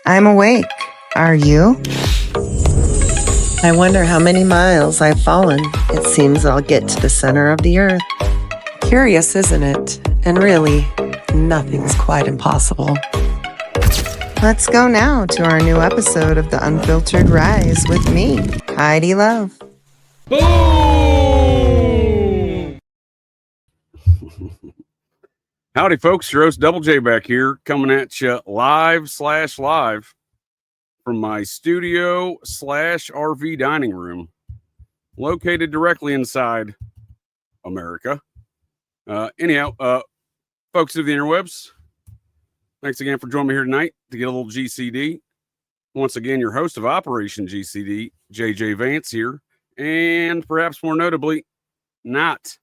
I'm awake. Are you? I wonder how many miles I've fallen. It seems I'll get to the center of the earth. Curious, isn't it? And really, nothing's quite impossible. Let's go now to our new episode of the Unfiltered Rise with me, Heidi Love. Boom! Howdy, folks. Your host, Double J, back here, coming at you live from my studio / RV dining room, located directly inside America. Anyhow, folks of the interwebs, thanks again for joining me here tonight to get a little GCD. Once again, your host of Operation GCD, JJ Vance here, and perhaps more notably, not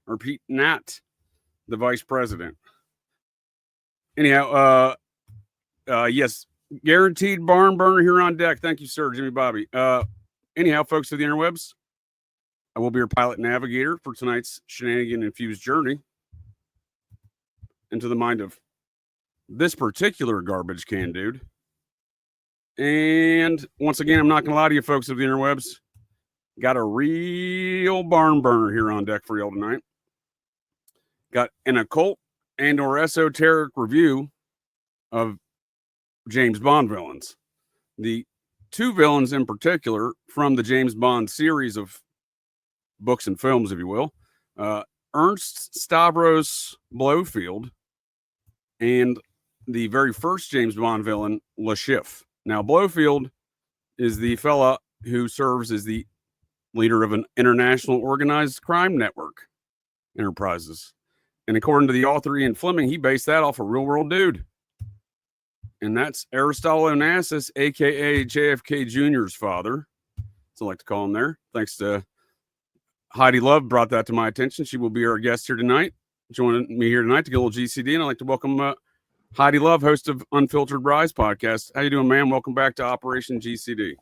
the vice president. Anyhow, yes, guaranteed barn burner here on deck. Thank you, sir, Jimmy Bobby. Anyhow, folks of the interwebs, I will be your pilot navigator for tonight's shenanigan-infused journey into the mind of this particular garbage can dude. And once again, I'm not going to lie to you, folks of the interwebs. Got a real barn burner here on deck for y'all tonight. Got an occult and or esoteric review of James Bond villains. The two villains in particular from the James Bond series of books and films, if you will. Ernst Stavros Blofeld and the very first James Bond villain, Le Chiffre. Now, Blofeld is the fella who serves as the leader of an international organized crime network enterprises. And according to the author Ian Fleming, he based that off a real world dude. And that's Aristotle Onassis, a.k.a. JFK Jr.'s father. So I like to call him there. Thanks to Heidi Love brought that to my attention. She will be our guest here tonight, joining me here tonight to get a little GCD. And I'd like to welcome Heidi Love, host of Unfiltered Rise podcast. How you doing, ma'am? Welcome back to Operation GCD.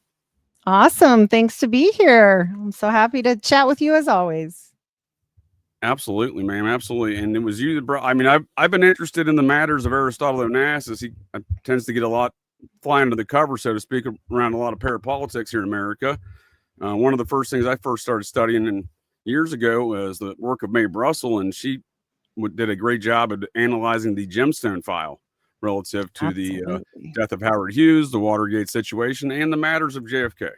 Awesome. Thanks to be here. I'm so happy to chat with you as always. Absolutely, ma'am. Absolutely. And it was you that brought, I mean, I've been interested in the matters of Aristotle Onassis. He tends to get a lot fly under the cover, so to speak, around a lot of parapolitics here in America. One of the first things I first started studying years ago was the work of Mae Brussel, and she did a great job of analyzing the gemstone file relative to the death of Howard Hughes, the Watergate situation, and the matters of JFK.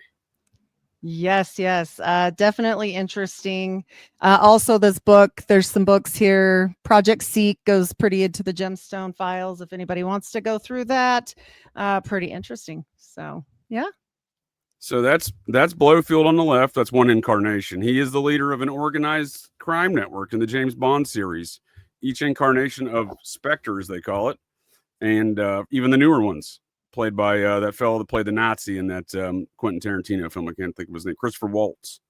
Yes. Definitely interesting. Also, this book, there's some books here. Project Seek goes pretty into the gemstone files. If anybody wants to go through that, pretty interesting. So, yeah. So that's Blofeld on the left. That's one incarnation. He is the leader of an organized crime network in the James Bond series. Each incarnation of Spectre, as they call it, and even the newer ones, played by that fellow that played the Nazi in that Quentin Tarantino film. I can't think of his name. Christopher Waltz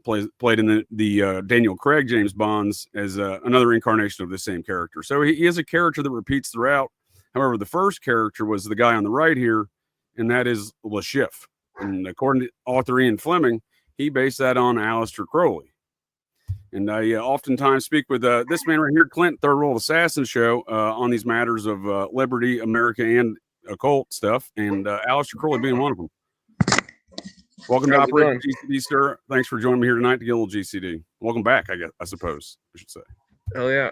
played in the Daniel Craig James Bonds as another incarnation of the same character. So he is a character that repeats throughout. However, the first character was the guy on the right here, and that is Le Chiffre. And according to author Ian Fleming, he based that on Aleister Crowley. And I oftentimes speak with this man right here, Clint, Third World Assassin Show, on these matters of liberty, America, and occult stuff, and Aleister Crowley being one of them. Welcome to Operation GCD, sir. Thanks for joining me here tonight to get a little GCD. Welcome back, I suppose I should say. Oh yeah.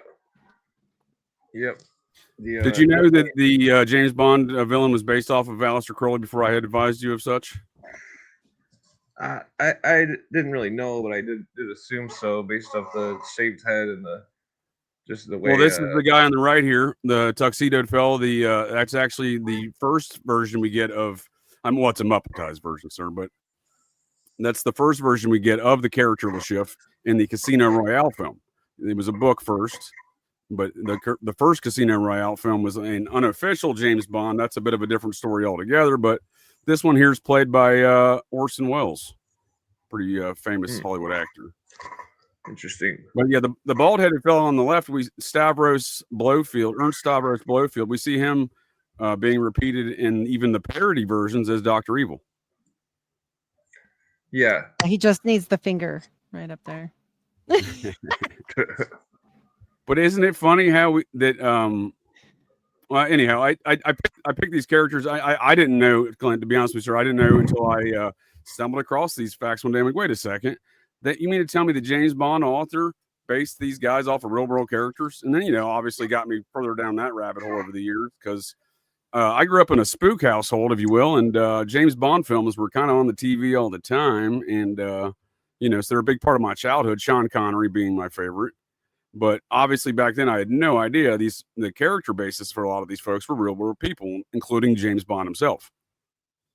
Yep. Did you know that the James Bond villain was based off of Aleister Crowley before I had advised you of such? I didn't really know, but I did assume so based off the shaved head and the way. Well, this is the guy on the right here, the tuxedoed fellow. That's actually the first version we get of. It's a Muppetized version, sir, but that's the first version we get of the character Le Chiffre in the Casino Royale film. It was a book first, but the first Casino Royale film was an unofficial James Bond. That's a bit of a different story altogether, but this one here is played by Orson Welles, pretty famous Hollywood actor. Interesting. But yeah, the bald-headed fellow on the left, Ernst Stavros Blofeld. We see him being repeated in even the parody versions as Dr. Evil. Yeah. He just needs the finger right up there. But isn't it funny how Well, anyhow, I picked these characters. I didn't know, Clint, to be honest with you, sir. I didn't know until I stumbled across these facts one day. I'm like, wait a second. That you mean to tell me the James Bond author based these guys off of real world characters? And then, obviously got me further down that rabbit hole over the years because I grew up in a spook household, if you will, and James Bond films were kind of on the TV all the time. And, so they're a big part of my childhood, Sean Connery being my favorite. But obviously back then I had no idea the character basis for a lot of these folks were real world people, including James Bond himself.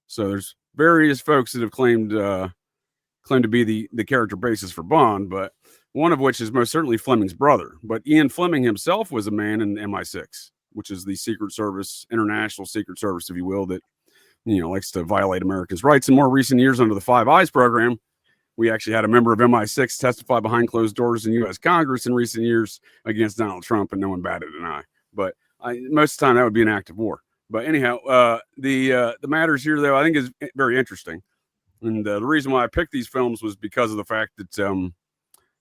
So there's various folks that have claimed to be the character basis for Bond, but one of which is most certainly Fleming's brother. But Ian Fleming himself was a man in MI6, which is the Secret Service, international Secret Service, if you will, that likes to violate America's rights. In more recent years, under the Five Eyes program, we actually had a member of MI6 testify behind closed doors in U.S. Congress in recent years against Donald Trump, and no one batted an eye. But most of the time, that would be an act of war. But anyhow, the matters here, though, I think is very interesting. And the reason why I picked these films was because of the fact that,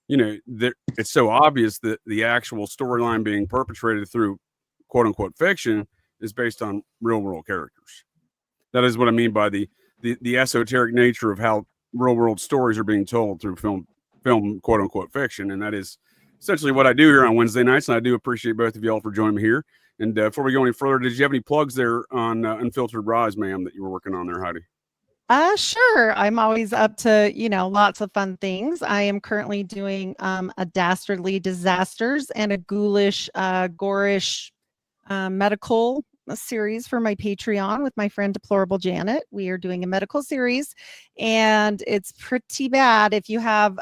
that it's so obvious that the actual storyline being perpetrated through quote unquote fiction is based on real world characters. That is what I mean by the esoteric nature of how real world stories are being told through film quote unquote fiction. And that is essentially what I do here on Wednesday nights. And I do appreciate both of y'all for joining me here. And before we go any further, did you have any plugs there on Unfiltered Rise, ma'am, that you were working on there, Heidi? Sure. I'm always up to, lots of fun things. I am currently doing a Dastardly Disasters and a Ghoulish, Gorish medical series for my Patreon with my friend Deplorable Janet. We are doing a medical series, and it's pretty bad. If you have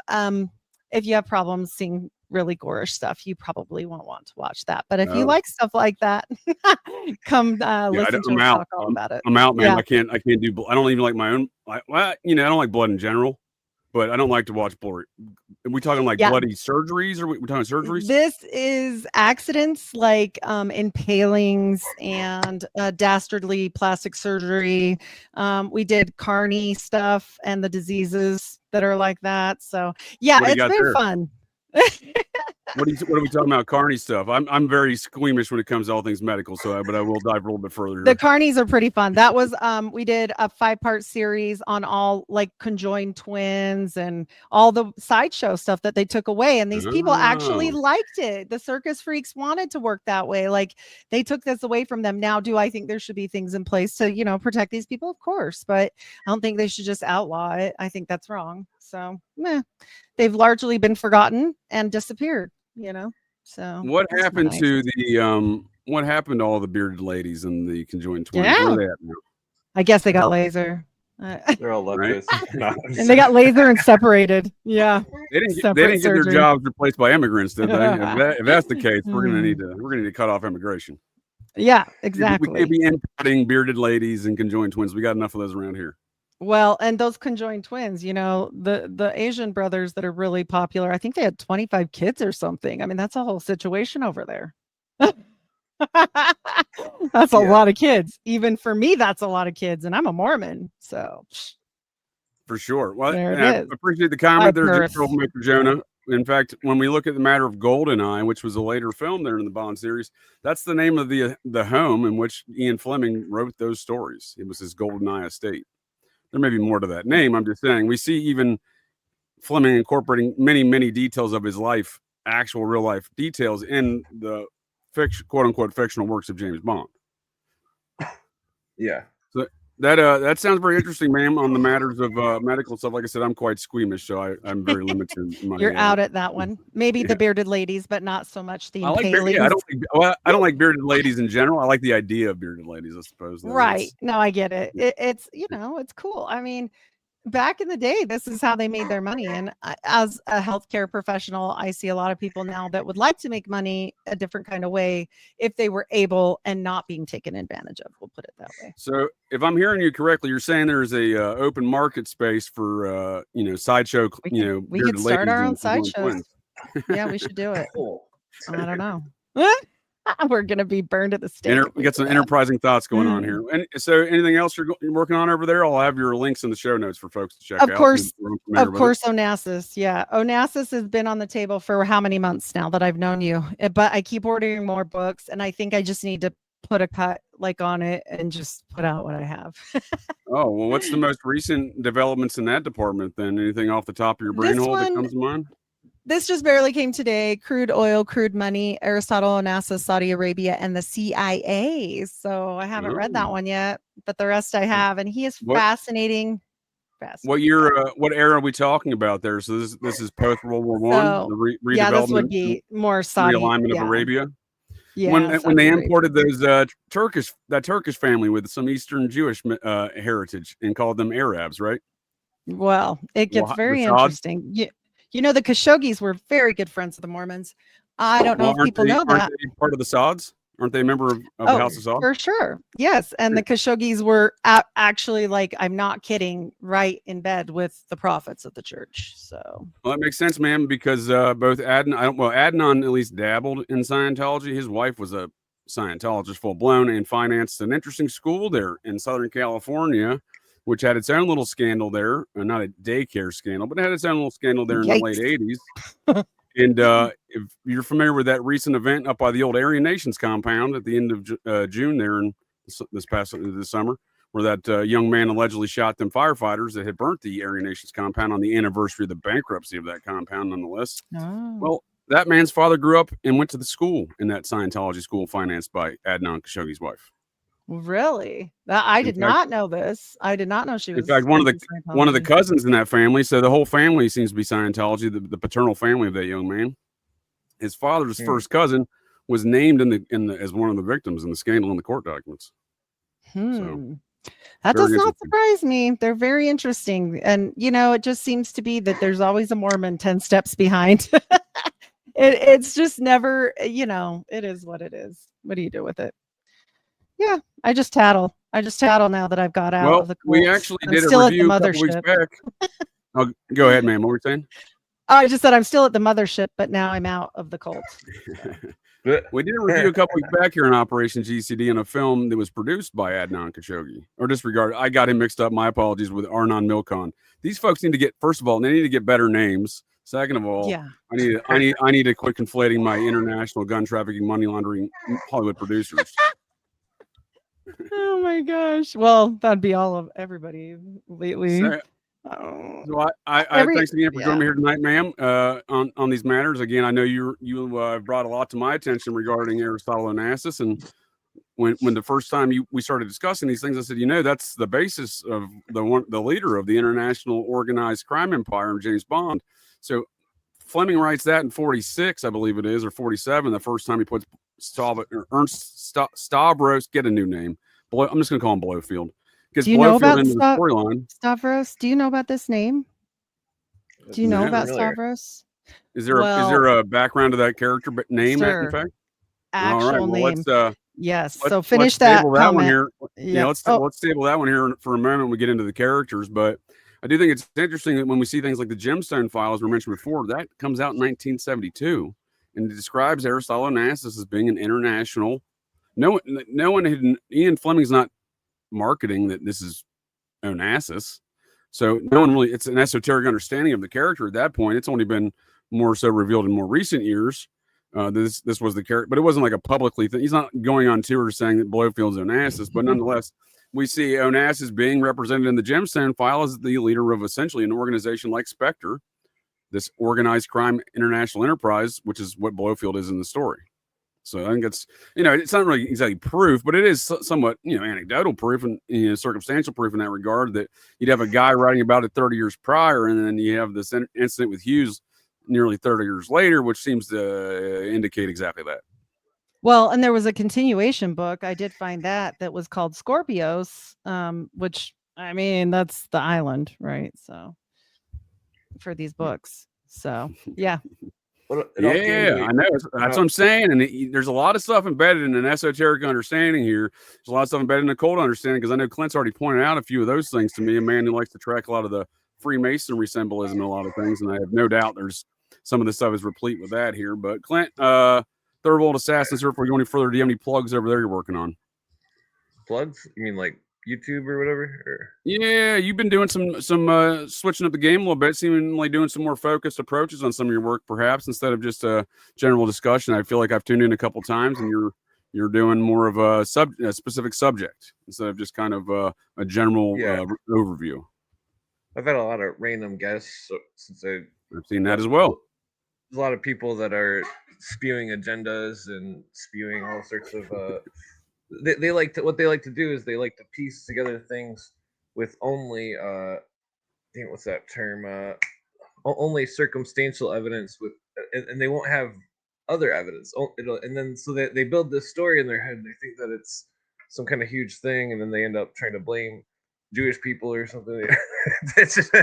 problems seeing really gorish stuff, you probably won't want to watch that. But if you like stuff like that, come listen to us talk all about it. I'm out, man. Yeah. I can't do. I don't even like my own. I don't like blood in general, but I don't like to watch blood. Are we talking like bloody surgeries, or we're talking surgeries? This is accidents like impalings and dastardly plastic surgery. We did carny stuff and the diseases that are like that. So yeah, it's been fun. What are we talking about? Carney stuff. I'm very squeamish when it comes to all things medical. But I will dive a little bit further here. The carnies are pretty fun. That was we did a 5-part series on all like conjoined twins and all the sideshow stuff that they took away. And these people actually liked it. The circus freaks wanted to work that way. Like they took this away from them. Now, do I think there should be things in place to, protect these people? Of course, but I don't think they should just outlaw it. I think that's wrong. So they've largely been forgotten and disappeared, So what happened to what happened to all the bearded ladies and the conjoined twins? Yeah. Where are they at now? I guess they got laser. They're all leftists. Right? And they got laser and separated. Yeah. They didn't get their jobs replaced by immigrants, did they? if that's the case, we're gonna need to cut off immigration. Yeah, exactly. We can't be importing bearded ladies and conjoined twins. We got enough of those around here. Well, and those conjoined twins, the Asian brothers that are really popular, I think they had 25 kids or something. I mean, that's a whole situation over there. That's a lot of kids. Even for me, that's a lot of kids, and I'm a Mormon, so. For sure. Well, I appreciate the comment there, Troublemaker Jonah. In fact, when we look at the matter of Goldeneye, which was a later film there in the Bond series, that's the name of the home in which Ian Fleming wrote those stories. It was his Goldeneye estate. There may be more to that name. I'm just saying we see even Fleming incorporating many, many details of his life, actual real life details in the quote unquote fictional works of James Bond. Yeah. So that sounds very interesting, ma'am, on the matters of medical stuff. Like I said, I'm quite squeamish, so I'm very limited in my You're out at that one. Maybe the bearded ladies, but not so much the impalings. I don't like bearded ladies in general. I like the idea of bearded ladies, I suppose. Right. No, I get it. It's it's cool. I mean, back in the day, this is how they made their money. And as a healthcare professional, I see a lot of people now that would like to make money a different kind of way if they were able and not being taken advantage of. We'll put it that way. So if I'm hearing you correctly, you're saying there's a open market space for, sideshow, we could start our own sideshows. Yeah, we should do it. I don't know. We're going to be burned at the stake. We got some enterprising thoughts going on here. And so anything else you're working on over there? I'll have your links in the show notes for folks to check out. Of course, Onassis. Yeah. Onassis has been on the table for how many months now that I've known you, but I keep ordering more books, and I think I just need to put a cut like on it and just put out what I have. Oh, well, what's the most recent developments in that department then? Anything off the top of your brain This hole that one, comes to mind? this just barely came today. Crude oil, crude money, Aristotle, Onassis, Saudi Arabia, and the CIA. So I haven't read that Oh. one yet, but the rest I have. And he is What- fascinating. What year? What era are we talking about there? So this is post World War One. So, The yeah, this would redevelopment, be more Saudi. realignment of Yeah, Arabia. yeah. When Saudi they Arabia. imported those Turkish family with some Eastern Jewish heritage and called them Arabs, right? Well, it gets The very Saud? interesting. You know, the Khashoggis were very good friends with the Mormons. I don't know Well, if people know aren't that. they part of the Sauds? Aren't they a member of the House of Saud? For sure. Yes. And the Khashoggis were actually, like, I'm not kidding, right in bed with the prophets of the church. So, Well, that makes sense, man, because both Adnan at least dabbled in Scientology. His wife was a Scientologist full blown and financed an interesting school there in Southern California, which had its own little scandal there. Not a daycare scandal, but it had its own little scandal there in the late 80s. And if you're familiar with that recent event up by the old Aryan Nations compound at the end of June there in this summer, where that young man allegedly shot them firefighters that had burnt the Aryan Nations compound on the anniversary of the bankruptcy of that compound, nonetheless. oh, Well, that man's father grew up and went to the school in that Scientology school financed by Adnan Khashoggi's wife. really? I did not know this. I did not know she was. In fact, one of the Scientology. cousins in that family, so the whole family seems to be Scientology, the paternal family of that young man. His father's first cousin was named as one of the victims in the scandal in the court documents. So, that very does not interesting. surprise me. They're very interesting. And, you know, it just seems to be that there's always a Mormon 10 steps behind. It's just never, you know, it is what it is. What do you do with it? Yeah, I just tattle. Now that I've got out of the cult. We actually I'm did a still at the review a couple weeks mothership. back. Oh, go ahead, man. What were you saying? I just said I'm still at the mothership, but now I'm out of the cult. We did a review a couple weeks back here on Operation GCD in a film that was produced by Adnan Khashoggi. Or disregard, I got him mixed up. My apologies with Arnon Milcon. These folks need to get, first of all, they need to get better names. Second of all, Yeah. I need to quit conflating my international gun trafficking, money laundering Hollywood producers. Oh my gosh. Well, that'd be all of everybody lately. So thanks again for joining me here tonight, ma'am, on these matters. Again, I know you brought a lot to my attention regarding Aristotle Onassis, and when the first time we started discussing these things, I said, that's the basis of the leader of the international organized crime empire, James Bond. So Fleming writes that in 46, I believe it is, or 47, the first time he puts Ernst Stavros, get a new name. I'm just going to call him Blowfield. Do you know about storyline? Stavros? Do you know about this name? Do you know about Stavros? Is there a background to that character name? In fact, actual name. Yes. So finish let's that table comment. One here. Yeah. Let's table that one here for a moment when we get into the characters. But I do think it's interesting that when we see things like the gemstone files we mentioned before, that comes out in 1972, and it describes Aristotle Onassis as being an international. No one had. Ian Fleming's not marketing that this is Onassis, so no one really. It's an esoteric understanding of the character at that point. It's only been more so revealed in more recent years. This was the character, but it wasn't like a publicly thing. He's not going on tour saying that Blowfield's Onassis, but nonetheless, we see Onassis being represented in the gemstone file as the leader of essentially an organization like Spectre, this organized crime international enterprise, which is what Blowfield is in the story. So I think it's not really exactly proof, but it is somewhat anecdotal proof and circumstantial proof in that regard, that you'd have a guy writing about it 30 years prior, and then you have this incident with Hughes nearly 30 years later, which seems to indicate exactly that. Well, and there was a continuation book. I did find that was called Scorpios, which, I mean, that's the island, right? So for these books. So, yeah. I know. That's what I'm saying. And there's a lot of stuff embedded in an esoteric understanding here. There's a lot of stuff embedded in a occult understanding, because I know Clint's already pointed out a few of those things to me, a man who likes to track a lot of the Freemasonry symbolism in a lot of things. And I have no doubt there's some of the stuff is replete with that here. But Clint, Third Assassins, or if we go any further, do you have any plugs over there you're working on? Plugs? You mean like YouTube or whatever? Or? Yeah, you've been doing some switching up the game a little bit, seemingly doing some more focused approaches on some of your work, perhaps instead of just a general discussion. I feel like I've tuned in a couple times, and you're you're doing more of a specific subject instead of just kind of a general overview. I've had a lot of random guests since I've seen that as well. There's a lot of people that are spewing agendas and spewing all sorts of they like to, what they like to do is they like to piece together things with only what's that term, only circumstantial evidence, with and they won't have other evidence, and then so they build this story in their head and they think that it's some kind of huge thing, and then they end up trying to blame Jewish people or something. it's just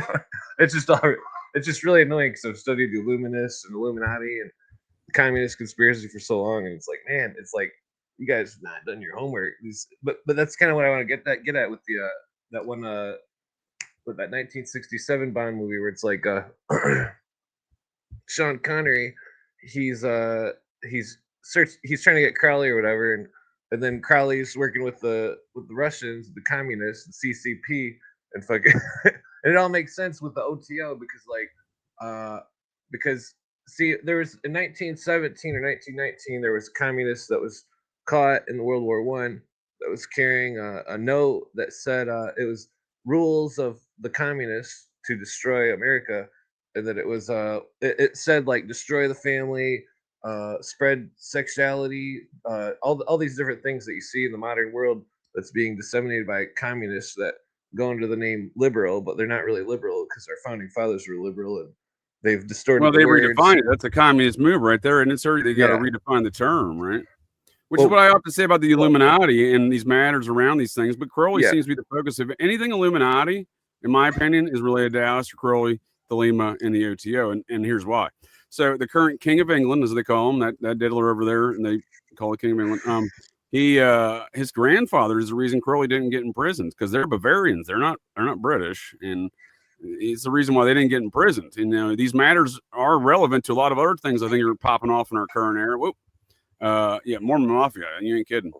really annoying because I've studied the Illuminists and Illuminati and the communist conspiracy for so long, and it's like, man, it's like you guys have not done your homework. But that's kind of what I want to get at with the that one with that 1967 Bond movie where it's like Sean Connery, he's trying to get Crowley or whatever, and then Crowley's working with the Russians, the communists, the CCP, and fucking and it all makes sense with the OTO because see, there was in 1917 or 1919 there was a communist that was caught in World War I that was carrying a note that said it was rules of the communists to destroy America, and that it was it said like destroy the family, spread sexuality, all these different things that you see in the modern world that's being disseminated by communists that go under the name liberal, but they're not really liberal because our founding fathers were liberal and they've distorted. Well, they redefine it. That's a communist move right there, and it's already they got to redefine the term, right? Which is what I often say about the Illuminati and these matters around these things. But Crowley seems to be the focus of anything Illuminati, in my opinion, is related to Aleister Crowley, Thelema, and the OTO. And here's why. So the current King of England, as they call him, that diddler over there, and they call the King of England. His grandfather is the reason Crowley didn't get imprisoned because they're Bavarians. They're not British, and it's the reason why they didn't get imprisoned. And these matters are relevant to a lot of other things I think are popping off in our current era. Whoop. Mormon Mafia, you ain't kidding.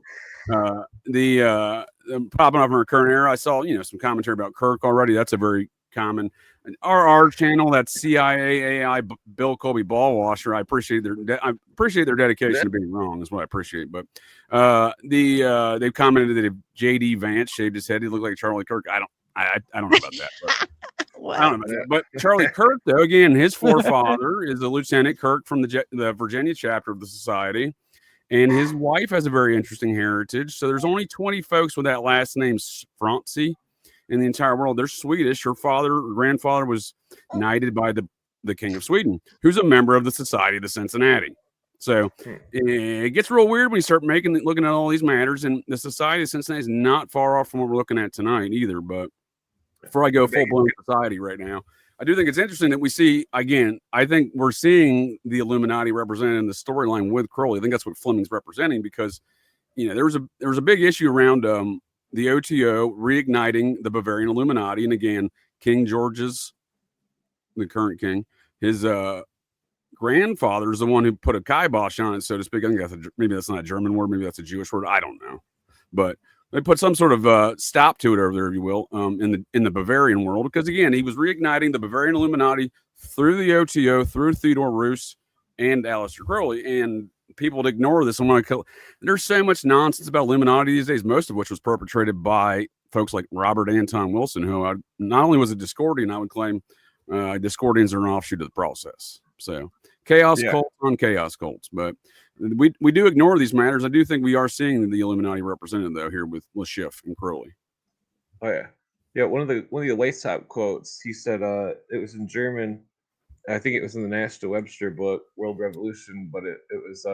The popping up in our current era, I saw some commentary about Kirk already. That's a very common. Our channel, that's CIAAI Bill Colby Ballwasher. I appreciate their dedication to being wrong is what I appreciate. But they've commented that if JD Vance shaved his head, he looked like Charlie Kirk. I don't know about that. But, I don't know about that. But Charlie Kirk, though, again, his forefather is a Lieutenant Kirk from the Virginia chapter of the Society. And his wife has a very interesting heritage. So there's only 20 folks with that last name, Franzi, in the entire world. They're Swedish. Her grandfather was knighted by the King of Sweden, who's a member of the Society of the Cincinnati. So it gets real weird when you start looking at all these matters. And the Society of Cincinnati is not far off from what we're looking at tonight either. But before I go full-blown society right now, I do think it's interesting that we see, again, I think we're seeing the Illuminati represented in the storyline with Crowley. I think that's what Fleming's representing because, there was a big issue around the OTO reigniting the Bavarian Illuminati. And again, King George's, the current king, his grandfather is the one who put a kibosh on it, so to speak. I think maybe that's not a German word. Maybe that's a Jewish word. I don't know. But they put some sort of stop to it over there, if you will, in the Bavarian world, because again, he was reigniting the Bavarian Illuminati through the OTO, through Theodore Roos and Aleister Crowley, and people would ignore this. There's so much nonsense about Illuminati these days, most of which was perpetrated by folks like Robert Anton Wilson, who not only was a Discordian, I would claim Discordians are an offshoot of the process. So chaos cults on chaos cults, but we do ignore these matters. I do think we are seeing the Illuminati represented though here with Schiff and Crowley. Oh yeah. One of the Weishaupt quotes, he said it was in German. I think it was in the National Webster book, World Revolution, but it was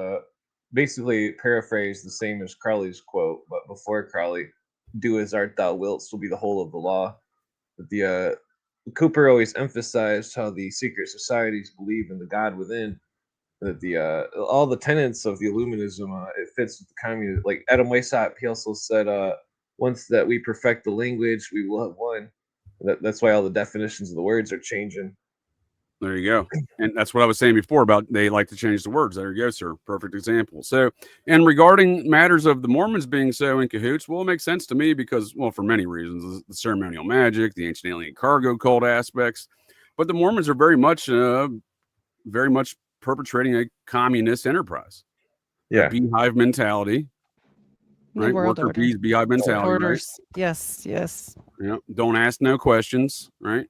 basically paraphrased the same as Crowley's quote, but before Crowley, "Do as art thou wilt" will be the whole of the law. But Cooper always emphasized how the secret societies believe in the God within. That all the tenets of the Illuminism it fits with the communism. Like Adam Weishaupt, he also said, once that we perfect the language, we will have won. That's why all the definitions of the words are changing. There you go. And that's what I was saying before about they like to change the words. There you go, sir. Perfect example. So, and regarding matters of the Mormons being so in cahoots, well, it makes sense to me because, well, for many reasons, the ceremonial magic, the ancient alien cargo cult aspects, but the Mormons are very much perpetrating a communist enterprise. Yeah. A beehive mentality. right? World Worker order. bees, beehive mentality, Orders. Yes, yes. right? Yeah. Don't ask no questions, right?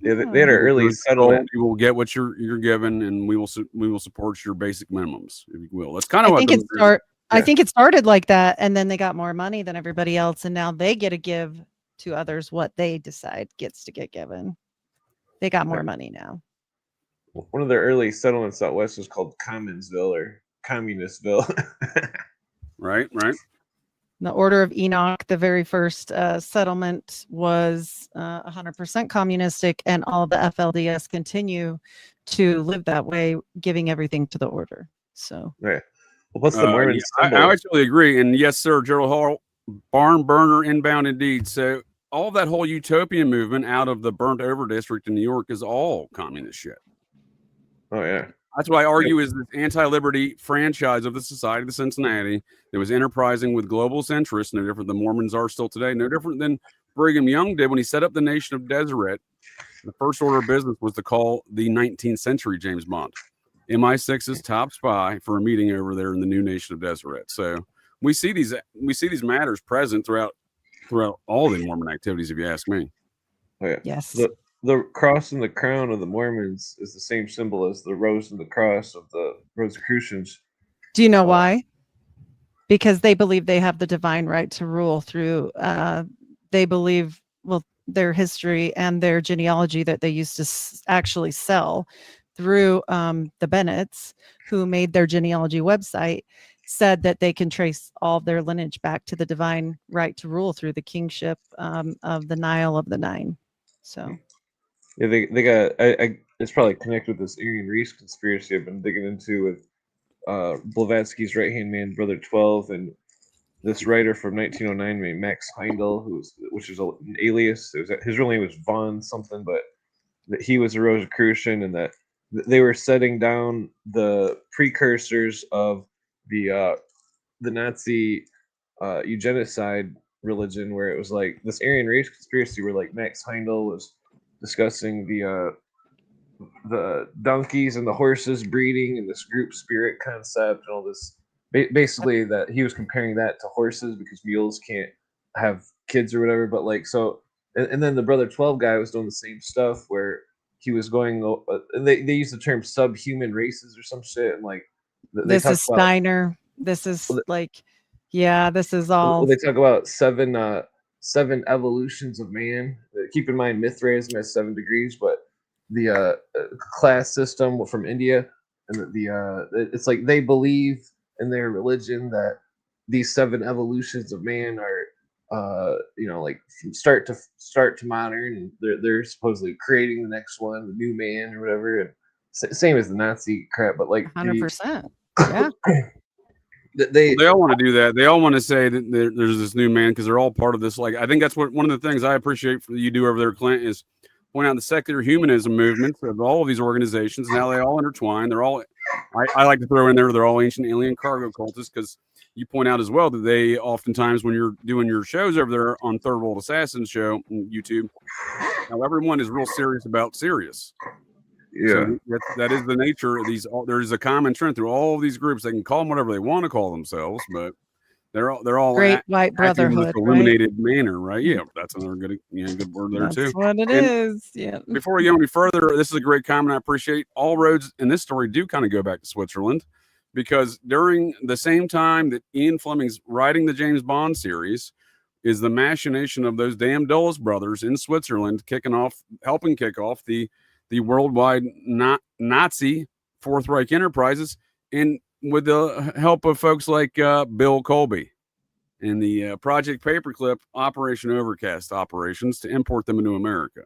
Yeah, they had an early You're settlement. told you will get what you're given, and we will support your basic minimums, if you will. That's kind of I what think I Yeah. think it started like that, and then they got more money than everybody else, and now they get to give to others what they decide gets to get given. They got more money now. One of their early settlements out west was called Commonsville or Communistville. right. The Order of Enoch, the very first settlement, was 100% communistic, and all the FLDS continue to live that way, giving everything to the order. So, Yeah. Well, what's the Mormon symbol? I actually agree, and yes, sir, Gerald Hall, barn burner inbound indeed. So all that whole utopian movement out of the burnt over district in New York is all communist shit. Oh yeah. That's what I argue is this anti-liberty franchise of the Society of Cincinnati that was enterprising with globalist interests, no different than Mormons are still today, no different than Brigham Young did when he set up the Nation of Deseret. The first order of business was to call the 19th century James Bond, MI6's top spy, for a meeting over there in the new Nation of Deseret. So we see these matters present throughout all the Mormon activities, if you ask me. Oh yeah. yes. The cross and the crown of the Mormons is the same symbol as the rose and the cross of the Rosicrucians. Do you know why? Because they believe they have the divine right to rule through, they believe, well, their history and their genealogy that they used to actually sell through the Bennetts, who made their genealogy website, said that they can trace all their lineage back to the divine right to rule through the kingship of the Nile of the Nine. So Yeah, they got. It's probably connected with this Aryan Reese conspiracy I've been digging into with Blavatsky's right hand man, Brother 12, and this writer from 1909 named Max Heindel, which is an alias. His real name was Von something, but that he was a Rosicrucian, and that they were setting down the precursors of the Nazi eugenicide religion, where it was like this Aryan race conspiracy, where like Max Heindel was discussing the donkeys and the horses breeding and this group spirit concept and all this. Basically, that he was comparing that to horses because mules can't have kids or whatever. But like so, and then the Brother 12 guy was doing the same stuff where he was going. They use the term subhuman races or some shit, and like they this talk is about Steiner. This is like, yeah, this is all. they talk about seven evolutions of man. Keep in mind, Mithraism has 7 degrees, but the class system from India, and it's like they believe in their religion that these 7 evolutions of man are like from start to modern, and they're supposedly creating the next one, the new man or whatever, and same as the Nazi crap, but like 100%. Yeah. they all want to do that. They all want to say that there's this new man because they're all part of this. Like, I think that's what one of the things I appreciate that you do over there, Clint, is point out the secular humanism movements of all of these organizations and how they all intertwine. They're all, I like to throw in there, they're all ancient alien cargo cultists, because you point out as well that they oftentimes, when you're doing your shows over there on Third World Assassins show on YouTube, now everyone is real serious about Sirius. Yeah. So that is the nature of these. There is a common trend through all of these groups. They can call them whatever they want to call themselves, but they're all Great white acting in this brotherhood, right? illuminated manner, right? Yeah, that's another good word there That's too. what it is. Yeah. Before we go any further, this is a great comment. I appreciate. All roads in this story do kind of go back to Switzerland, because during the same time that Ian Fleming's writing the James Bond series, is the machination of those damn Dulles brothers in Switzerland helping kick off the worldwide Nazi Fourth Reich enterprises, and with the help of folks like Bill Colby and the Project Paperclip Operation Overcast operations to import them into America.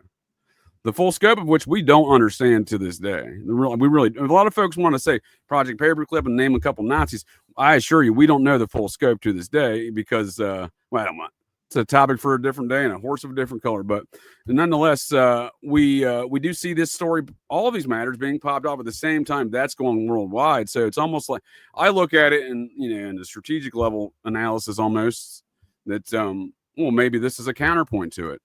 The full scope of which we don't understand to this day. A lot of folks want to say Project Paperclip and name a couple Nazis. I assure you, we don't know the full scope to this day because, I don't know. It's a topic for a different day and a horse of a different color. But nonetheless, we do see this story, all of these matters being popped off at the same time. That's going worldwide. So it's almost like I look at it and, in the strategic level analysis almost that, maybe this is a counterpoint to it.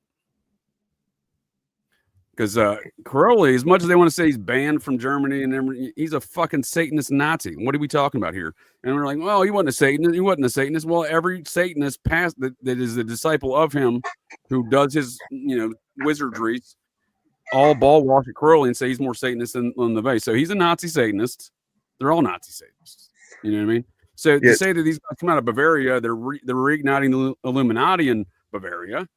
Because Crowley, as much as they want to say he's banned from Germany and everything, he's a fucking Satanist Nazi. What are we talking about here? And we're like, well, he wasn't a Satanist. He wasn't a Satanist. Well, every Satanist past that is a disciple of him who does his, wizardries, all ball wash at Crowley and say he's more Satanist than the base. So he's a Nazi Satanist. They're all Nazi Satanists. You know what I mean? So to say that these guys come out of Bavaria, they're reigniting the Illuminati in Bavaria,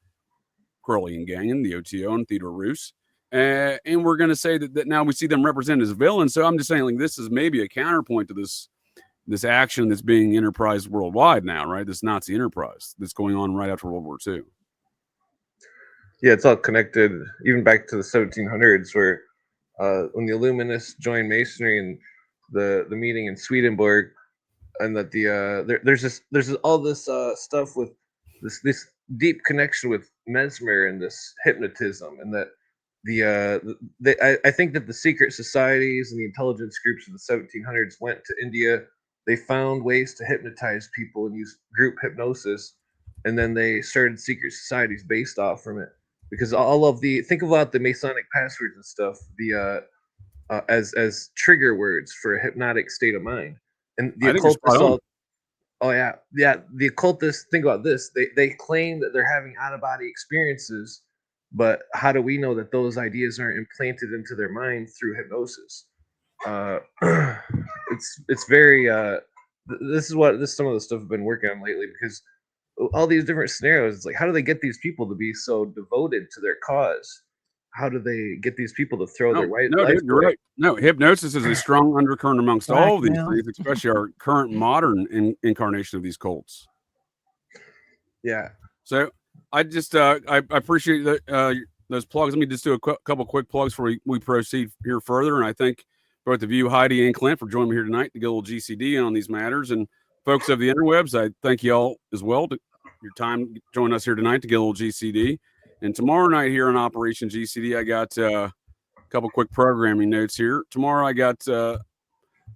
Crowley and gang, and the OTO and Theodore Roos. And we're going to say that now we see them represented as villains. So I'm just saying, like, this is maybe a counterpoint to this action that's being enterprised worldwide now, right? This Nazi enterprise that's going on right after World War II. Yeah, it's all connected, even back to the 1700s, where when the Illuminists joined Masonry and the meeting in Swedenborg, and that there's all this stuff with this deep connection with Mesmer and this hypnotism, and that I think that the secret societies and the intelligence groups of the 1700s went to India. They found ways to hypnotize people and use group hypnosis, and then they started secret societies based off from it. Because all of think about the Masonic passwords and stuff, as trigger words for a hypnotic state of mind, and the occultists the occultists, think about this. They claim that they're having out-of-body experiences, but how do we know that those ideas aren't implanted into their mind through hypnosis? It's very this is some of the stuff I've been working on lately, because all these different scenarios, it's like, how do they get these people to be so devoted to their cause? How do they get these people to throw their life? No, dude, you're right. No, hypnosis is a strong undercurrent amongst all of these things, especially our current modern incarnation of these cults. Yeah. So I just I appreciate those plugs. Let me just do a couple quick plugs before we proceed here further. And I thank both of you, Heidi and Clint, for joining me here tonight to get a little GCD on these matters. And folks of the interwebs, I thank you all as well to your time joining us here tonight to get a little GCD. And tomorrow night here on Operation GCD, I got a couple quick programming notes here. Tomorrow I got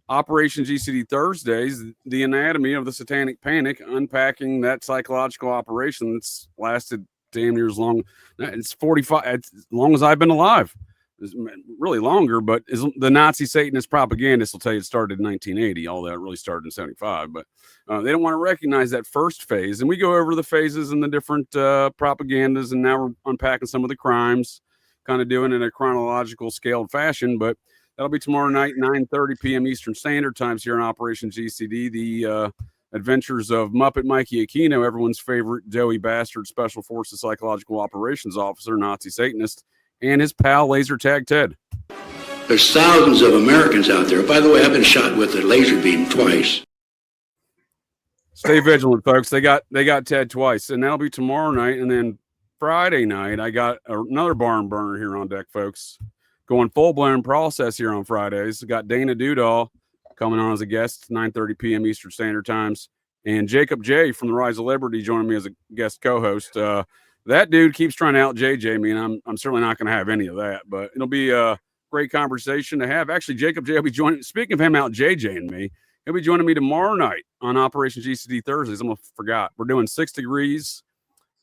Operation GCD Thursdays, the anatomy of the satanic panic, unpacking that psychological operation that's lasted damn near as long. It's 45, as long as I've been alive. It's really longer, but the Nazi Satanist propagandists will tell you it started in 1980, although it really started in 75. But they don't want to recognize that first phase. And we go over the phases and the different propagandas, and now we're unpacking some of the crimes, kind of doing it in a chronological scaled fashion. But that'll be tomorrow night, 9:30 p.m. Eastern Standard Times here on Operation GCD, the adventures of Muppet Mikey Aquino, everyone's favorite doughy bastard Special Forces Psychological Operations Officer, Nazi Satanist, and his pal Laser Tag Ted. There's thousands of Americans out there. By the way, I've been shot with a laser beam twice. Stay vigilant, folks. They got Ted twice, and that'll be tomorrow night. And then Friday night, I got another barn burner here on deck, folks. Going full-blown process here on Fridays. Got Dana Dudall coming on as a guest, 9:30 p.m. Eastern Standard Times, and Jacob J. from the Rise of Liberty joining me as a guest co-host. That dude keeps trying to out JJ me, and I'm certainly not going to have any of that, but it'll be a great conversation to have. Actually, Jacob J will be joining. Speaking of him out JJ and me, he'll be joining me tomorrow night on Operation GCD Thursdays. I almost forgot. We're doing 6 degrees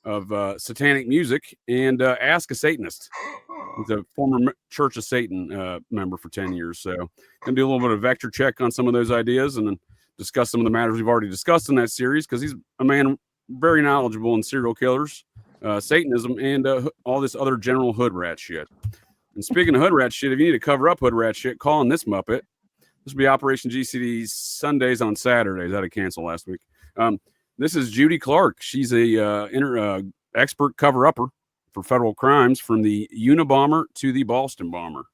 of satanic music and Ask a Satanist. He's a former Church of Satan member for 10 years. So going to do a little bit of vector check on some of those ideas and then discuss some of the matters we've already discussed in that series, because he's a man very knowledgeable in serial killers, Satanism, and all this other general hood rat shit. And speaking of hood rat shit, if you need to cover up hood rat shit, call on this Muppet. This will be Operation GCD Sundays on Saturdays. I had to cancel last week. This is Judy Clark. She's a expert cover-upper for federal crimes, from the Unabomber to the Boston bomber.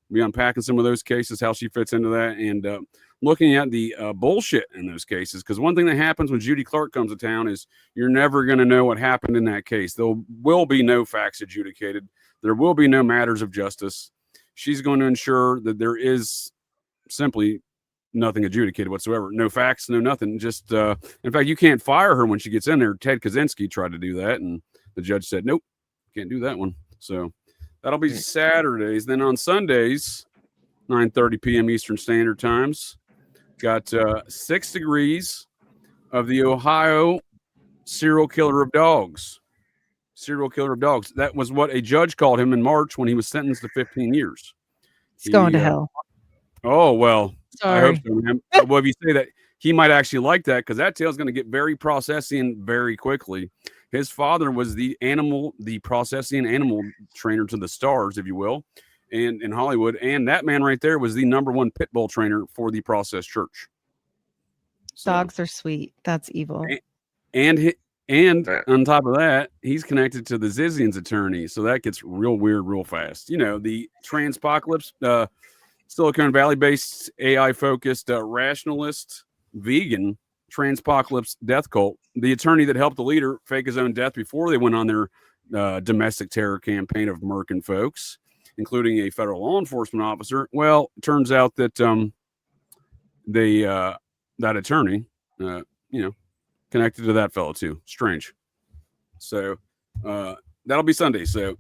We'll be unpacking some of those cases, how she fits into that, and looking at the bullshit in those cases. Because one thing that happens when Judy Clark comes to town is you're never going to know what happened in that case. There will be no facts adjudicated. There will be no matters of justice. She's going to ensure that there is simply nothing adjudicated whatsoever. No facts, no nothing. Just, in fact, you can't fire her when she gets in there. Ted Kaczynski tried to do that, and the judge said, nope, can't do that one. So that'll be Saturdays. Then on Sundays, 9:30 p.m. Eastern Standard Times, got 6 degrees of the Ohio serial killer of dogs. serial killer of dogs. That was what a judge called him in March when he was sentenced to 15 years. It's going to hell. Oh, well, I hope Sorry. so, man. Well, if you say that, he might actually like that, because that tale's going to get very processing very quickly. His father was the processing animal trainer to the stars, if you will, and in Hollywood. And that man right there was the #1 pit bull trainer for the Process Church. So, Dogs are sweet. That's evil. and on top of that, he's connected to the Zizian's attorney. So that gets real weird real fast. You know, the Transpocalypse, Silicon Valley-based AI-focused rationalist vegan Transpocalypse death cult, the attorney that helped the leader fake his own death before they went on their domestic terror campaign of murking folks, including a federal law enforcement officer. Well, it turns out that that attorney, connected to that fellow too. Strange. So that'll be Sunday. So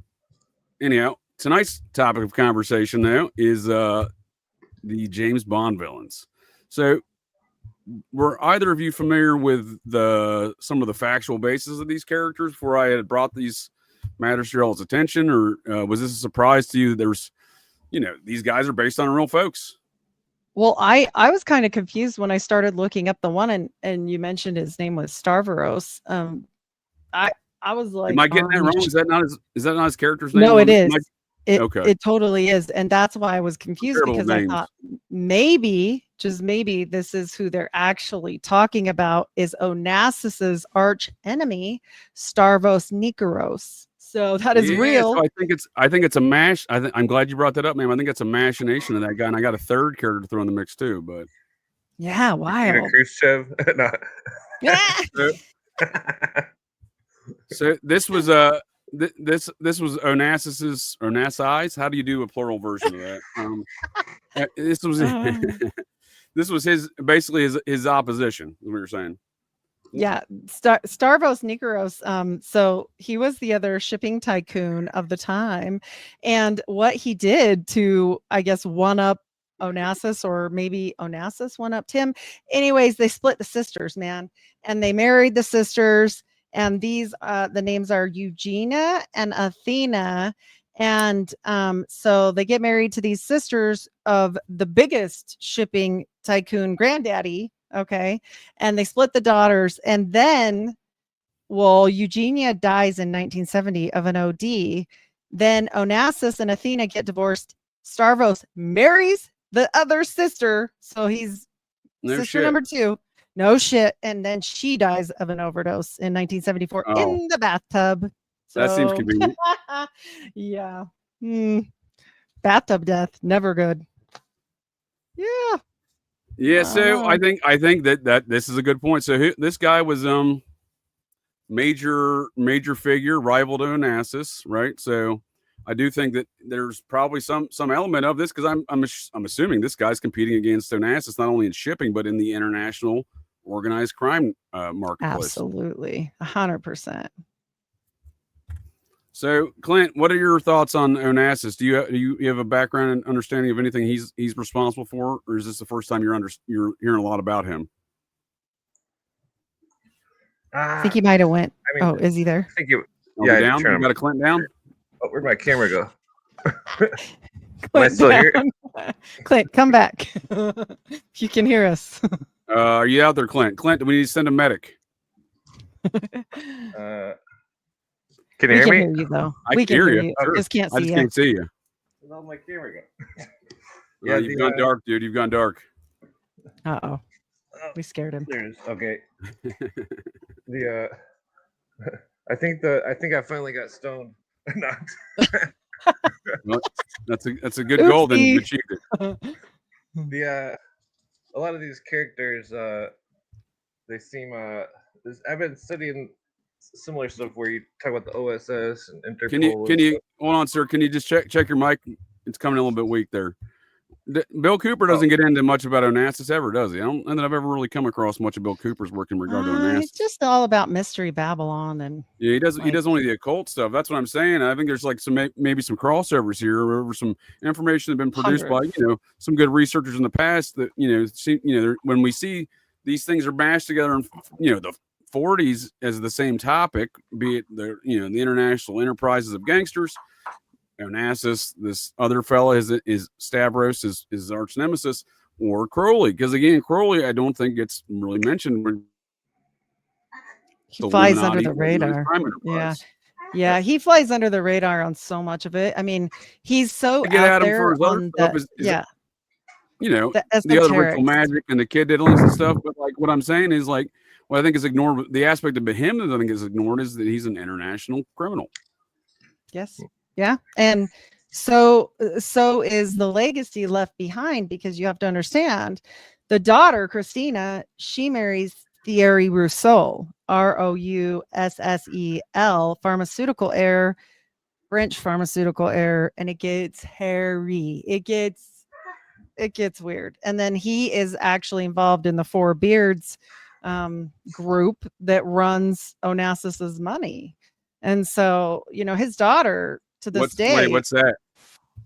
anyhow, tonight's topic of conversation though is the James Bond villains. So were either of you familiar with some of the factual basis of these characters before I had brought these matters to y'all's attention, or was this a surprise to you? There's, these guys are based on real folks. Well, I was kind of confused when I started looking up the one, and you mentioned his name was Starveros. I was like, am I getting that wrong? Is that not his character's name? No, it is. Okay. It totally is, and that's why I was confused, because I thought maybe, just maybe, this is who they're actually talking about, is Onassis's arch enemy, Starvos Nikaros. So that is real. So I think it's a mash. I'm glad you brought that up, ma'am. I think it's a machination of that guy, and I got a third character to throw in the mix too. But yeah, wild. Khrushchev. No. So this was this was Onassis. How do you do a plural version of that? This was this was his opposition. Is what you're saying? Yeah, Starvos Nikaros. So he was the other shipping tycoon of the time, and what he did to, I guess, one up Onassis, or maybe Onassis one upped him. Anyways, they split the sisters, man, and they married the sisters. And these, the names are Eugenia and Athena. And so they get married to these sisters of the biggest shipping tycoon granddaddy. Okay. And they split the daughters. And then, well, Eugenia dies in 1970 of an OD. Then Onassis and Athena get divorced. Starvos marries the other sister. So he's sister number 2. No shit. And then she dies of an overdose in 1974 in the bathtub. So, that seems convenient. Yeah. Bathtub death. Never good. Yeah. Yeah. So I think that this is a good point. So this guy was major figure, rival to Onassis, right? So I do think that there's probably some element of this, because I'm assuming this guy's competing against Onassis not only in shipping but in the international organized crime marketplace. Absolutely, 100%. So, Clint, what are your thoughts on Onassis? Do you have a background and understanding of anything he's responsible for, or is this the first time you're hearing a lot about him? I think he might have went. Is he there? I think you. Yeah, down. You got a Clint down. Oh, where'd my camera go? Am I still here? Clint, come back. If you can hear us. Are you out there, Clint? Clint, do we need to send a medic? Can you hear me? Hear you, though. I can hear you. Sure. Just can't see I just can't see you. Where'd my camera go? Yeah, you've gone dark, dude. You've gone dark. Uh-oh. We scared him. There's okay. I think I finally got stoned. Well, that's a good goal. Then you achieved it. A lot of these characters, they seem. I've been studying similar stuff where you talk about the OSS and Interpol. Can you hold on, sir? Can you just check your mic? It's coming a little bit weak there. Bill Cooper doesn't get into much about Onassis ever, does he? I don't know that I've ever really come across much of Bill Cooper's work in regard to Onassis. It's just all about Mystery Babylon, and yeah, he does only the occult stuff. That's what I'm saying. I think there's like maybe some crossovers here, or some information that's been produced by some good researchers in the past that when we see these things are mashed together and the 40s as the same topic, be it the the international enterprises of gangsters. Onassis, this other fella is Stavros, is arch nemesis, or Crowley. Because again, Crowley, I don't think gets really mentioned. He flies under the radar. Yeah, he flies under the radar on so much of it. I mean, he's so out there on the the other ritual magic and the kid diddlings and stuff. But like what I'm saying is like what I think is ignored. The aspect of him that I think is ignored is that he's an international criminal. Yes. Yeah. And so is the legacy left behind, because you have to understand the daughter, Christina, she marries Thierry Rousseau, Roussel, pharmaceutical heir, French pharmaceutical heir, and it gets hairy. It gets weird. And then he is actually involved in the Four Beards group that runs Onassis's money. And so, his daughter to this day. Wait, what's that?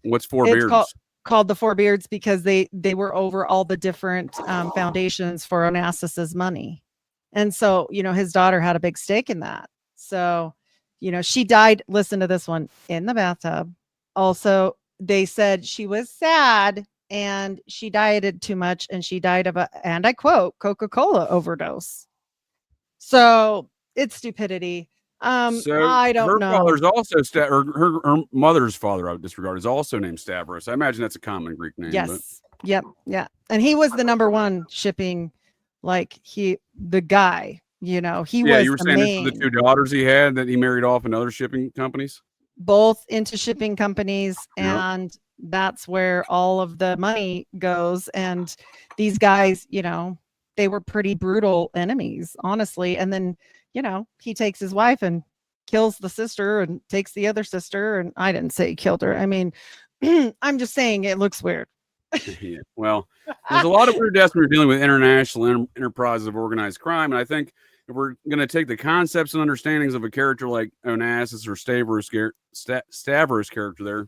What's Four Beards? Called the Four Beards because they were over all the different foundations for Onassis's money. And so, his daughter had a big stake in that. So, she died, listen to this one, in the bathtub. Also, they said she was sad and she dieted too much, and she died of and I quote, Coca-Cola overdose. So it's stupidity. I don't know. Her father's also her mother's father, I would disregard, is also named Stavros. I imagine that's a common Greek name. Yes. But... Yep. Yeah. And he was the number one shipping, the guy. He was. Yeah, you were saying the two daughters he had that he married off in other shipping companies. Both into shipping companies, and that's where all of the money goes. And these guys, they were pretty brutal enemies, honestly. And then, he takes his wife and kills the sister and takes the other sister. And I didn't say he killed her. I mean, I'm just saying it looks weird. Yeah. Well, there's a lot of weird deaths when you're dealing with international enterprises of organized crime. And I think if we're going to take the concepts and understandings of a character like Onassis or Stavros character there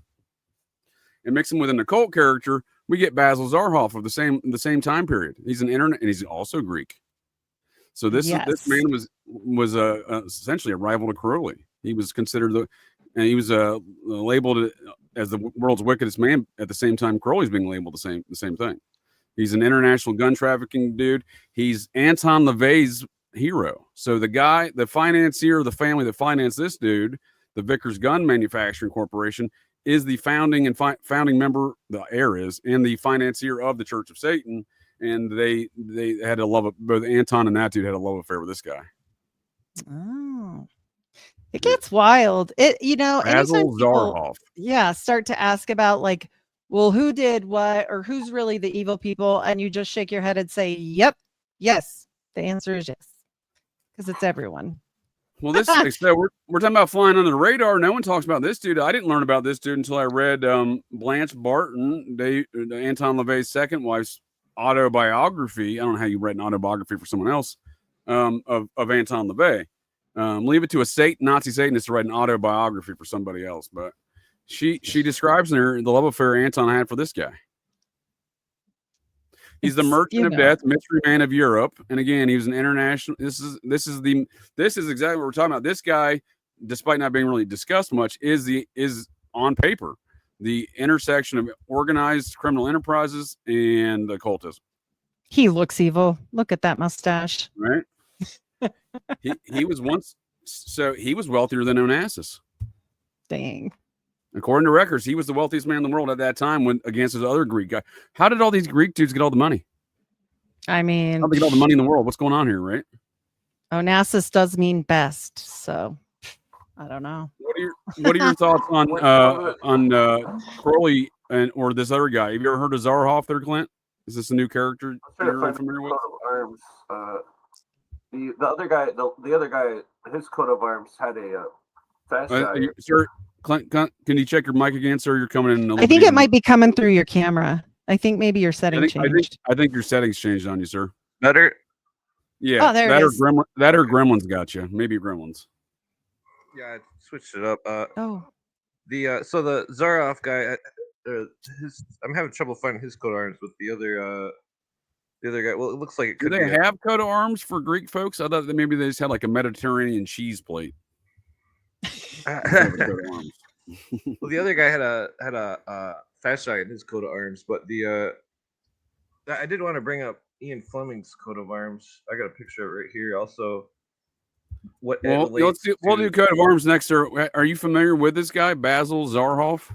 and mix them with an occult character, we get Basil Zarhoff of the same time period. He's an internet, and he's also Greek. So this man was essentially a rival to Crowley. He was considered he was labeled as the world's wickedest man at the same time Crowley's being labeled the same thing. He's an international gun trafficking dude. He's Anton LaVey's hero. So the financier of the family that financed this dude, the Vickers Gun Manufacturing Corporation, is the founding member, the heir is, and the financier of the Church of Satan. And they had a love, both Anton and that dude had a love affair with this guy. Oh, it gets wild. Basil Zarhoff. Start to ask about well, who did what, or who's really the evil people, and you just shake your head and say, "Yep, yes." The answer is yes, because it's everyone. Well, we're talking about flying under the radar. No one talks about this dude. I didn't learn about this dude until I read Blanche Barton, Anton LaVey's second wife's autobiography. I don't know how you write an autobiography for someone else of Anton LaVey. Leave it to a Nazi Satanist to write an autobiography for somebody else. But she describes in her the love affair Anton had for this guy. He's the merchant of death, mystery man of Europe, and again, he was an international. This is exactly what we're talking about. This guy, despite not being really discussed much, is on paper the intersection of organized criminal enterprises and occultism. He looks evil. Look at that mustache. Right. he was wealthier than Onassis. Dang. According to records, he was the wealthiest man in the world at that time against his other Greek guy. How did all these Greek dudes get all the money? I mean, how did they get all the money in the world? What's going on here, right? Onassis does mean best, so I don't know. What are your thoughts on Crowley or this other guy? Have you ever heard of Zarhoff there, Clint? Is this a new character you're familiar with? Arms. The other guy, his coat of arms had a fast guy. Sir, Clint, can you check your mic again, sir? You're coming in. I think it might be coming through your camera. I think maybe your settings changed. I think your settings changed on you, sir. Better? Yeah. Oh, there it is. That or Gremlins got you. Maybe Gremlins. Yeah, I switched it up. So the Zarhoff guy, I'm having trouble finding his coat of arms, but the other The other guy. Well, it looks like it Do could they be. A, have coat of arms for Greek folks? I thought that maybe they just had like a Mediterranean cheese plate instead of a coat of arms. well, the other guy had a fasci in his coat of arms, but I did want to bring up Ian Fleming's coat of arms. I got a picture of it right here. Also, what it Well, relates we'll to. do coat of arms next. Sir, are you familiar with this guy, Basil Zarhoff?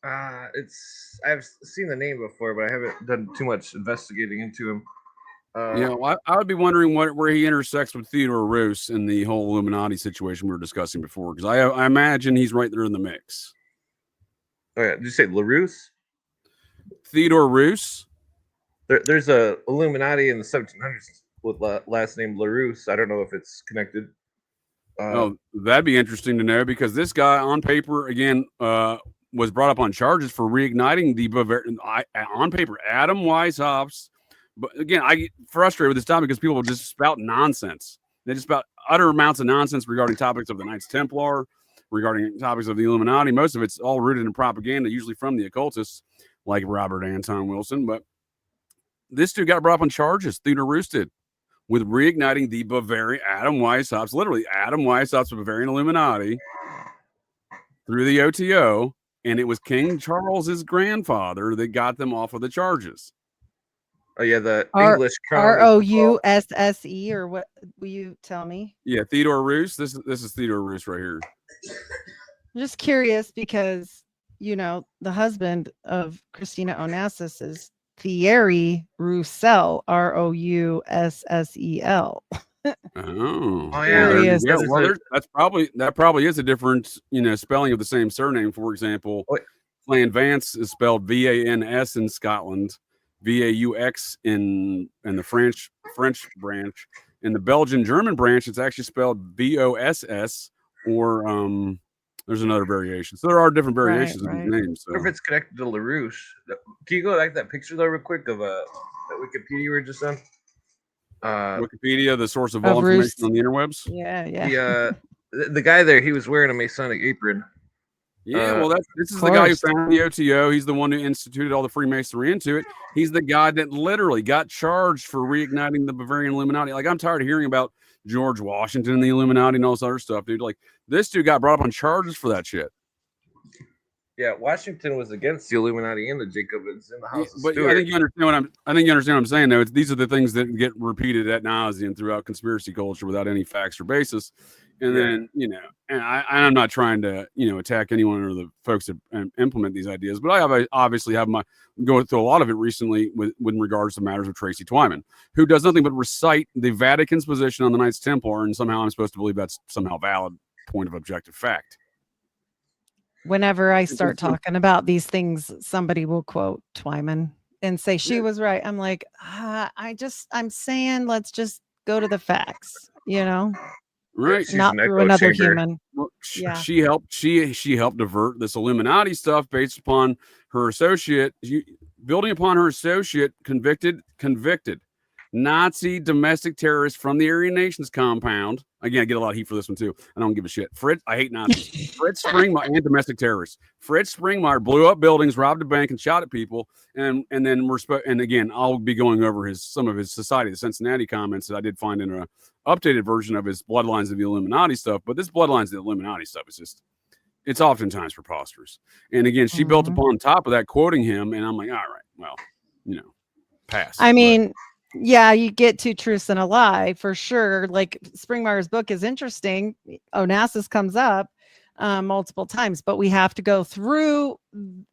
I've seen the name before, but I haven't done too much investigating into him. Yeah, well, I would be wondering where he intersects with Theodore Roos in the whole Illuminati situation we were discussing before, because I imagine he's right there in the mix. Oh yeah, did you say LaRousse? Theodore Roos? There's a Illuminati in the 1700s with last name LaRousse. I don't know if it's connected. That'd be interesting to know, because this guy on paper, again, was brought up on charges for reigniting the Bavarian, on paper, Adam Weishaupt. But again, I get frustrated with this topic because people just spout nonsense. They just spout utter amounts of nonsense regarding topics of the Knights Templar, regarding topics of the Illuminati. Most of it's all rooted in propaganda, usually from the occultists like Robert Anton Wilson. But this dude got brought up on charges, Theodore Roos did, with reigniting the Bavarian, Adam Weishaupt, literally Adam Weishaupt's Bavarian Illuminati through the OTO. And it was King Charles's grandfather that got them off of the charges. Oh yeah, the English crown. Rousse, or what will you tell me? Yeah, Theodore Roos. This is Theodore Roos right here. I'm just curious because the husband of Christina Onassis is Thierry Roussel, Roussel. Oh yeah. Yeah, well, that probably is a different spelling of the same surname. For example, Clan Vance is spelled Vans in Scotland, Vaux in the French branch. In the Belgian German branch, it's actually spelled Boss, or there's another variation. So there are different variations of these names. So. If it's connected to LaRouche, can you go back to that picture though, real quick, of that Wikipedia we were just on? Wikipedia, the source of all information on the interwebs. Yeah. The guy there, he was wearing a Masonic apron. Yeah, well, this is the guy who founded the OTO. He's the one who instituted all the Freemasonry into it. He's the guy that literally got charged for reigniting the Bavarian Illuminati. Like, I'm tired of hearing about George Washington and the Illuminati and all this other stuff, dude. Like, this dude got brought up on charges for that shit. Yeah, Washington was against the Illuminati and the Jacobins in the House of Stuart. I think you understand what I'm saying, though. These are the things that get repeated ad nauseum throughout conspiracy culture without any facts or basis. And then, and I'm not trying to, attack anyone or the folks that implement these ideas, but I obviously have going through a lot of it recently with regards to matters of Tracy Twyman, who does nothing but recite the Vatican's position on the Knights Templar, and somehow I'm supposed to believe that's somehow valid point of objective fact. Whenever I start talking about these things, somebody will quote Twyman and say she was right. I'm like, I'm saying, let's just go to the facts, Right. Not through another human. Well, she helped divert this Illuminati stuff based upon her associate, building upon her associate, convicted Nazi domestic terrorist from the Aryan Nations compound. Again, I get a lot of heat for this one too. I don't give a shit. I hate Nazis. Fritz Springmeyer and domestic terrorists. Fritz Springmeyer blew up buildings, robbed a bank, and shot at people. And then and again, I'll be going over some of his Society of the Cincinnati comments that I did find in an updated version of his Bloodlines of the Illuminati stuff. But this Bloodlines of the Illuminati stuff is it's oftentimes preposterous. And again, she built upon top of that, quoting him, and I'm like, all right, well, pass. I mean. Yeah, you get two truths and a lie for sure. Like Springmeyer's book is interesting. Onassis comes up multiple times, but we have to go through.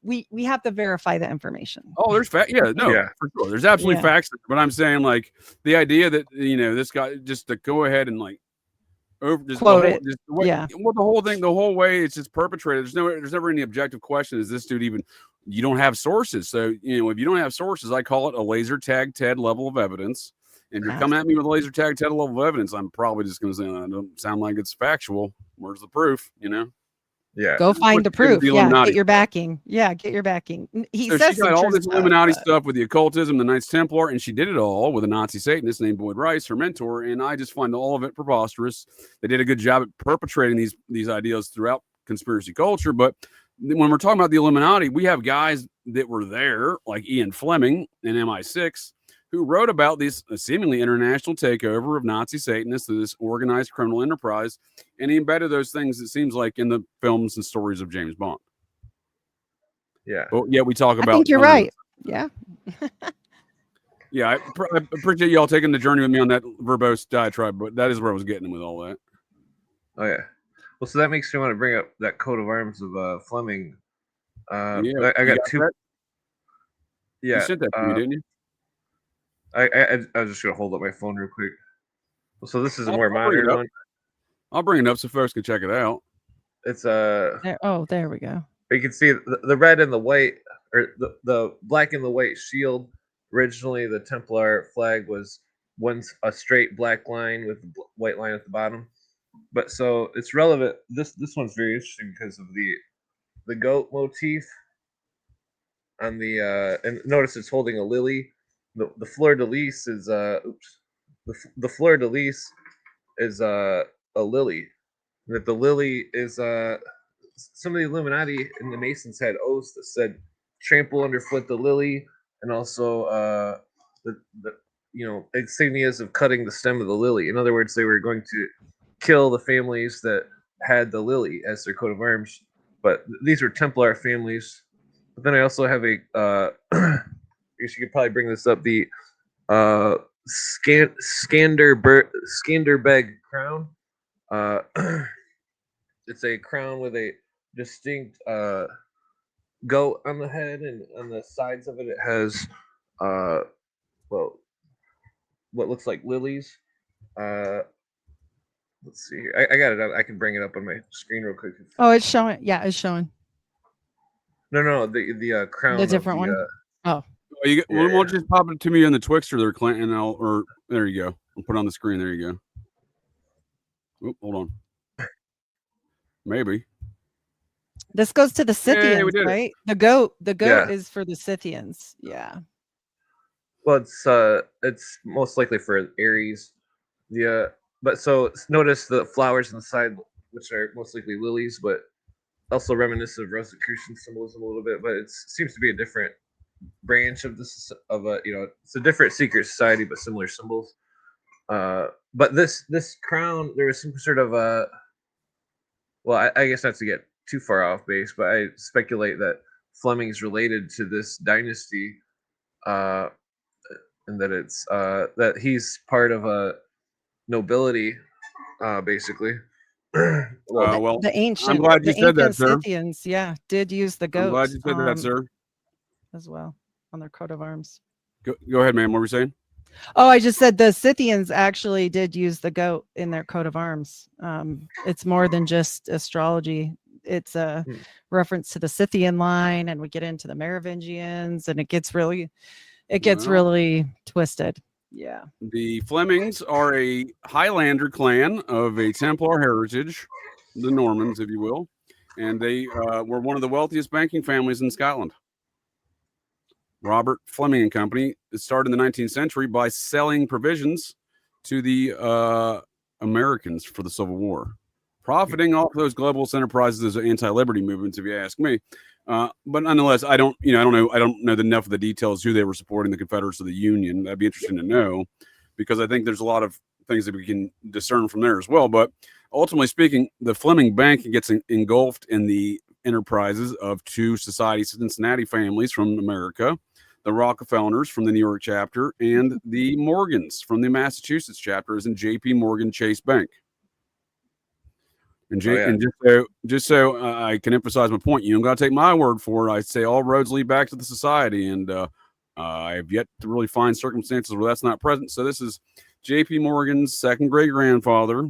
We have to verify the information. Oh, there's facts. Yeah, no, for sure. There's absolutely facts. But I'm saying, like, the idea that this guy just to go ahead and like quote it. Well, the whole way it's just perpetrated. There's never any objective question. Is this dude even? You don't have sources. So, if you don't have sources, I call it a laser tag Ted level of evidence. And if you're coming at me with a laser tag Ted level of evidence, I'm probably just going to say, I don't sound like it's factual. Where's the proof? Yeah. Go find the proof. Get your backing. Yeah, get your backing. He says she got all this Illuminati stuff with the occultism, the Knights Templar, and she did it all with a Nazi Satanist named Boyd Rice, her mentor. And I just find all of it preposterous. They did a good job at perpetrating these ideas throughout conspiracy culture, but when we're talking about the Illuminati, we have guys that were there, like Ian Fleming and MI6, who wrote about this seemingly international takeover of Nazi Satanists through this organized criminal enterprise, and he embedded those things, it seems like, in the films and stories of James Bond. Yeah. But yeah, we talk about. I think you're right. Yeah. Yeah, I appreciate y'all taking the journey with me on that verbose diatribe, but that is where I was getting with all that. Oh yeah. Well, so that makes me want to bring up that coat of arms of Fleming. Yeah, I got two. That? Yeah, you sent that to me, didn't you? I was just gonna hold up my phone real quick. Well, so this is a more modern one. I'll bring it up so folks can check it out. It's there we go. You can see the red and the white, or the black and the white shield. Originally, the Templar flag was once a straight black line with the white line at the bottom. But so it's relevant. This one's very interesting because of the goat motif on the and notice it's holding a lily. The fleur de lis is the fleur de lis is a lily. That the lily is some of the Illuminati and the Masons had oaths that said trample underfoot the lily, and also the insignias of cutting the stem of the lily. In other words, they were going to kill the families that had the lily as their coat of arms. But these were Templar families. But then I also have a I guess you could probably bring this up, the Skanderbeg crown. It's a crown with a distinct goat on the head, and on the sides of it, it has what looks like lilies. Let's see here. I got it up. I can bring it up on my screen real quick. Oh, it's showing. Yeah, it's showing. No, the crown. The different one. Why don't you just pop it to me on the Twixter there, Clint, and there you go. I'll put it on the screen. There you go. Oop, hold on. Maybe. This goes to the Scythians, right? The goat is for the Scythians. Yeah. Well, it's most likely for Aries. But so notice the flowers on the side, which are most likely lilies, but also reminiscent of Rosicrucian symbolism a little bit. But it seems to be a different branch of this it's a different secret society, but similar symbols. But this crown, there was some sort of I guess not to get too far off base, but I speculate that Fleming is related to this dynasty, and that it's that he's part of a nobility, basically. The ancient. I'm glad you said that, sir. Scythians, did use the goat. I'm glad you said that, sir. As well on their coat of arms. Go ahead, man. What were you saying? Oh, I just said the Scythians actually did use the goat in their coat of arms. It's more than just astrology. It's a reference to the Scythian line, and we get into the Merovingians, and it gets really twisted. Yeah. The Flemings are a Highlander clan of a Templar heritage, the Normans, if you will, and they were one of the wealthiest banking families in Scotland. Robert Fleming and Company started in the 19th century by selling provisions to the Americans for the Civil War, profiting off those globalist enterprises as anti-liberty movements, if you ask me. But nonetheless, I don't know enough of the details who they were supporting, the Confederates or the Union. That'd be interesting to know, because I think there's a lot of things that we can discern from there as well. But ultimately speaking, the Fleming Bank gets engulfed in the enterprises of two Society Cincinnati families from America, the Rockefellers from the New York chapter, and the Morgans from the Massachusetts chapter, is in J.P. Morgan Chase Bank. And, just so I can emphasize my point, you don't got to take my word for it. I say all roads lead back to the society, and I have yet to really find circumstances where that's not present. So this is J.P. Morgan's second great-grandfather.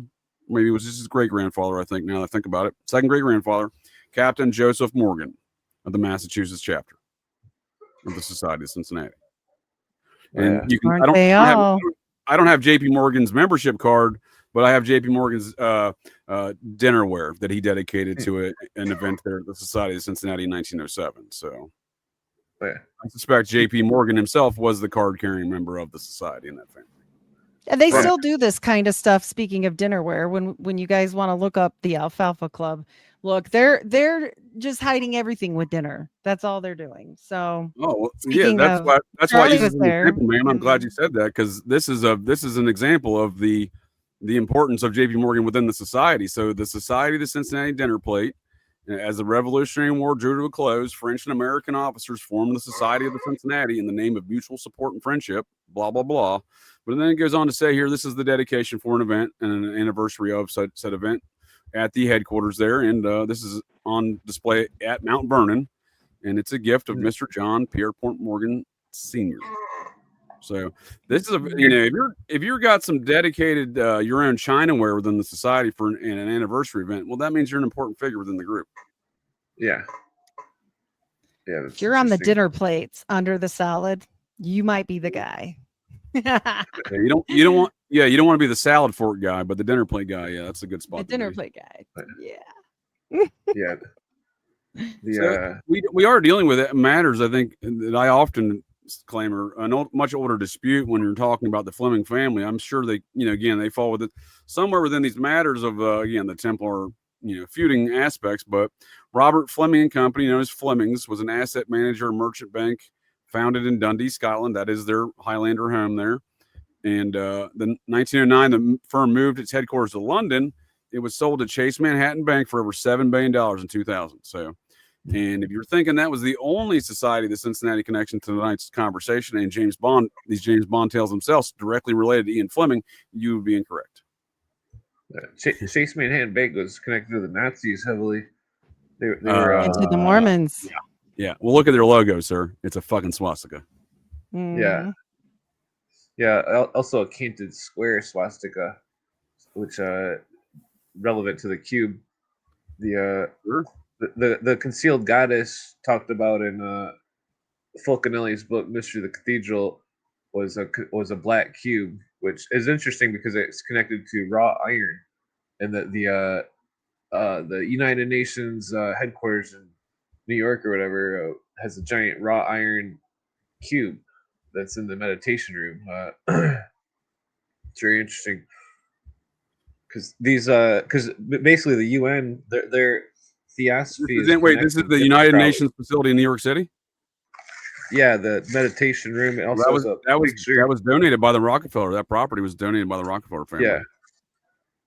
Maybe it was just his great-grandfather, I think, now that I think about it. Second great-grandfather, Captain Joseph Morgan of the Massachusetts chapter of the Society of Cincinnati. And you can, I don't have J.P. Morgan's membership card, but I have J.P. Morgan's dinnerware that he dedicated to an event there at the Society of Cincinnati in 1907. So I suspect J.P. Morgan himself was the card-carrying member of the society in that family. And they Right. still do this kind of stuff. Speaking of dinnerware, when you guys want to look up the Alfalfa Club, look, they're just hiding everything with dinner. That's all they're doing. So, Oh well, yeah, speaking that's of, why I Charlie use was this as an there. example, man. I'm glad you and- said that, because this is an example of the importance of J.P. Morgan within the society. So the Society of the Cincinnati Dinner Plate, as the Revolutionary War drew to a close, French and American officers formed the Society of the Cincinnati in the name of mutual support and friendship. Blah blah blah. But then it goes on to say here, this is the dedication for an event and an anniversary of said event at the headquarters there, and this is on display at Mount Vernon, and it's a gift of Mr. John Pierpont Morgan Sr. So this is if you're got some dedicated your own Chinaware within the society for an anniversary event, well, that means you're an important figure within the group. Yeah. Yeah. If you're on the dinner plates under the salad, you might be the guy. Yeah, you don't want to be the salad fork guy, but the dinner plate guy, yeah, that's a good spot. The dinner plate guy. Yeah. Yeah. So we are dealing with matters, I think, that I often claim are a much older dispute when you're talking about the Fleming family. I'm sure they, again, they fall within somewhere within these matters of again the Templar, feuding aspects. But Robert Fleming and Company, known as Flemings, was an asset manager and merchant bank founded in Dundee, Scotland. That is their Highlander home there. And the 1909, the firm moved its headquarters to London. It was sold to Chase Manhattan Bank for over $7 billion in 2000. So, and if you're thinking that was the only society, the Cincinnati connection to tonight's conversation, and James Bond, these James Bond tales themselves directly related to Ian Fleming, you would be incorrect. Chase Manhattan Bank was connected to the Nazis heavily. They were and to the Mormons. Yeah. Well, look at their logo, sir. It's a fucking swastika. Yeah. Yeah. Also a canted square swastika, which relevant to the cube. The concealed goddess talked about in Fulcanelli's book Mystery of the Cathedral was a black cube, which is interesting because it's connected to raw iron, and the United Nations headquarters in New York or whatever has a giant raw iron cube that's in the meditation room. It's very interesting because basically the UN their theosophy is this is the United Nations facility in New York City. Yeah, the meditation room. And also that was donated by the Rockefeller. That property was donated by the Rockefeller family.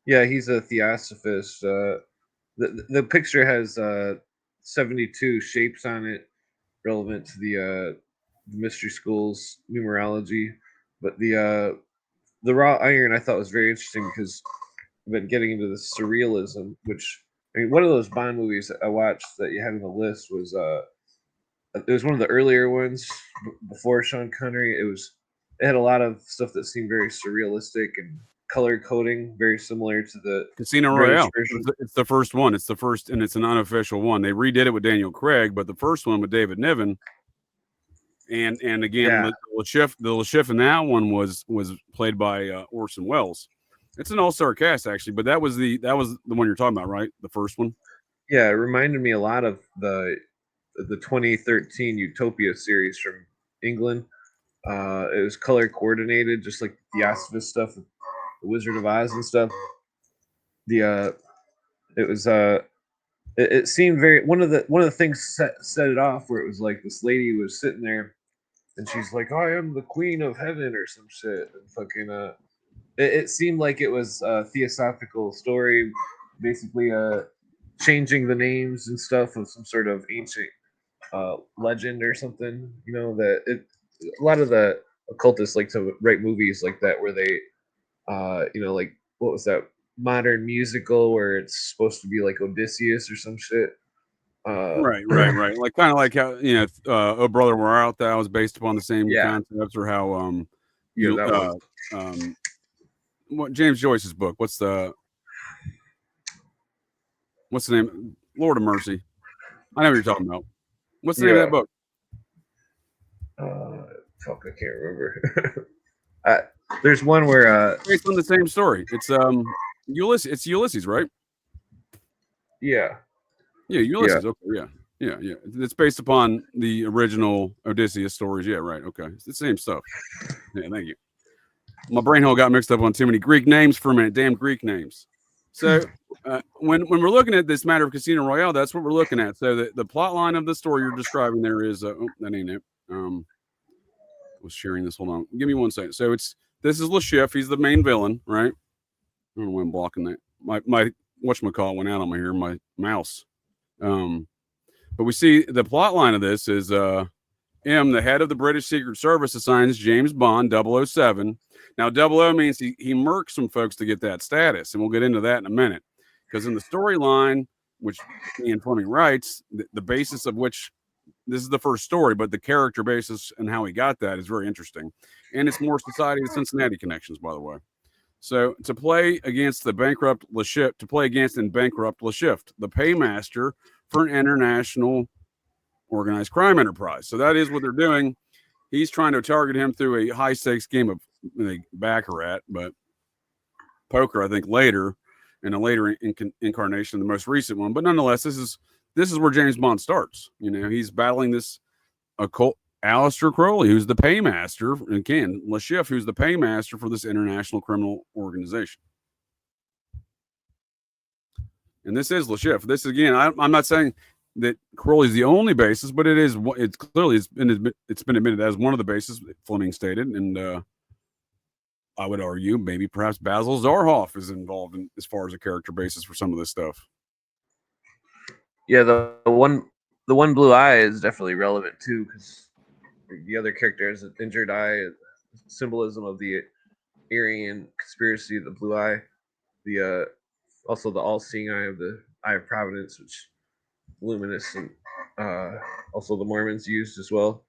Yeah, he's a theosophist. The picture has 72 shapes on it, relevant to the mystery school's numerology. But the raw iron I thought was very interesting because I've been getting into the surrealism, which one of those Bond movies that I watched that you had on the list was it was one of the earlier ones before Sean Connery. It had a lot of stuff that seemed very surrealistic and color coding, very similar to the Casino Royale. It's the first one. It's the first, and it's an unofficial one. They redid it with Daniel Craig, but the first one with David Niven, and again, the LeChiff in that one was played by Orson Welles. It's an all-star cast actually, but that was the one you're talking about, right? The first one. Yeah, it reminded me a lot of the 2013 Utopia series from England. It was color coordinated, just like the Theosophist stuff, the Wizard of Oz and stuff. It seemed very one of the things set it off where it was like this lady was sitting there and she's like, I am the queen of heaven or some shit, and fucking it seemed like it was a theosophical story, basically changing the names and stuff of some sort of ancient legend or something. A lot of the occultists like to write movies like that where they like what was that modern musical where it's supposed to be like Odysseus or some shit. Right. Like kind of like how Oh Brother Where Art Thou was based upon the same concepts, or how what James Joyce's book. What's the name? Lord of Mercy. I know what you're talking about. What's the name of that book? Fuck, I can't remember. There's one where based on the same story. It's Ulysses. It's Ulysses, right? Yeah, Ulysses. Yeah. Okay, yeah. It's based upon the original Odysseus stories. Yeah, right. Okay, it's the same stuff. Yeah, thank you. my brain hole got mixed up on too many Greek names for a minute. Damn Greek names. So when we're looking at this matter of Casino Royale, that's what we're looking at. So the plot line of the story you're describing there is oh, that ain't it. Was sharing this. Hold on, give me 1 second. So this is Le Chiffre. He's the main villain, right? I don't know why I'm blocking that. My whatchamacallit went out on my here, my mouse. But we see the plot line of this is M, the head of the British Secret Service, assigns James Bond 007. Now 00 means he murks some folks to get that status, and we'll get into that in a minute. Because in the storyline, which Ian Fleming writes, the basis of which this is the first story, but the character basis and how he got that is very interesting. And it's more Society of Cincinnati connections, by the way. So to play against and bankrupt Le Chiffre, the paymaster for an international organized crime enterprise. So that is what they're doing. He's trying to target him through a high stakes game of baccarat, but poker, I think, later in a later incarnation, the most recent one. But nonetheless, this is where James Bond starts. You know, he's battling this occult Aleister Crowley, who's the paymaster, and again, Le Chiffre, who's the paymaster for this international criminal organization. And this is Le Chiffre. This again, I'm not saying that Crowley's the only basis, but it's clearly it's been admitted as one of the bases, Fleming stated, and I would argue maybe perhaps Basil Zarhoff is involved in as far as a character basis for some of this stuff. Yeah, the one blue eye is definitely relevant too, because the other character has an injured eye, symbolism of the Aryan conspiracy, the blue eye, the also the all-seeing eye of the Eye of Providence, which luminous, and also the Mormons used as well.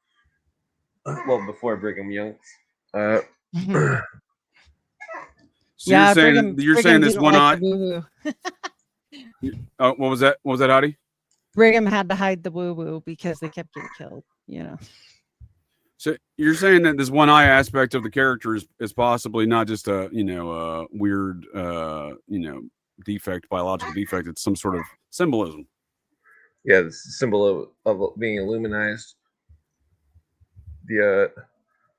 Well, before Brigham Young. So yeah, you're saying this one eye. Oh, what was that? What was that, Adi? Brigham had to hide the woo-woo because they kept getting killed, you know. So you're saying that this one eye aspect of the character is possibly not just a weird defect, biological defect. It's some sort of symbolism. Yeah, the symbol of being illuminized. The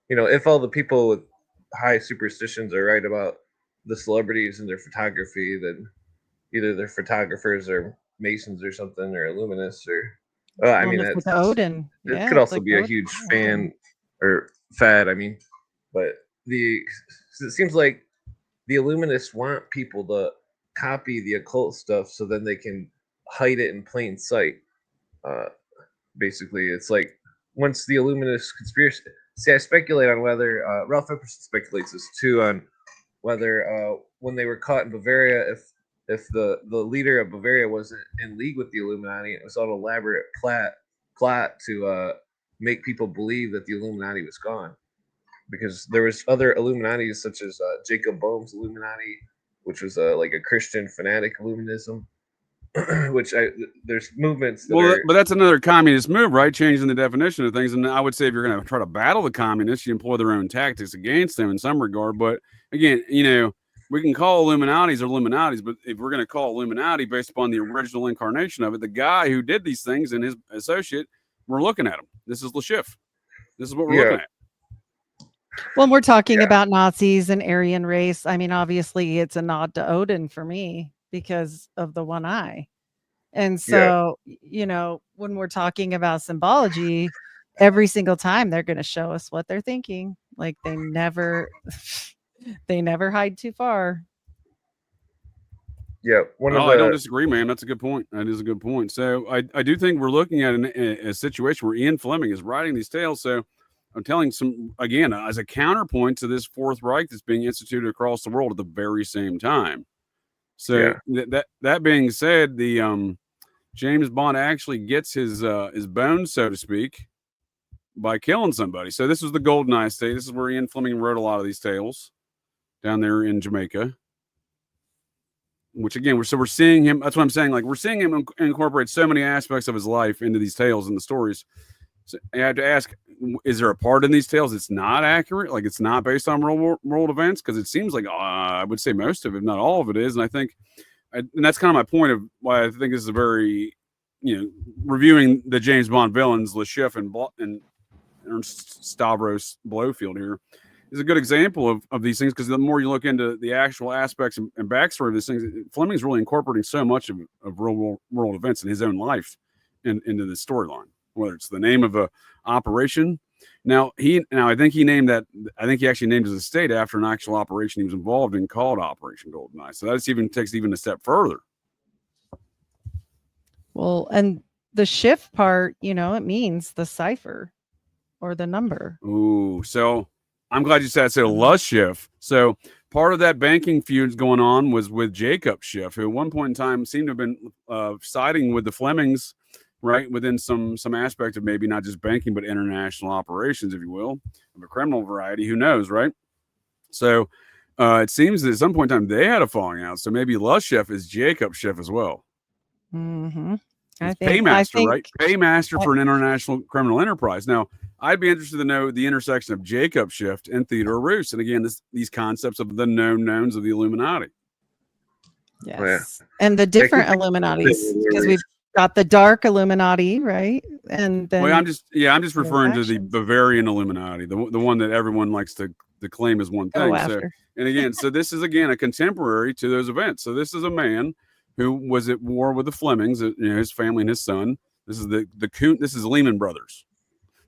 if all the people with high superstitions are right about the celebrities and their photography, then either they're photographers or Masons or something, or Illuminists, or I mean, that's Odin. It could also be a huge fan or fad. I mean, but it seems like the Illuminists want people to copy the occult stuff so then they can hide it in plain sight. Basically, it's like once the Illuminist conspiracy. See, I speculate on whether Ralph Epperson speculates this too, on whether when they were caught in Bavaria, if the leader of Bavaria wasn't in league with the Illuminati, it was an elaborate plot to make people believe that the Illuminati was gone, because there was other Illuminatis such as Jacob Boehm's Illuminati, which was like a Christian fanatic Illuminism. Which there's movements. But that's another communist move, right? Changing the definition of things. And I would say if you're going to try to battle the communists, you employ their own tactics against them in some regard. But again, we can call Illuminatis, but if we're going to call Illuminati based upon the original incarnation of it, the guy who did these things and his associate, we're looking at him. This is Le Chiffre. This is what we're looking at. Well, we're talking about Nazis and Aryan race. I mean, obviously, it's a nod to Odin for me because of the one eye. And so, when we're talking about symbology, every single time they're going to show us what they're thinking. Like they never hide too far. Yeah. I don't disagree, man. That's a good point. That is a good point. So I do think we're looking at a situation where Ian Fleming is writing these tales. So I'm telling again, as a counterpoint to this Fourth Reich that's being instituted across the world at the very same time. So that being said, the James Bond actually gets his bones, so to speak, by killing somebody. So this was the GoldenEye state. This is where Ian Fleming wrote a lot of these tales down there in Jamaica. Which again, we're seeing him. That's what I'm saying. Like we're seeing him incorporate so many aspects of his life into these tales and the stories. So I have to ask: is there a part in these tales that's not accurate? Like it's not based on real world events? Because it seems like I would say most of it, if not all of it, is. And I think, and that's kind of my point of why I think this is a very, reviewing the James Bond villains, Le Chiffre and Ernst Stavros Blofeld here. is a good example of these things, because the more you look into the actual aspects and backstory of these things, Fleming's really incorporating so much of real world events in his own life into the storyline, whether it's the name of a operation. Now I think he named that. I think he actually named his estate after an actual operation he was involved in called Operation GoldenEye. So that takes even a step further. Well, and the shift part, it means the cipher or the number. Ooh, so I'm glad you said so. Lust Schiff. So part of that banking feud going on was with Jacob Schiff, who at one point in time seemed to have been siding with the Flemings, right, within some aspect of maybe not just banking but international operations, if you will, of a criminal variety. Who knows, right? So it seems that at some point in time they had a falling out. So maybe Lust Schiff is Jacob Schiff as well. Mm-hmm. Paymaster, right? Paymaster for an international criminal enterprise. Now, I'd be interested to know the intersection of Jacob Schiff and Theodore Roos. And again, these concepts of the known knowns of the Illuminati. Yes. Oh, yeah. And the different Illuminatis, because we've got the dark Illuminati, right? And then I'm just referring to the Bavarian Illuminati, the one that everyone likes to claim as one thing. So, and again, so this is again a contemporary to those events. So this is a man who was at war with the Flemings, his family and his son. This is the Kuhn. This is Lehman Brothers.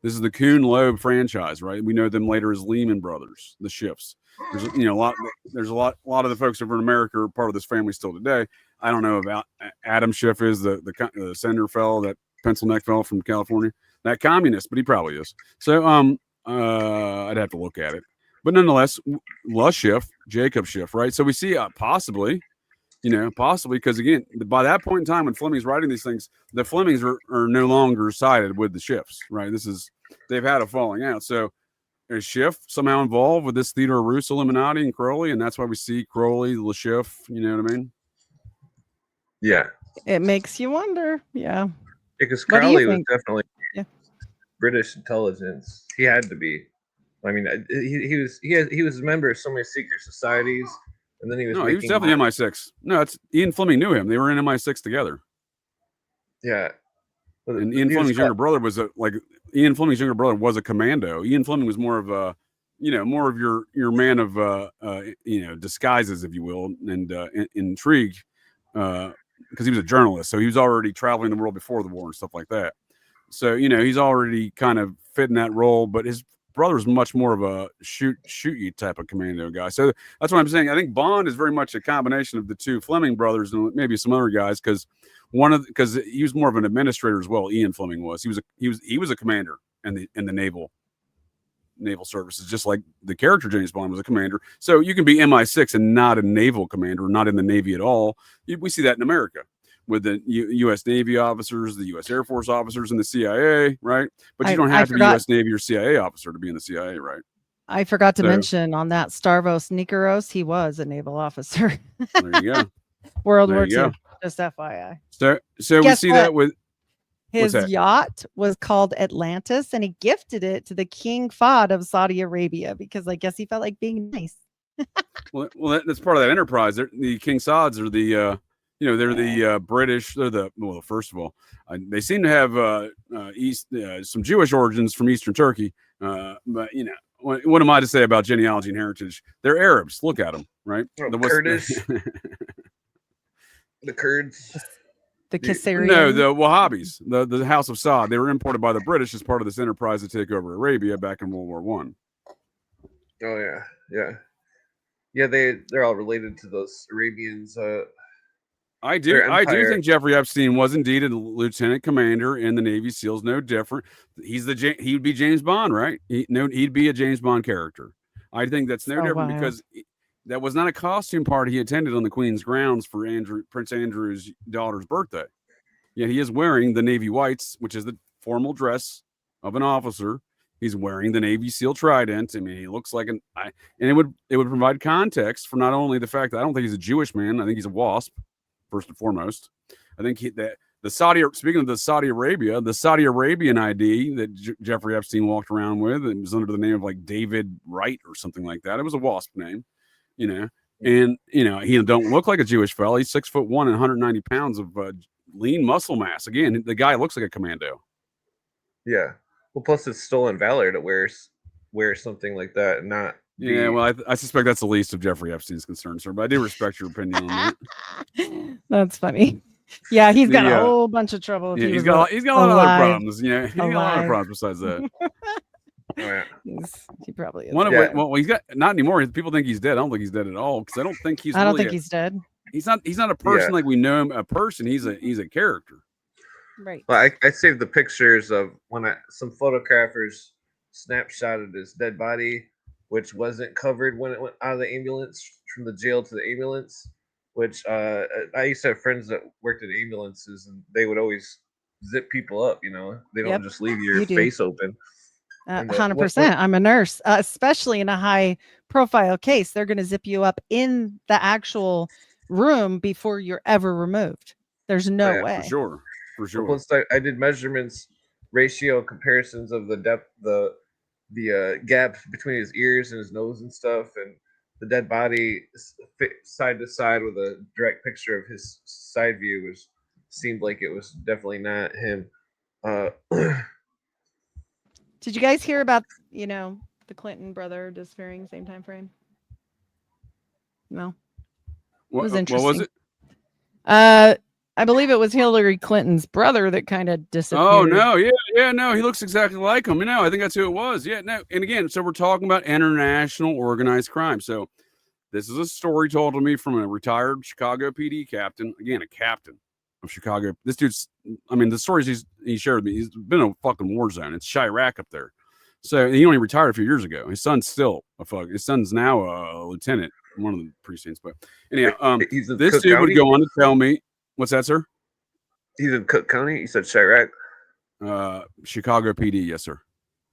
This is the Kuhn Loeb franchise, right? We know them later as Lehman Brothers, the Schiffs. There's a lot. There's a lot of the folks over in America are part of this family still today. I don't know about Adam Schiff is the senator fellow, that pencil neck fellow from California, that communist, but he probably is. So I'd have to look at it. But nonetheless, Lust Schiff, Jacob Schiff, right? So we see possibly because again, by that point in time when Fleming's writing these things, the Flemings are no longer sided with the Schiffs, right? They've had a falling out. So is Schiff somehow involved with this Theodore Roos Illuminati and Crowley, and that's why we see Crowley, the Schiff, you know what I mean? Yeah. It makes you wonder. Yeah. Because Crowley was definitely British intelligence. He had to be. I mean, he was a member of so many secret societies. And then he was definitely MI6. No, Ian Fleming knew him. They were in MI6 together. Yeah. And Ian Fleming's younger brother was a commando. Ian Fleming was more of a, more of your man of, disguises, if you will, and intrigue, because he was a journalist. So he was already traveling the world before the war and stuff like that. So, he's already kind of fit in that role, but his brother's much more of a shoot you type of commando guy. So that's what I'm saying. I think Bond is very much a combination of the two Fleming brothers and maybe some other guys, because he was more of an administrator as well. Ian Fleming was. He was a commander in the naval services, just like the character James Bond was a commander. So you can be MI6 and not a naval commander, not in the Navy at all. We see that in America with the U.S. Navy officers, the U.S. Air Force officers, and the CIA, right? But you don't have to be U.S. Navy or CIA officer to be in the CIA, right? I forgot to mention on that Stavros Nikiros, he was a naval officer. There you go. World War II, just FYI. So we see that with his yacht was called Atlantis, and he gifted it to the King Fahd of Saudi Arabia because I guess he felt like being nice. well, that's part of that enterprise. The King Saads are the they're the British. They're first of all, they seem to have some Jewish origins from Eastern Turkey. But what am I to say about genealogy and heritage? They're Arabs. Look at them, right? The Kurdish, the Kurds, the Kassarians. No, the Wahhabis, the House of Saud. They were imported by the British as part of this enterprise to take over Arabia back in World War One. Oh yeah. They're all related to those Arabians. I do think Jeffrey Epstein was indeed a lieutenant commander in the Navy SEALs. No different. He would be James Bond, right? He'd be a James Bond character. I think that's no different because that was not a costume party he attended on the Queen's grounds for Prince Andrew's daughter's birthday. Yet he is wearing the Navy whites, which is the formal dress of an officer. He's wearing the Navy SEAL trident. I mean, he looks like and it would provide context for not only the fact that I don't think he's a Jewish man. I think he's a WASP. First and foremost, I think speaking of the Saudi Arabian ID that Jeffrey Epstein walked around with, it was under the name of like David Wright or something like that. It was a WASP name, and he don't look like a Jewish fellow. He's 6'1" and 190 pounds of lean muscle mass. Again, the guy looks like a commando. Yeah. Well, plus it's stolen valor to wear something like that and not Yeah, well, I suspect that's the least of Jeffrey Epstein's concerns, sir. But I do respect your opinion on that. That's funny. Yeah, he's got a whole bunch of trouble. If Yeah, he he's was got a lot of other alive. problems. Yeah, he's got a lot of problems besides that. He probably is. One of which, well, he's got not anymore. People think he's dead. I don't think he's dead at all because I don't think he's. I don't think he's dead. He's not a person like we know him. A person. He's a character. Right. Well, I saved the pictures of when some photographers snapshotted his dead body, which wasn't covered when it went out of the ambulance from the jail to the ambulance. Which I used to have friends that worked at ambulances, and they would always zip people up. You know, they don't just leave your face open. 100%. I'm a nurse, especially in a high-profile case. They're going to zip you up in the actual room before you're ever removed. There's no way. For sure. Once I did measurements, ratio comparisons of the depth, the gap between his ears and his nose and stuff, and the dead body side to side with a direct picture of his side view seemed like it was definitely not him. Did you guys hear about, the Clinton brother disappearing same time frame? No. It was interesting. What was it? I believe it was Hillary Clinton's brother that kind of disappeared. Oh no, no, he looks exactly like him. I think that's who it was. Yeah, no, and again, so we're talking about international organized crime. So this is a story told to me from a retired Chicago PD captain. Again, a captain of Chicago. This dude's, the stories he shared with me, he's been in a fucking war zone. It's Chirac up there. So he only retired a few years ago. His son's still his son's now a lieutenant in one of the precincts. But anyhow, this dude would go on to tell me, what's that, sir? He's in Cook County. You said Chirac. Chicago PD, yes, sir.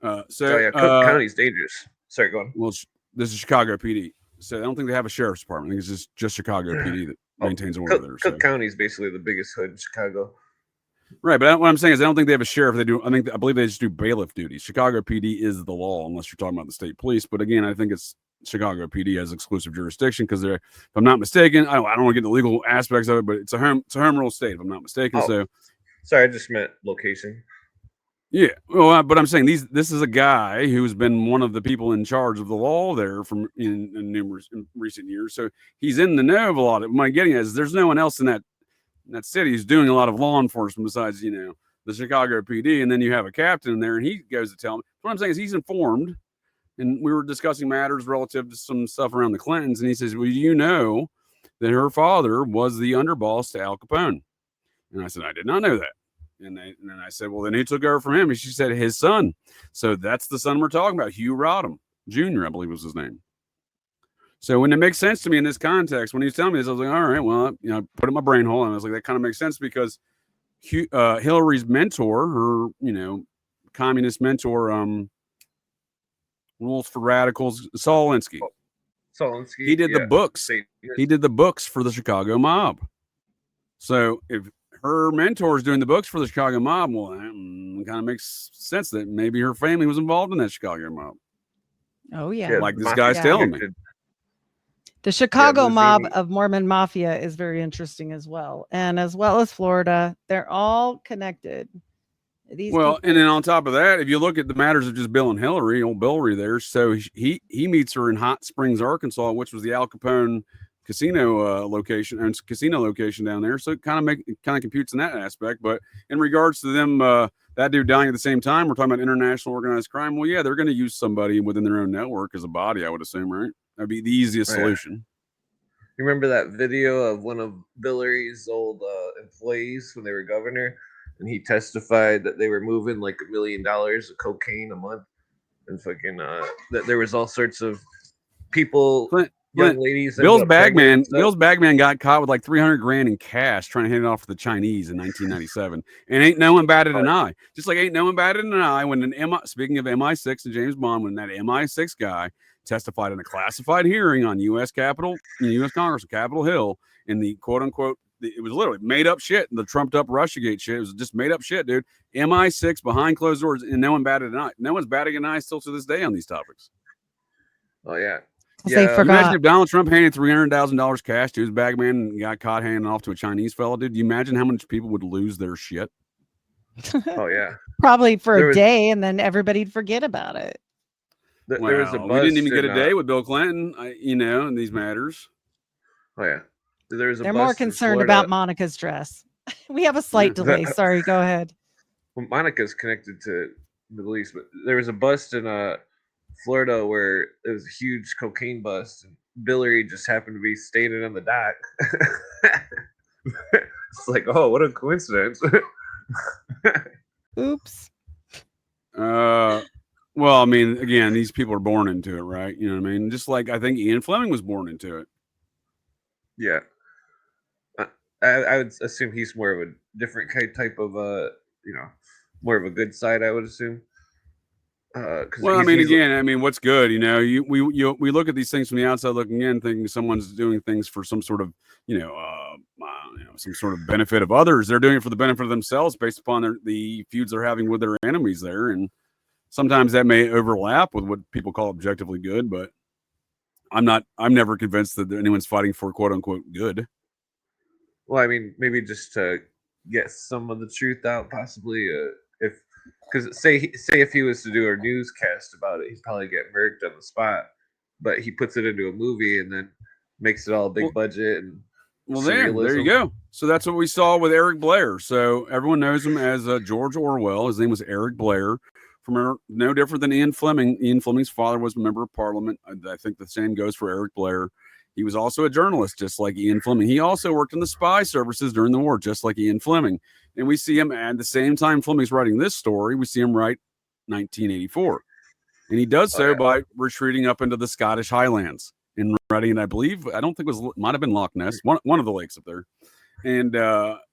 Cook County's dangerous. Sorry, go on. Well, this is Chicago PD. So I don't think they have a sheriff's department. I think it's just Chicago PD that maintains order there. Cook County is basically the biggest hood in Chicago. Right, but what I'm saying is I don't think they have a sheriff. They do. I believe they just do bailiff duties. Chicago PD is the law, unless you're talking about the state police. But again, I think it's Chicago PD has exclusive jurisdiction because they're, if I'm not mistaken, I don't want to get the legal aspects of it, but it's a home rule state, if I'm not mistaken. So, sorry, I just meant location. Yeah, well, but I'm saying this is a guy who's been one of the people in charge of the law there from in recent years. So he's in the know of a lot of. What I'm getting at is there's no one else in that city who's doing a lot of law enforcement besides the Chicago PD, and then you have a captain in there, and he goes to tell me. What I'm saying is he's informed, and we were discussing matters relative to some stuff around the Clintons, and he says, "Well, you know that her father was the underboss to Al Capone," and I said, "I did not know that." And then I said, well, then who took over from him? And she said, his son. So that's the son we're talking about, Hugh Rodham Jr., I believe was his name. So when it makes sense to me in this context, when he was telling me this, I was like, all right, well, put it in my brain hole. And I was like, that kind of makes sense because Hillary's mentor, her, communist mentor, Rules for Radicals, Saul Alinsky. He did the books. He did the books for the Chicago mob. So if her mentor is doing the books for the Chicago mob, well, that kind of makes sense that maybe her family was involved in that Chicago mob. Oh, yeah. Like this guy's telling me. The Chicago mob of Mormon Mafia is very interesting as well. And as well as Florida, they're all connected. And then on top of that, if you look at the matters of just Bill and Hillary, old Billry there, so he meets her in Hot Springs, Arkansas, which was the Al Capone casino location down there, so it kind of computes in that aspect. But in regards to them, that dude dying at the same time, we're talking about international organized crime. Well, yeah, they're going to use somebody within their own network as a body, I would assume, right? That'd be the easiest solution. You remember that video of one of Billery's old employees when they were governor, and he testified that they were moving like $1 million of cocaine a month, and fucking that there was all sorts of people. Young ladies. Bill's bagman got caught with like $300,000 in cash trying to hand it off to the Chinese in 1997, and ain't no one batted an eye. Just like ain't no one batted an eye when speaking of MI6 and James Bond, when that MI6 guy testified in a classified hearing on U.S. Congress on Capitol Hill in the quote unquote, it was literally made up shit, the trumped up Russiagate shit. It was just made up shit, dude. MI6 behind closed doors, and no one batted an eye. No one's batting an eye still to this day on these topics. Oh yeah. They forgot. Imagine if Donald Trump handed $300,000 cash to his bagman and got caught handing off to a Chinese fellow, dude. Do you imagine how much people would lose their shit? Oh yeah, probably for a day, and then everybody'd forget about it. There was a Well, bust. we didn't even get a in, day with Bill Clinton, in these matters. Oh yeah, there was a They're bust more in concerned Florida. about Monica's dress. We have a slight delay. Sorry, go ahead. Well, Monica's connected to the Middle East, but there was a bust in Florida where it was a huge cocaine bust, and Billary just happened to be standing on the dock. It's like, oh, what a coincidence. Oops. Well, I mean, again, these people are born into it, right? You know what I mean? Just like I think Ian Fleming was born into it. Yeah. I would assume he's more of a different type of, more of a good side, I would assume. Well, I mean, again, I mean, what's good? We look at these things from the outside looking in, thinking someone's doing things for some sort of, some sort of benefit of others. They're doing it for the benefit of themselves, based upon the feuds they're having with their enemies there, and sometimes that may overlap with what people call objectively good. But I'm never convinced that anyone's fighting for quote unquote good. Well, I mean, maybe just to get some of the truth out, possibly, because say if he was to do a newscast about it, he'd probably get murked on the spot. But he puts it into a movie and then makes it all big budget and there you go. So that's what we saw with Eric Blair. So everyone knows him as George Orwell. His name was Eric Blair. From no different than Ian Fleming. Ian Fleming's father was a member of Parliament. I think the same goes for Eric Blair. He was also a journalist, just like Ian Fleming. He also worked in the spy services during the war, just like Ian Fleming. And we see him at the same time Fleming's writing this story, we see him write 1984. And he does so by retreating up into the Scottish Highlands and writing it, I don't think might have been Loch Ness, one of the lakes up there. And,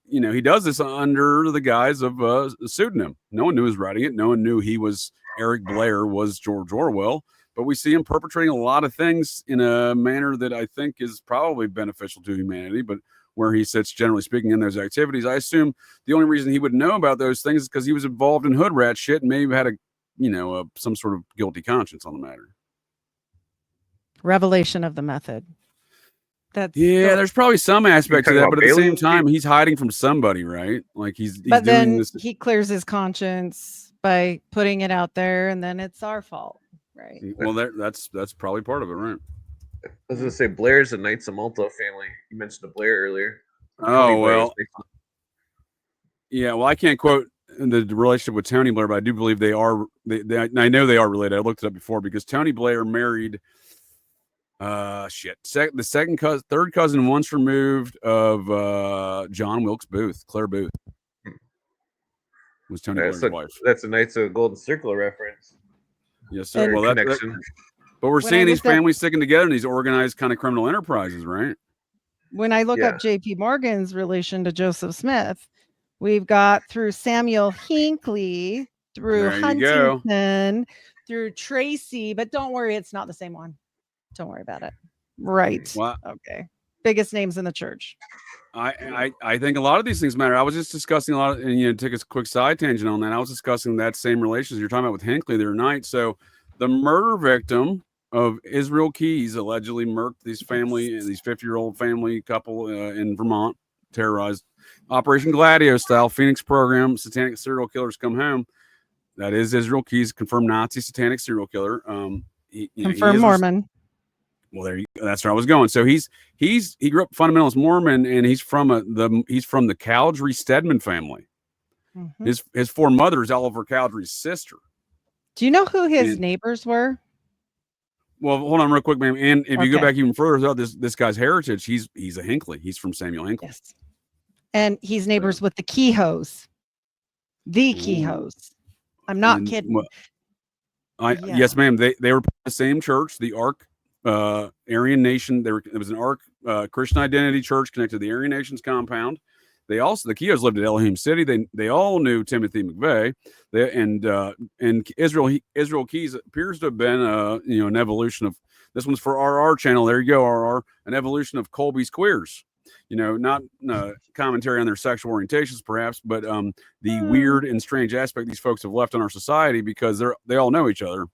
he does this under the guise of a pseudonym. No one knew he was writing it. No one knew he was Eric Blair, was George Orwell. But we see him perpetrating a lot of things in a manner that I think is probably beneficial to humanity, but where he sits, generally speaking, in those activities. I assume the only reason he would know about those things is because he was involved in hood rat shit and maybe had some sort of guilty conscience on the matter. Revelation of the method. There's probably some aspect to that, but at the same time, he's hiding from somebody, right? Like he's but doing then this. He clears his conscience by putting it out there, and then it's our fault, right? Well, that's probably part of it, right? I was gonna say Blair's the Knights of Malta family. You mentioned the Blair earlier. Oh well. Yeah, well, I can't quote the relationship with Tony Blair, but I do believe they are. I know they are related. I looked it up before because Tony Blair married. Third cousin once removed of John Wilkes Booth, Claire Booth. Was Tony Blair's wife. That's a Knights of Golden Circle reference. Yes, sir. Well, but we're seeing these families sticking together in these organized kind of criminal enterprises, right? When I look up J.P. Morgan's relation to Joseph Smith, we've got through Samuel Hinckley, through Huntington, through Tracy, but don't worry, it's not the same one. Don't worry about it. Right. Wow. Okay. Biggest names in the church. I think a lot of these things matter. I was just discussing a lot of, and take a quick side tangent on that. I was discussing that same relations you're talking about with Hinckley the other night. So the murder victim of Israel Keys allegedly murked these 50-year-old family couple in Vermont, terrorized. Operation Gladio style Phoenix program, satanic serial killers come home. That is Israel Keys, confirmed Nazi satanic serial killer. Confirmed Mormon. Well, that's where I was going. So he grew up fundamentalist Mormon, and he's from the Cowdery Stedman family. Mm-hmm. His foremother is Oliver Cowdery's sister. Do you know who his neighbors were? Well, hold on real quick, ma'am. And if you go back even further about this guy's heritage, he's a Hinckley. He's from Samuel Hinckley. Yes. And he's neighbors with the Kehoes. The Kehoes. I'm not kidding. Yes, ma'am. They were the same church, the Ark Aryan Nation. It was an Ark Christian Identity Church connected to the Aryan Nation's compound. The Kehoes lived at Elohim City. They all knew Timothy McVeigh. And Israel Keys appears to have been an evolution of, this one's for RR channel. There you go, RR. An evolution of Colby's queers. Not commentary on their sexual orientations, perhaps, but the weird and strange aspect these folks have left on our society because they all know each other.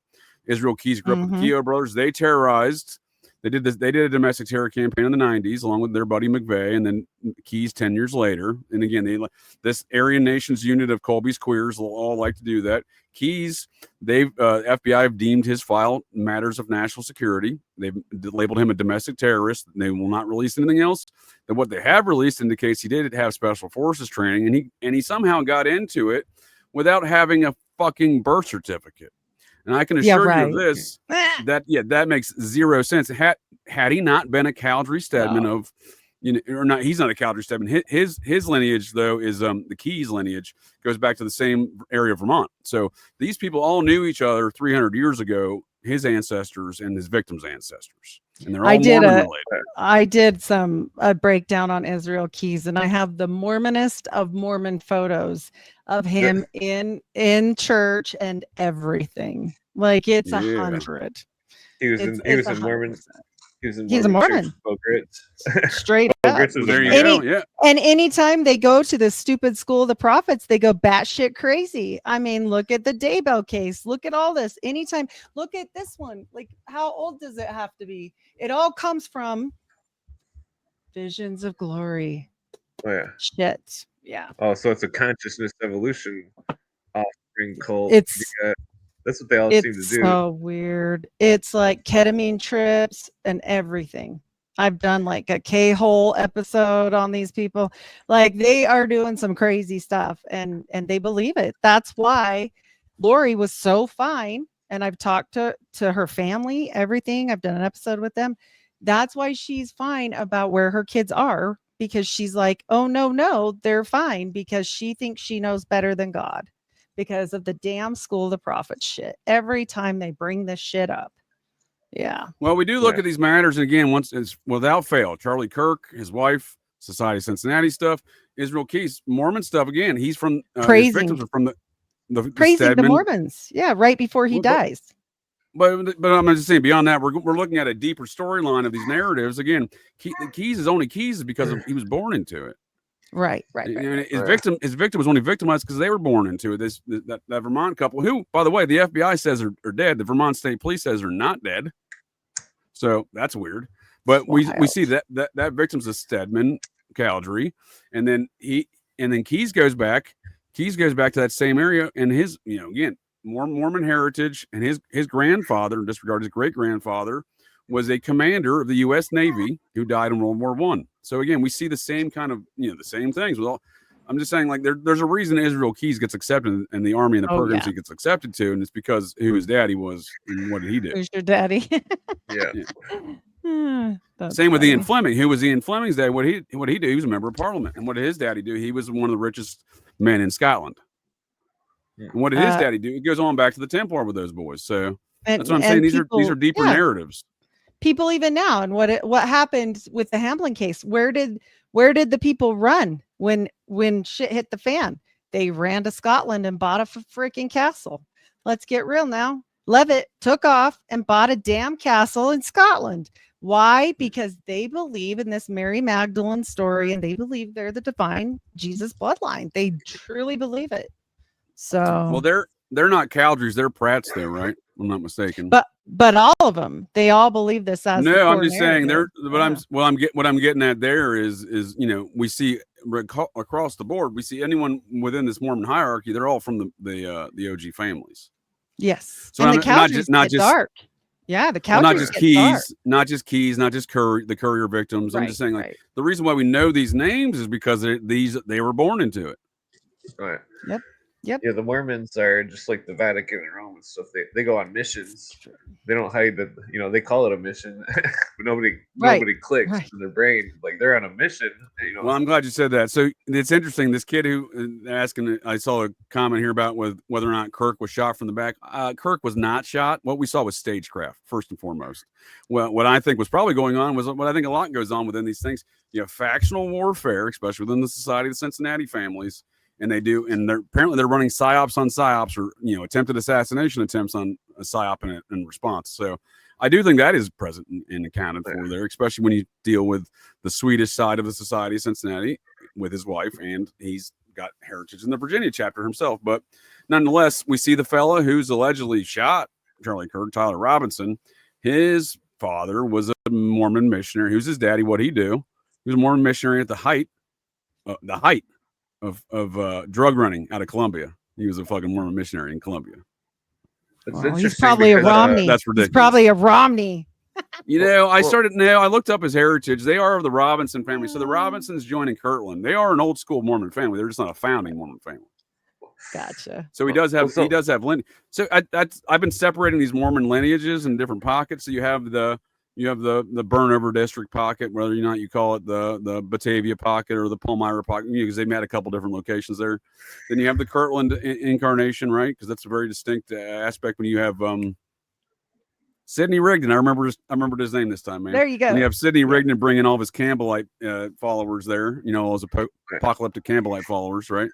Israel Keys grew up with the Kehoe brothers. They terrorized They did a domestic terror campaign in the 90s along with their buddy McVeigh, and then Keyes 10 years later. And again, this Aryan Nations unit of Colby's queers will all like to do that. Keyes, FBI have deemed his file matters of national security. They've labeled him a domestic terrorist. They will not release anything else. Then what they have released indicates he did have special forces training, and he somehow got into it without having a fucking birth certificate. And I can assure you of this, that makes zero sense. Had he not been a Cowdery Stedman of, or not, he's not a Cowdery Stedman. His lineage, though, is the Keyes lineage, goes back to the same area of Vermont. So these people all knew each other 300 years ago, his ancestors and his victims' ancestors. And they're all Mormon related. I did a breakdown on Israel Keyes, and I have the Mormonest of Mormon photos of him in church and everything. Like it's 100. He was a Mormon. He's a Mormon. Straight up. There you go. Yeah. And anytime they go to the stupid school of the prophets, they go batshit crazy. I mean, look at the Daybell case. Look at all this. Anytime, look at this one. Like, how old does it have to be? It all comes from Visions of Glory. Oh yeah. Shit. Yeah. Oh, so it's a consciousness evolution offspring cult. That's what they all seem to do. It's so weird. It's like ketamine trips and everything. I've done like a K-hole episode on these people. Like they are doing some crazy stuff and they believe it. That's why Lori was so fine. And I've talked to her family, everything. I've done an episode with them. That's why she's fine about where her kids are, because she's like, oh, no, they're fine, because she thinks she knows better than God because of the damn school of the prophets shit. Every time they bring this shit up. Yeah. Well, we do look at these matters, and again, once it's without fail, Charlie Kirk, his wife, Society of Cincinnati stuff, Israel Keyes, Mormon stuff. Again, he's from his victims are from the praising the Mormons. Yeah, right before he dies. But I'm just saying, beyond that, we're looking at a deeper storyline of these narratives. Again, Keyes is only Keyes because he was born into it. Right. His victim was only victimized because they were born into it. That Vermont couple, who, by the way, the FBI says are dead. The Vermont State Police says are not dead. So that's weird. But we see that victim's a Stedman Cowdery, and then Keyes goes back. Keyes goes back to that same area, and his, again, Mormon heritage, and his grandfather, disregard his great grandfather, was a commander of the U.S. Navy who died in World War I. So again, we see the same kind of, the same things. Well, I'm just saying, like, there's a reason Israel Keyes gets accepted in the Army and the programs he gets accepted to, and it's because who his daddy was and what did he do. Who's your daddy? Same with Ian Fleming. Who was Ian Fleming's dad? What he do? He was a member of Parliament. And what did his daddy do? He was one of the richest men in Scotland. And what did his daddy do? He goes on back to the Templar with those boys. So that's what I'm saying. These are deeper narratives. People even now, and what happened with the Hamblin case? Where did the people run when shit hit the fan? They ran to Scotland and bought a freaking castle. Let's get real now. Levitt took off and bought a damn castle in Scotland. Why? Because they believe in this Mary Magdalene story, and they believe they're the divine Jesus bloodline. They truly believe it. So, well, they're not Cowderies, they're Pratts, though, right? I'm not mistaken. But all of them, they all believe this as no. I'm just saying what I'm getting at there is we see across the board, we see anyone within this Mormon hierarchy, they're all from the OG families. Yes, so and the Cowderies get dark. Yeah, the Cowderies not just Keyes, not just the Courier victims. I'm just saying, like, the reason why we know these names is because they were born into it. Right. Yep. Yeah, the Mormons are just like the Vatican and Rome and stuff. They go on missions. They don't hide that. They call it a mission, but nobody clicks in their brain. Like, they're on a mission. Well, I'm glad you said that. So it's interesting. This kid who asking, I saw a comment here about whether or not Kirk was shot from the back. Kirk was not shot. What we saw was stagecraft, first and foremost. Well, what I think was probably going on was what I think a lot goes on within these things. You have factional warfare, especially within the Society of the Cincinnati families. And they're apparently running psyops on psyops, or attempted assassination attempts on a psyop in response. So I do think that is present and accounted for there, especially when you deal with the Swedish side of the Society of Cincinnati with his wife, and he's got heritage in the Virginia chapter himself. But nonetheless, we see the fella who's allegedly shot Charlie Kirk, Tyler Robinson. His father was a Mormon missionary. Who's his daddy? What'd he do? He was a Mormon missionary at the height of drug running out of Colombia. He was a fucking Mormon missionary in Colombia. It's Well, he's interesting probably a because, Romney. That's He's ridiculous. probably a Romney. You know, I looked up his heritage. They are of the Robinson family. So the Robinsons joining Kirtland. They are an old school Mormon family. They're just not a founding Mormon family. Gotcha. So he does have lineage. So I've been separating these Mormon lineages in different pockets. So you have the Burnover district pocket, whether or not you call it the Batavia pocket or the Palmyra pocket, because they've had a couple different locations there. Then you have the Kirtland incarnation, right? Because that's a very distinct aspect when you have Sidney Rigdon. I remembered his name this time, man. There you go. When you have Sidney Rigdon bringing all of his Campbellite followers there, all his apocalyptic Campbellite followers, right?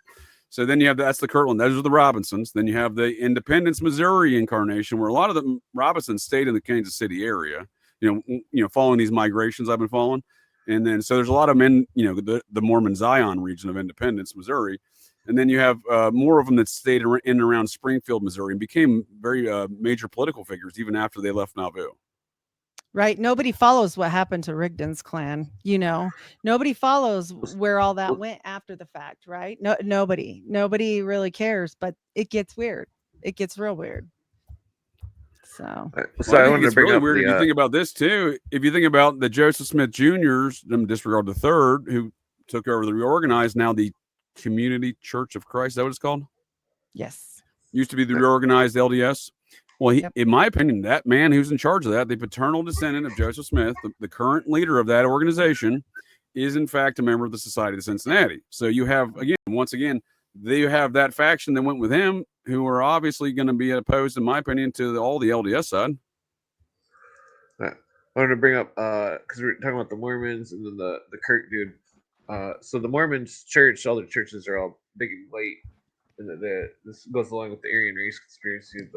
So then you have that's the Kirtland. Those are the Robinsons. Then you have the Independence, Missouri incarnation, where a lot of the Robinsons stayed in the Kansas City area. Following these migrations I've been following, and then so there's a lot of men. The Mormon Zion region of Independence, Missouri, and then you have more of them that stayed in and around Springfield, Missouri, and became very major political figures even after they left Nauvoo. Right. Nobody follows what happened to Rigdon's clan. Nobody follows where all that went after the fact. Right. No, nobody really cares, but it gets weird. It gets real weird. So I wanted to bring really up weird if you think about this too. If you think about the Joseph Smith Jr.'s, disregard the third, who took over the reorganized, now the Community Church of Christ. Is that what it's called? Yes. Used to be the reorganized LDS. Well, in my opinion, that man who's in charge of that, the paternal descendant of Joseph Smith, the current leader of that organization, is in fact a member of the Society of Cincinnati. So you have, once again, they have that faction that went with him, who are obviously going to be opposed, in my opinion, to all the LDS side. I wanted to bring up, because we were talking about the Mormons and then the Kirk dude. So the Mormons church, all their churches are all big and white. And this goes along with the Aryan race conspiracy,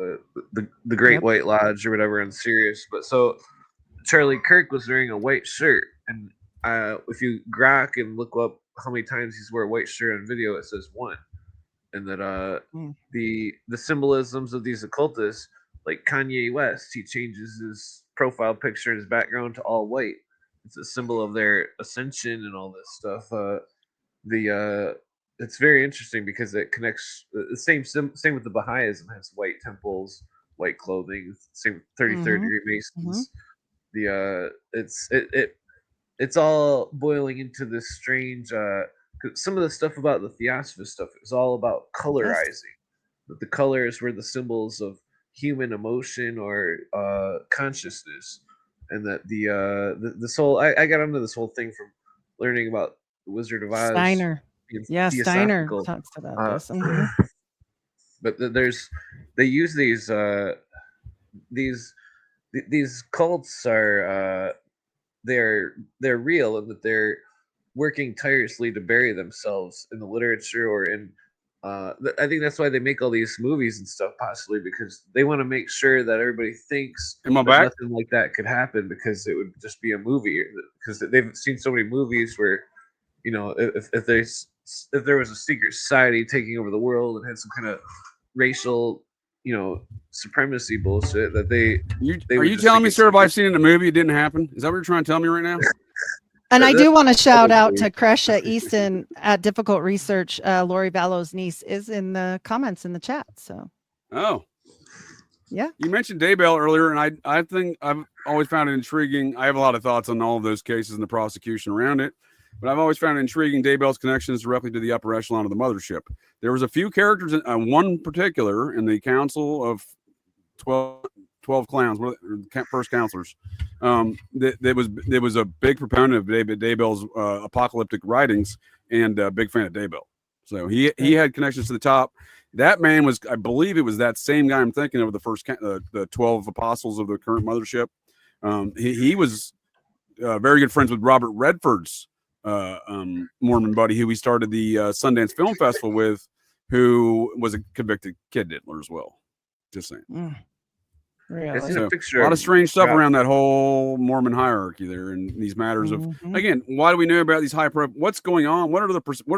the Great White Lodge or whatever on Sirius. But so Charlie Kirk was wearing a white shirt, and if you grok and look up how many times he's wore a white shirt on video, it says 1. And that the symbolisms of these occultists, like Kanye West, he changes his profile picture and his background to all white. It's a symbol of their ascension and all this stuff. It's very interesting because it connects the same with the Baha'ism, has white temples, white clothing, same with 33rd degree Masons. It's all boiling into this strange. Some of the stuff about the Theosophist stuff is all about colorizing. That the colors were the symbols of human emotion or consciousness, and that this whole I got into this whole thing from learning about the Wizard of Oz. Steiner. Yeah, Steiner talks about this. But they use these cults are they're real, and that they're working tirelessly to bury themselves in the literature or in I think that's why they make all these movies and stuff, possibly because they want to make sure that everybody thinks that nothing like that could happen, because it would just be a movie, because they've seen so many movies where if there was a secret society taking over the world and had some kind of racial supremacy bullshit, that they are you telling me, sir, if I've seen it in a movie it didn't happen? Is that what you're trying to tell me right now? And I do want to shout out to Kresha Easton at Difficult Research. Lori Vallow's niece is in the comments in the chat. So, yeah. You mentioned Daybell earlier, and I think I've always found it intriguing. I have a lot of thoughts on all of those cases and the prosecution around it, but I've always found it intriguing Daybell's connections directly to the upper echelon of the mothership. There was a few characters, one particular in the Council of 12 clowns, first counselors. There was a big proponent of Daybell's apocalyptic writings, and a big fan of Daybell. So he had connections to the top. That man was, I believe, it was that same guy I'm thinking of, the 12 apostles of the current mothership. He was very good friends with Robert Redford's Mormon buddy, who he started the Sundance Film Festival with, who was a convicted kid diddler as well. Just saying. Really? So, a lot of strange stuff around that whole Mormon hierarchy there, and these matters of, again, why do we know about these what's going on? What are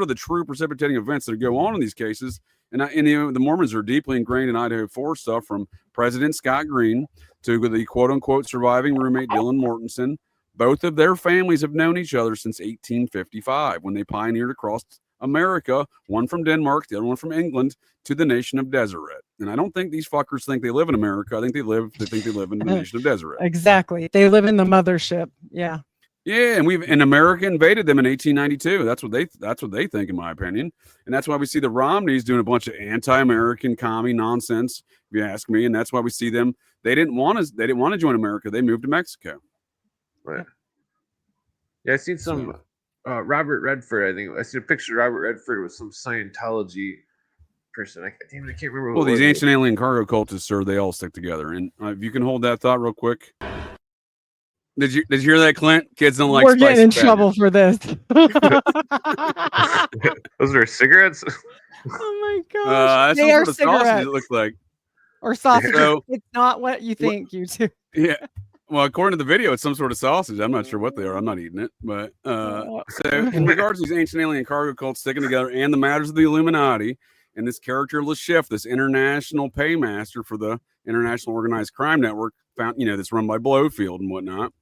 the true precipitating events that go on in these cases? And the Mormons are deeply ingrained in Idaho 4 stuff, from President Scott Green to the quote unquote surviving roommate Dylan Mortensen, Both of their families have known each other since 1855 when they pioneered across America, one from Denmark, the other one from England, to the nation of Deseret. And I don't think these fuckers think they live in America. I think they think they live in the nation of Deseret. Exactly. They live in the mothership. Yeah. Yeah, and America invaded them in 1892. That's what they think, in my opinion. And that's why we see the Romneys doing a bunch of anti-American commie nonsense, if you ask me. And that's why we see them. They didn't want to join America. They moved to Mexico. Right. Yeah, I seen some Robert Redford. I think I seen a picture of Robert Redford with some Scientology person. I can't remember. Well, these ancient alien cargo cultists, sir, they all stick together. And if you can hold that thought real quick. Did you hear that, Clint? Kids don't like. We're getting in trouble for this. Those are cigarettes. Oh my gosh! That's some sort of sausage. It looks like, or sausage. So, it's not what you think. You two. Yeah. Well, according to the video, it's some sort of sausage. I'm not sure what they are. I'm not eating it. But so, in regards to these ancient alien cargo cults sticking together and the matters of the Illuminati and this character Lashif, this international paymaster for the International Organized Crime Network, found that's run by Blowfield and whatnot.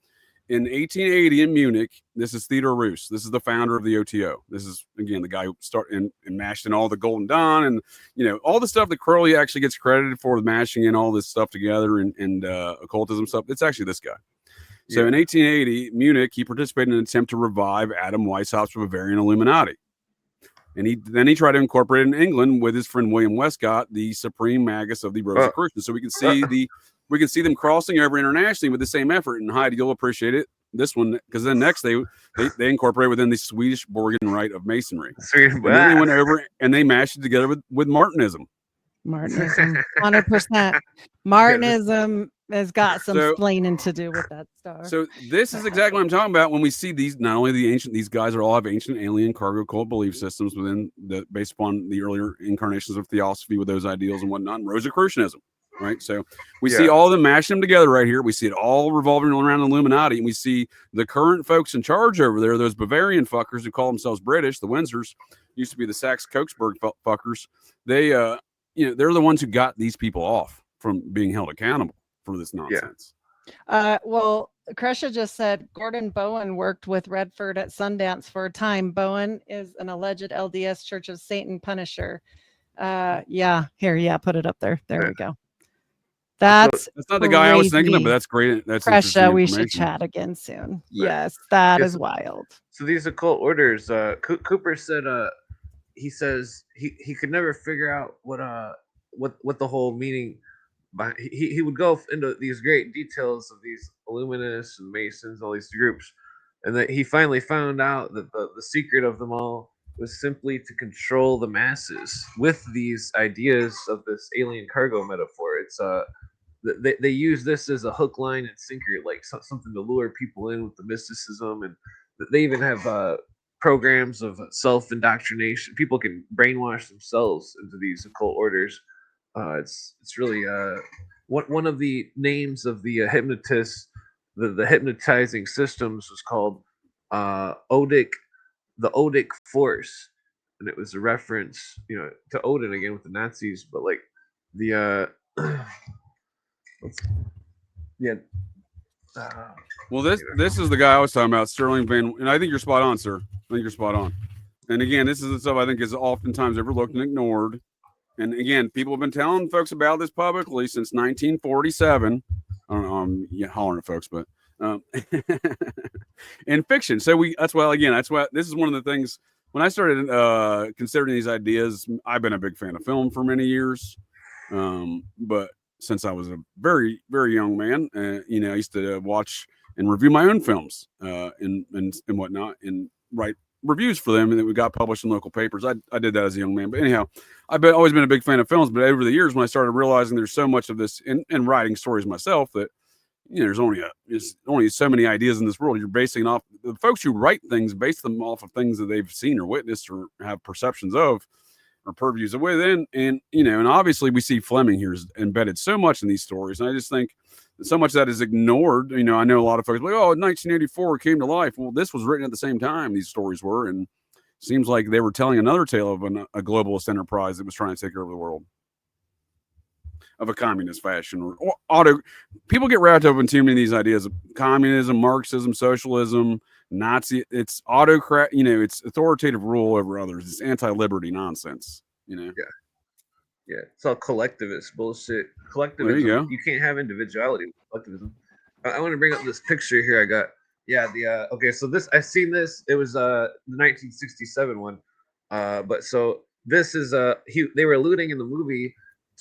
In 1880 in Munich, this is Theodore Roos. This is the founder of the OTO. This is, again, the guy who started and mashed in all the Golden Dawn and, all the stuff that Crowley actually gets credited for, mashing in all this stuff together and occultism stuff. It's actually this guy. So in 1880, Munich, he participated in an attempt to revive Adam Weishaupt's Bavarian Illuminati. And he tried to incorporate it in England with his friend William Westcott, the supreme magus of the Rosicrucians. So we can see them crossing over internationally with the same effort. And Heidi, you'll appreciate it. This one, because then next they incorporate within the Swedish Borgen Rite of Masonry. And then they went over and they mashed it together with Martinism. Martinism, 100%. Martinism has got some explaining to do with that star. So this is exactly what I'm talking about when we see these. Not only these guys are all have ancient alien cargo cult belief systems based upon the earlier incarnations of theosophy with those ideals and whatnot, and Rosicrucianism. Right. So we see all of them mashing them together right here. We see it all revolving around the Illuminati. And we see the current folks in charge over there, those Bavarian fuckers who call themselves British, the Windsors, used to be the Saxe-Coburg fuckers. They, they're the ones who got these people off from being held accountable for this nonsense. Well, Kresha just said Gordon Bowen worked with Redford at Sundance for a time. Bowen is an alleged LDS Church of Satan punisher. Put it up there. There we go. That's not the guy I was thinking of, but that's great. That's Kresha, we should chat again soon. Right. Yes, that is wild. So these occult orders, Cooper said he says he could never figure out what the whole meaning behind. He would go into these great details of these Illuminists and Masons, all these groups, and that he finally found out that the secret of them all was simply to control the masses with these ideas of this alien cargo metaphor. It's they use this as a hook, line, and sinker, like something to lure people in with the mysticism, and they even have programs of self-indoctrination. People can brainwash themselves into these occult orders. It's really one of the names of the hypnotists, the hypnotizing systems was called Odic, the Odic Force, and it was a reference, to Odin again with the Nazis, but like the well, this is the guy I was talking about, Sterling Van, and I think you're spot on, sir. I think you're spot on. And again, this is the stuff I think is oftentimes overlooked and ignored. And again, people have been telling folks about this publicly since 1947. I don't know, I'm hollering at folks, but in fiction. So that's why this is one of the things when I started considering these ideas. I've been a big fan of film for many years, but since I was a very, very young man, I used to watch and review my own films and whatnot, and write reviews for them, and it got published in local papers. I did that as a young man, but anyhow, I've always been a big fan of films. But over the years, when I started realizing there's so much of this in writing stories myself, that there's only so many ideas in this world. You're basing off the folks who write things, base them off of things that they've seen or witnessed or have perceptions of or purviews of within. And and obviously we see Fleming here is embedded so much in these stories, and I just think so much of that is ignored. I know a lot of folks like, 1984 came to life. Well, this was written at the same time these stories were, and it seems like they were telling another tale of a globalist enterprise that was trying to take over the world. of a communist fashion or auto. People get wrapped up in too many of these ideas of communism, Marxism, socialism, Nazi. It's autocrat. It's authoritative rule over others. It's anti-liberty nonsense. Yeah. It's all collectivist bullshit. There Collectivism. you go. You can't have individuality with collectivism. I want to bring up this picture here I got. Yeah, okay, so this I've seen this. It was the 1967 one. But so this is they were alluding in the movie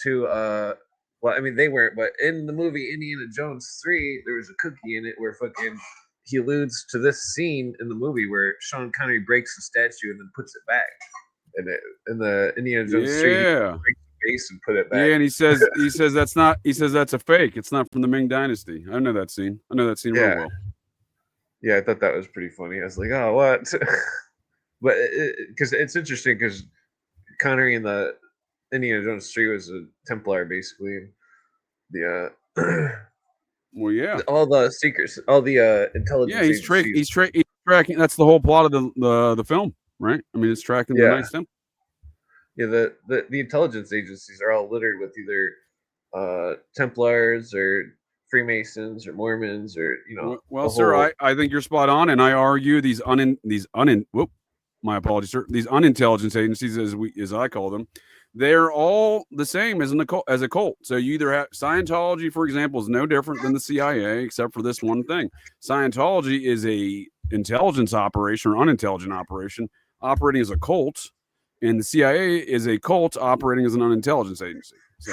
to well, I mean they weren't, but in the movie Indiana Jones 3, there was a cookie in it where fucking he alludes to this scene in the movie where Sean Connery breaks the statue and then puts it back. And in the Indiana Jones 3, he breaks the base and put it back. Yeah, and he says that's a fake. It's not from the Ming Dynasty. I know that scene. Real well. Yeah, I thought that was pretty funny. I was like, oh, what? But because it's interesting because Connery in the Indiana Jones 3 was a Templar, basically. The well, yeah, all the secrets, all the intelligence. Yeah, he's tracking. That's the whole plot of the film, right? I mean, it's tracking the Knights Templar. Yeah, the intelligence agencies are all littered with either Templars or Freemasons or Mormons or Well, sir, I think you're spot on, and I argue these my apologies, sir. These unintelligence agencies, as I call them, they're all the same as a cult. So you either have Scientology, for example, is no different than the CIA, except for this one thing. Scientology is a intelligence operation or unintelligent operation operating as a cult, and the CIA is a cult operating as an unintelligence agency. So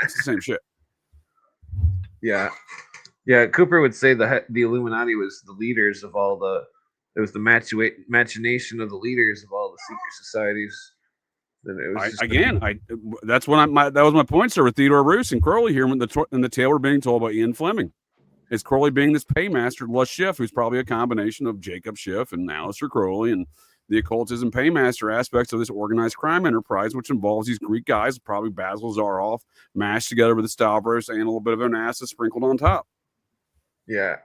it's the same shit. Yeah. Cooper would say the Illuminati was the leaders of all the. It was the machination of the leaders of all the secret societies. And it was that was my point, sir, with Theodore Roos and Crowley here, and the tale we're being told by Ian Fleming. Is Crowley being this paymaster, Les Schiff, who's probably a combination of Jacob Schiff and Aleister Crowley, and the occultism paymaster aspects of this organized crime enterprise, which involves these Greek guys, probably Basil Zaroff, mashed together with the Stavros and a little bit of Onassis sprinkled on top. Yeah.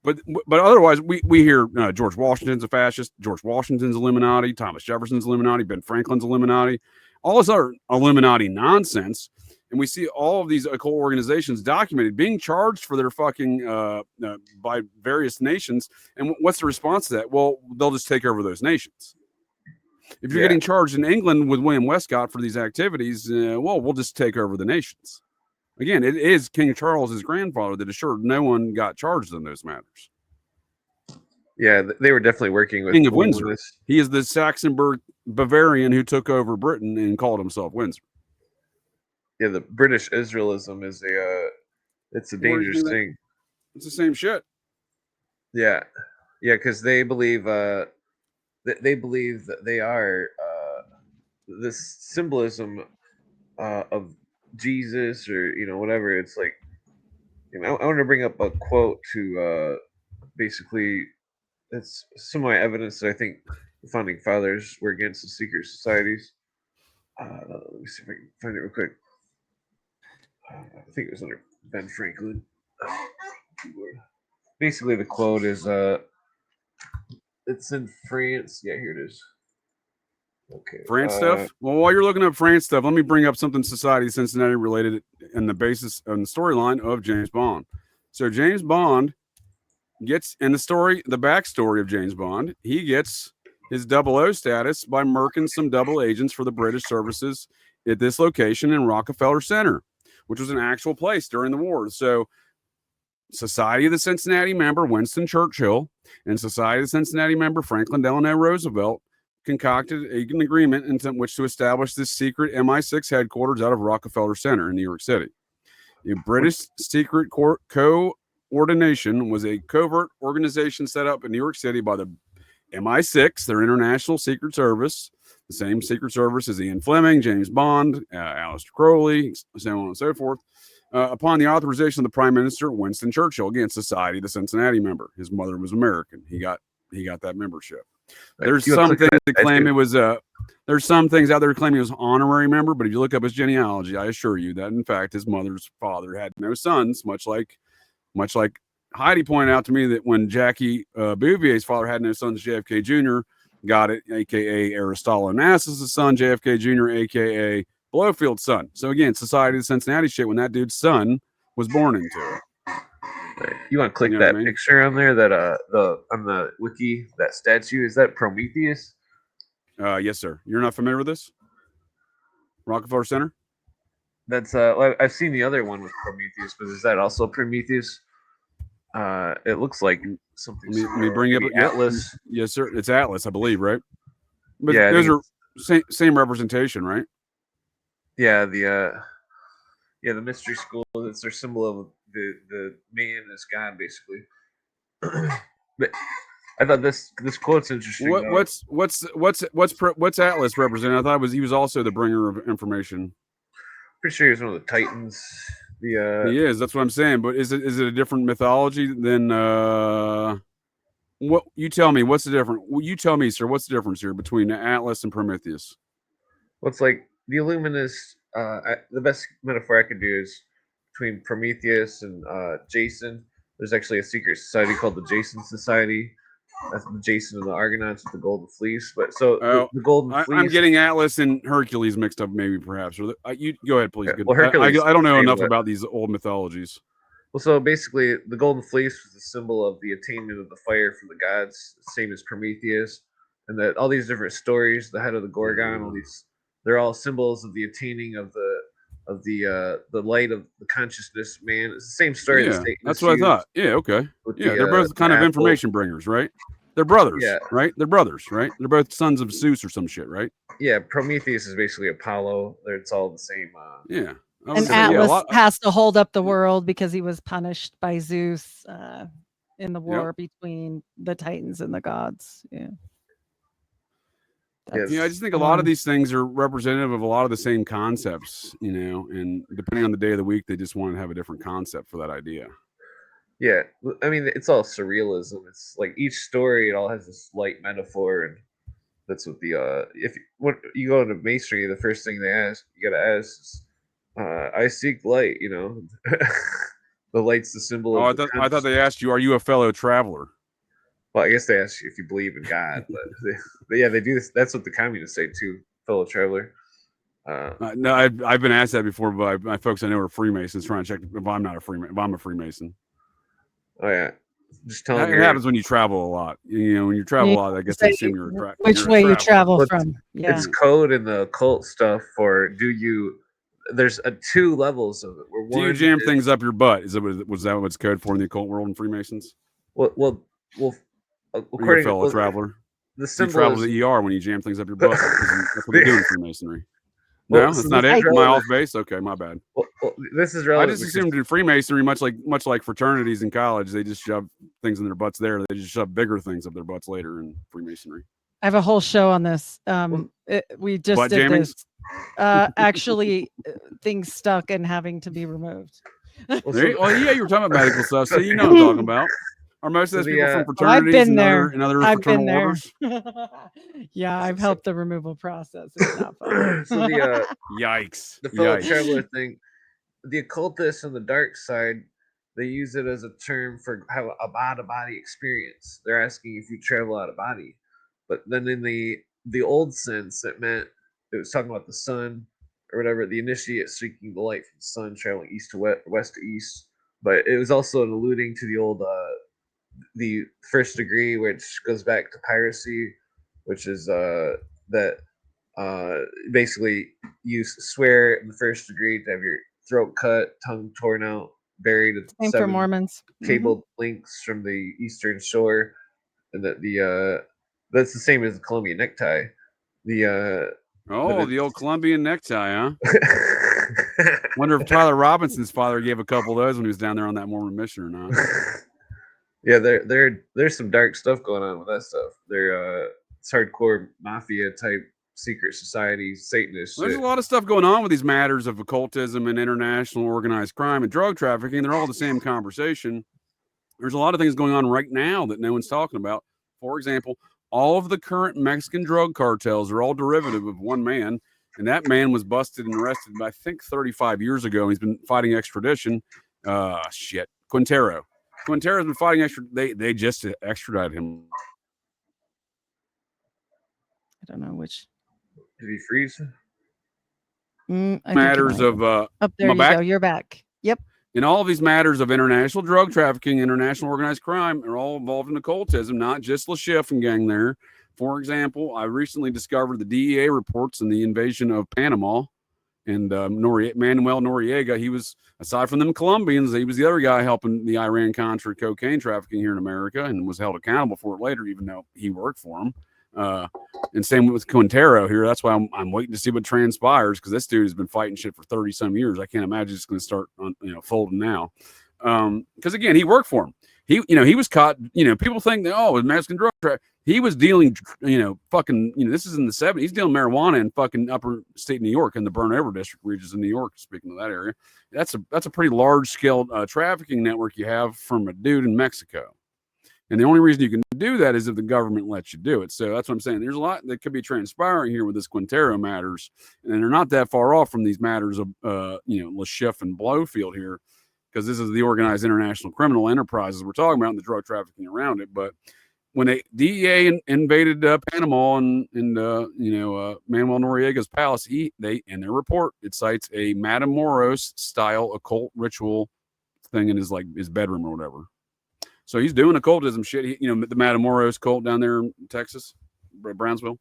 But otherwise, we hear George Washington's a fascist, George Washington's Illuminati, Thomas Jefferson's Illuminati, Ben Franklin's Illuminati, all this other Illuminati nonsense. And we see all of these occult organizations documented, being charged for their fucking by various nations. And what's the response to that? Well, they'll just take over those nations. If you're getting charged in England with William Westcott for these activities, we'll just take over the nations. Again, it is King Charles' grandfather that assured no one got charged in those matters. Yeah, they were definitely working with King of Windsor. He is the Saxonburg Bavarian who took over Britain and called himself Windsor. Yeah, the British Israelism is it's a dangerous thing. It's the same shit. Yeah, because they believe that they are this symbolism of Jesus or whatever. It's like I want to bring up a quote to basically it's some of my evidence that I think the founding fathers were against the secret societies. Let me see if I can find it real quick. I think it was under Ben Franklin. Basically, the quote is it's in France. Yeah, here it is. Okay. France stuff? Well, while you're looking up France stuff, let me bring up something Society of Cincinnati related in the basis and the storyline of James Bond. So James Bond gets in the backstory of James Bond, he gets his 00 status by murking some double agents for the British services at this location in Rockefeller Center, which was an actual place during the war. So Society of the Cincinnati member Winston Churchill and Society of the Cincinnati member Franklin Delano Roosevelt concocted an agreement in which to establish this secret MI6 headquarters out of Rockefeller Center in New York City. The British Secret Coordination was a covert organization set up in New York City by the MI6, their international secret service, the same secret service as Ian Fleming, James Bond, Aleister Crowley, so on and so forth, upon the authorization of the Prime Minister Winston Churchill. Again, Society of the Cincinnati member. His mother was American. He got that membership. There's some things that claim it was there's some things out there claiming he was an honorary member, but if you look up his genealogy, I assure you that in fact his mother's father had no sons, much like Heidi pointed out to me that when Jackie Bouvier's father had no sons, JFK Jr. got it, aka Aristotle Onassis' son, JFK Jr., aka Blowfield's son. So again, Society of Cincinnati shit when that dude's son was born into it. You want to click You know what that I mean? picture on there? That on the wiki, that statue, is that Prometheus? Yes, sir. You're not familiar with this? Rockefeller Center? That's I've seen the other one with Prometheus, but is that also Prometheus? It looks like something. Let me bring up Atlas. Yes, sir. It's Atlas, I believe, right? But Yeah, those are same representation, right? Yeah, the mystery school. It's their symbol of the man as God, basically. But I thought this quote's interesting. What's Atlas represent? I thought he was also the bringer of information. Pretty sure he was one of the Titans. He is. That's what I'm saying. But is it a different mythology than what you tell me? What's the difference? Well, you tell me, sir. What's the difference here between Atlas and Prometheus? What's like the Illuminists? The best metaphor I could do is between Prometheus and Jason. There's actually a secret society called the Jason Society. That's the Jason and the Argonauts with the Golden Fleece. But so the Golden Fleece. I'm getting Atlas and Hercules mixed up, maybe perhaps. Or you go ahead, please. Yeah, well, Hercules, I don't know enough about these old mythologies. Well, so basically, the Golden Fleece was the symbol of the attainment of the fire from the gods, same as Prometheus, and that all these different stories, the head of the Gorgon, all these, they're all symbols of the attaining of the light of the consciousness of man. It's the same story. Yeah, that's what I thought. Yeah, okay. Yeah, they're both kind of information bringers, right? They're brothers, right? They're brothers, right? They're both sons of Zeus or some shit, right? Yeah, Prometheus is basically Apollo. It's all the same. Yeah. And Atlas has to hold up the world because he was punished by Zeus in the war between the Titans and the gods. Yeah. I just think a lot of these things are representative of a lot of the same concepts, and depending on the day of the week, they just want to have a different concept for that idea. Yeah, I mean, it's all surrealism. It's like each story, it all has this light metaphor, and that's what if you go into Masonry, the first thing you gotta ask is, I seek light. The light's the symbol. I thought they asked you, "Are you a fellow traveler?" Well, I guess they ask you if you believe in God, but yeah, they do this. That's what the communists say too, fellow traveler. No, I've been asked that before by my folks I know are Freemasons, trying to check if I'm not a Freemason. If I'm a Freemason. Oh yeah, just telling it happens when you travel a lot. When you travel a lot, I guess they assume you're which way you travel from. Yeah, it's code in the occult stuff for There's 2 levels of it. Where do you jam things up your butt? Was that what's code for in the occult world in Freemasons? Well, according to fellow traveler, the symbol you travel to the ER when you jam things up your butt. That's what they do in Freemasonry. No, that's not it. Am I off base? Okay, my bad. Well, this is relevant. I just assumed in Freemasonry, much like fraternities in college, they just shove things in their butts there. They just shove bigger things up their butts later in Freemasonry. I have a whole show on this. We just butt did jamming? this. Actually, things stuck and having to be removed. You were talking about medical stuff, so you know what I'm talking about. Are most of those people from fraternities and other fraternal orders? Yeah, I've helped the removal process. It's not fun. So yikes. The fellow traveler thing, the occultists on the dark side, they use it as a term for have a out-of-body experience. They're asking if you travel out of body. But then in the old sense, it was talking about the sun or whatever, the initiate seeking the light from the sun, traveling east to west to east. But it was also alluding to the old the first degree, which goes back to piracy, which is that basically you swear in the first degree to have your throat cut, tongue torn out, buried at Same for Mormons. Cabled links from the eastern shore, and that that's the same as the Colombian necktie. The old Colombian necktie, huh? Wonder if Tyler Robinson's father gave a couple of those when he was down there on that Mormon mission or not. Yeah, there's some dark stuff going on with that stuff. It's hardcore mafia type secret societies, Satanists. There's a lot of stuff going on with these matters of occultism and international organized crime and drug trafficking. They're all the same conversation. There's a lot of things going on right now that no one's talking about. For example, all of the current Mexican drug cartels are all derivative of one man, and that man was busted and arrested, I think, 35 years ago. He's been fighting extradition. Quintero. Quintero's been fighting they just extradited him. I don't know which. Did he freeze? I think you matters might. of Up there my you back. go. You're back. Yep. In all of these matters of international drug trafficking, international organized crime are all involved in occultism, not just Le Chiffre and gang there. For example, I recently discovered the DEA reports in the invasion of Panama, and Manuel Noriega, he was, aside from them Colombians, he was the other guy helping the Iran-Contra cocaine trafficking here in America and was held accountable for it later, even though he worked for him. And same with Quintero here. That's why I'm waiting to see what transpires, because this dude has been fighting shit for 30 some years. I can't imagine it's going to start folding now. Because again, he worked for him. He was caught. People think that, oh, Mexican drug traffic. He was dealing, this is in the 70s. He's dealing marijuana in fucking upper state New York, in the Burn Over District regions in New York. Speaking of that area, that's a pretty large scale trafficking network you have from a dude in Mexico. And the only reason you can do that is if the government lets you do it. So that's what I'm saying. There's a lot that could be transpiring here with this Quintero matters, and they're not that far off from these matters of, Le Chiffre and Blowfield here, because this is the organized international criminal enterprises we're talking about and the drug trafficking around it. But when the DEA invaded Panama and Manuel Noriega's palace, they in their report, it cites a Matamoros style occult ritual thing in his bedroom or whatever. So he's doing occultism shit. The Matamoros cult down there in Texas, Brownsville.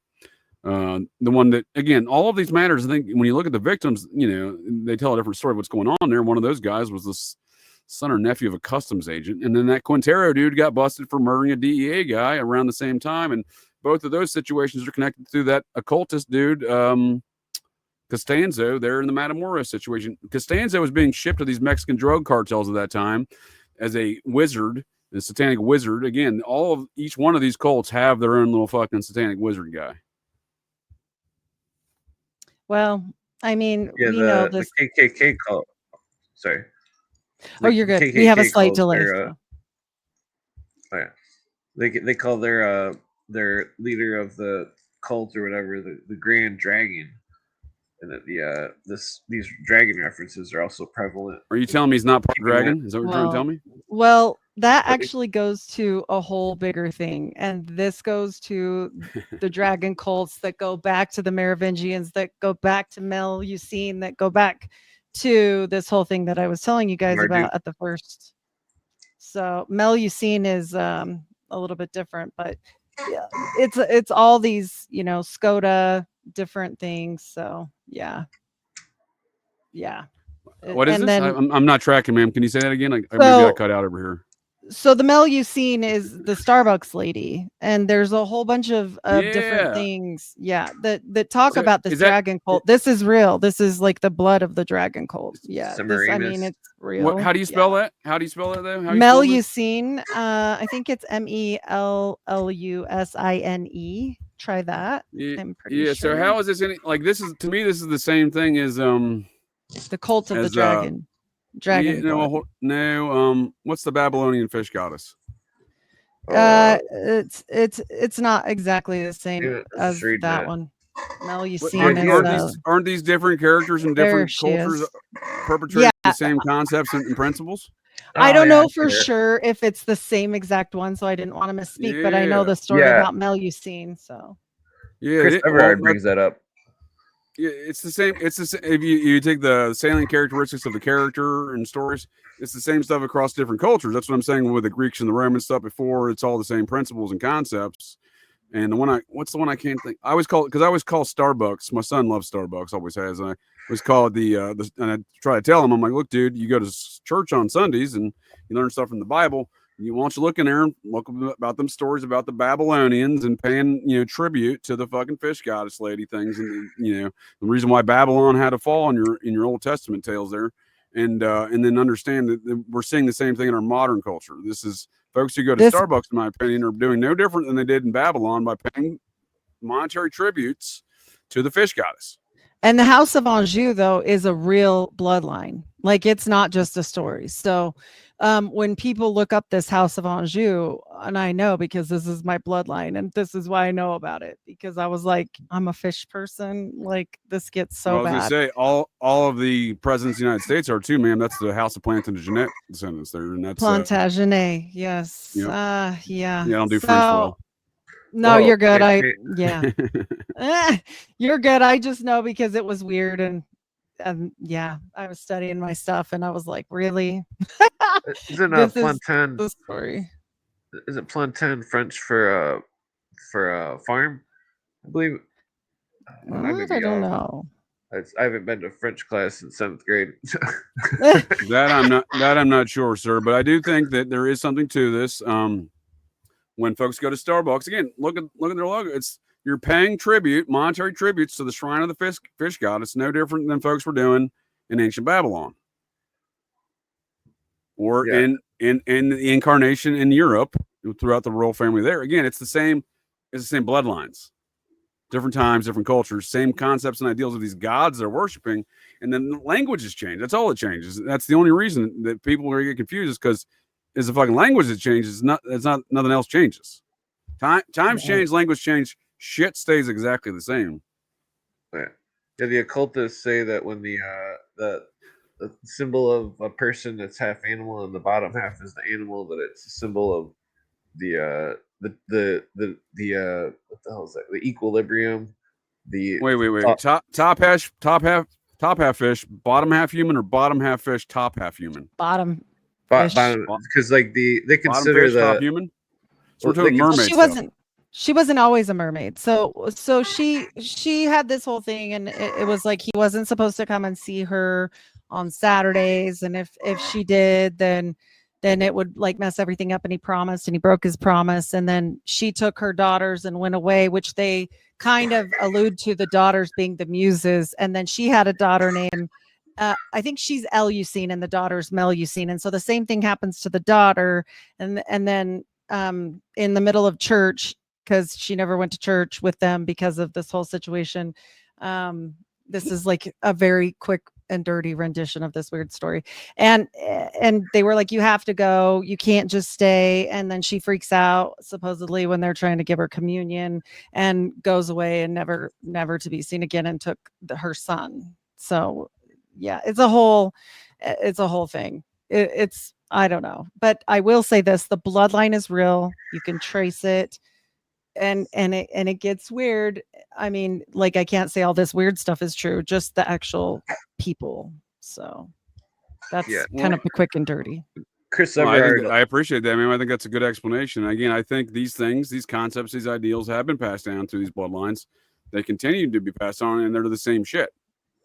The one that, again, all of these matters, I think when you look at the victims, they tell a different story of what's going on there. One of those guys was this son or nephew of a customs agent. And then that Quintero dude got busted for murdering a DEA guy around the same time. And both of those situations are connected to that occultist dude, Costanzo, there in the Matamoros situation. Costanzo was being shipped to these Mexican drug cartels at that time as a wizard, the satanic wizard. Again, each one of these cults have their own little fucking satanic wizard guy. Well, I mean, Yeah, we know this. The KKK cult. Sorry. You're good. We have a slight delay. So. Oh yeah, they call their leader of the cult or whatever the Grand Dragon, and that these dragon references are also prevalent. Are you telling me he's not part dragon? Is that what you're trying to tell me? Well, that actually goes to a whole bigger thing, and this goes to the dragon cults that go back to the Merovingians, that go back to Melusine, that go back to this whole thing that I was telling you guys about at the first. So Melusine is a little bit different, but yeah, it's all these, Skoda, different things. So yeah. What is this? I'm not tracking, ma'am. Can you say that again? Maybe I cut out over here. So the Melusine is the Starbucks lady, and there's a whole bunch of different things, that talk about this dragon cult. This is real. This is like the blood of the dragon cult. Yeah, it's real. How do you spell that? How do you spell that though? Melusine. I think it's Mellusine. Try that. I'm pretty sure. So how is this this is, to me, this is the same thing as the cult of the dragon. Dragon. What's the Babylonian fish goddess? It's not exactly the same as that one. Melusine aren't these different characters and different cultures perpetrating the same concepts and principles? I don't know for sure if it's the same exact one, so I didn't want to misspeak, but I know the story about Melusine. So Chris Everard brings that up. Yeah, it's the same. It's the same. If you take the salient characteristics of the character and stories, it's the same stuff across different cultures. That's what I'm saying with the Greeks and the Romans stuff before. It's all the same principles and concepts. And what's the one I can't think? I always call Starbucks. My son loves Starbucks, always has. And I always call it and I try to tell him, I'm like, look, dude, you go to church on Sundays and you learn stuff from the Bible. You want you look in there and look about them stories about the Babylonians and paying, tribute to the fucking fish goddess lady things. And, the reason why Babylon had to fall in your Old Testament tales there. And then understand that we're seeing the same thing in our modern culture. This is folks who go to Starbucks, in my opinion, are doing no different than they did in Babylon by paying monetary tributes to the fish goddess. And the House of Anjou, though, is a real bloodline. Like, it's not just a story. So when people look up this House of Anjou, and I know because this is my bloodline, and this is why I know about it, because I was like, I'm a fish person. Like, this gets so bad. I was going to say, all of the presidents of the United States are too, ma'am. That's the House of Plantagenet descendants there. And that's Plantagenet, yes. Yeah. Yeah, I don't do French well. No, you're good. You're good. I just know because it was weird, and yeah, I was studying my stuff and I was like, really? Isn't This is plantain? the story. Isn't plantain French for farm? I believe. I may I be don't off. know. I haven't been to French class since 7th grade. That I'm not sure, sir, but I do think that there is something to this. When folks go to Starbucks, again, look at their logo. You're paying monetary tributes to the shrine of the fish god. It's no different than folks were doing in ancient Babylon, or Yeah. in the incarnation in Europe throughout the royal family. There, again, it's the same bloodlines, different times, different cultures, same concepts and ideals of these gods they're worshiping, and then the languages change. That's all it changes. That's the only reason that people are get confused is because is the fucking language that changes. It's not nothing else changes. Times change, language change, shit stays exactly the same. Yeah, the occultists say that when the symbol of a person that's half animal and the bottom half is the animal, that it's a symbol of the what the hell is that? The equilibrium. Wait. Top half fish, bottom half human, or bottom half fish, top half human. Bottom. Because like they consider fish, top human. So we're talking Well, mermaids. she wasn't always a mermaid. So she had this whole thing, and it was like he wasn't supposed to come and see her on Saturdays, and if she did, then it would like mess everything up, and he promised, and he broke his promise, and then she took her daughters and went away, which they kind of allude to the daughters being the muses, and then she had a daughter named I think she's Eleusine and the daughter's Melusine, and so the same thing happens to the daughter, and then in the middle of church, because she never went to church with them because of this whole situation. This is like a very quick and dirty rendition of this weird story. And they were like, you have to go, you can't just stay. And then she freaks out supposedly when they're trying to give her communion and goes away and never to be seen again, and took her son. So yeah, it's a whole thing. It's I don't know, but I will say this: the bloodline is real. You can trace it, and it gets weird. I mean, like, I can't say all this weird stuff is true, just the actual people. So that's kind of quick and dirty. Chris, I appreciate that, man. I think that's a good explanation. Again, I think these things, these concepts, these ideals have been passed down through these bloodlines. They continue to be passed on, and they're the same shit.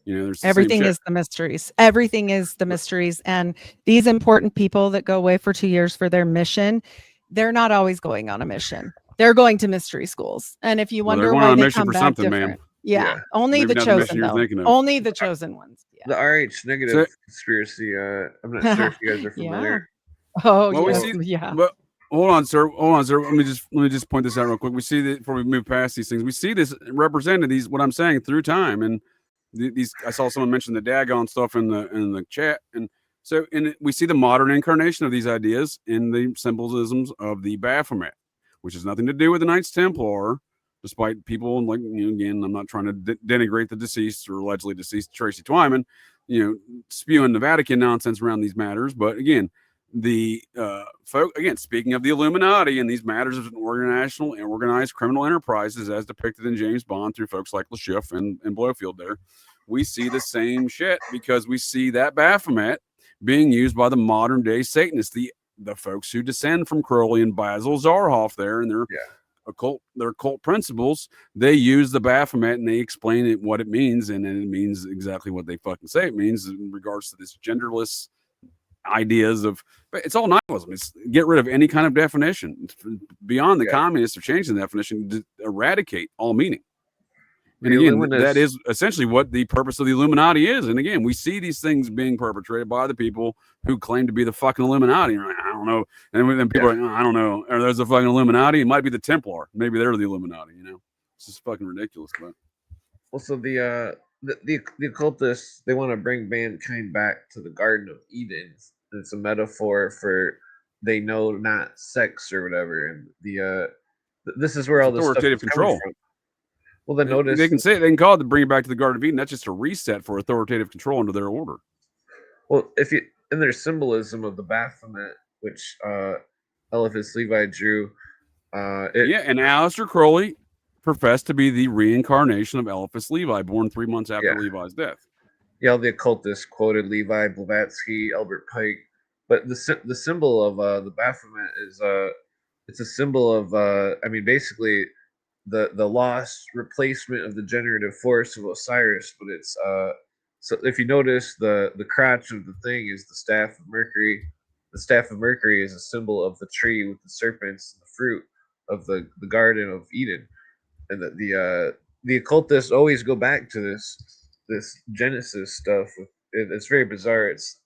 You know, there's everything is the mysteries. Everything is the mysteries. And these important people that go away for 2 years for their mission, they're not always going on a mission. They're going to mystery schools. And if you wonder why they come back different, only the chosen, though. Only the chosen ones. Yeah. The RH negative conspiracy. I'm not sure if you guys are familiar. Oh, well, yeah. But hold on, sir. Let me just point this out real quick. We see that before we move past these things. We see this represented, what I'm saying, through time. And these, I saw someone mention the daggone stuff in the chat, and so we see the modern incarnation of these ideas in the symbolisms of the Baphomet, which has nothing to do with the Knights Templar, despite people again, I'm not trying to denigrate the deceased or allegedly deceased Tracy Twyman, spewing the Vatican nonsense around these matters. But again, the speaking of the Illuminati and these matters of international and organized criminal enterprises as depicted in James Bond through folks like Le Chiffre and Blofeld, there we see the same shit, because we see that Baphomet being used by the modern day Satanists, the folks who descend from Crowley and Basil Zarhoff there, and their occult principles. They use the Baphomet and they explain what it means, and it means exactly what they fucking say it means in regards to this genderless ideas of, but it's all nihilism. It's get rid of any kind of definition beyond the communists are changing the definition to eradicate all meaning. And again, that is essentially what the purpose of the Illuminati is. And again, we see these things being perpetrated by the people who claim to be the fucking Illuminati. Like, I don't know. And then people are like, I don't know. Are there's a fucking Illuminati? It might be the Templar. Maybe they're the Illuminati, It's just fucking ridiculous. But also the occultists, they want to bring mankind back to the Garden of Eden. It's a metaphor for they know not sex or whatever. And this is where all this authoritative stuff is control. from. Well, then notice they can call it to bring it back to the Garden of Eden. That's just a reset for authoritative control under their order. Well, in their symbolism of the Baphomet, which Eliphas Levi drew, and Aleister Crowley professed to be the reincarnation of Eliphas Levi, born 3 months after Levi's death. Yeah, all the occultists quoted Levi, Blavatsky, Albert Pike, but the symbol of the Baphomet is it's a symbol of I mean basically the lost replacement of the generative force of Osiris, but it's so if you notice the crotch of the thing is the staff of Mercury. The staff of Mercury is a symbol of the tree with the serpents and the fruit of the Garden of Eden, and the occultists always go back to this Genesis stuff. It's very bizarre. It's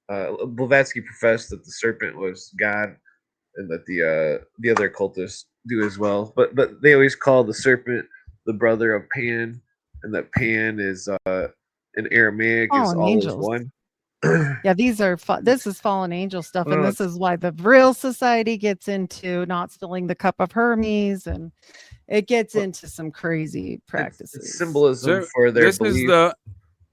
Blavatsky professed that the serpent was God, and that the other occultists do as well. But they always call the serpent the brother of Pan, and that Pan is in Aramaic is Fallen all is angels. one. Yeah, these are this is fallen angel stuff, and Well, this is why the real society gets into not spilling the cup of Hermes, and it gets Well, into some crazy practices. it's symbolism So for their this is belief.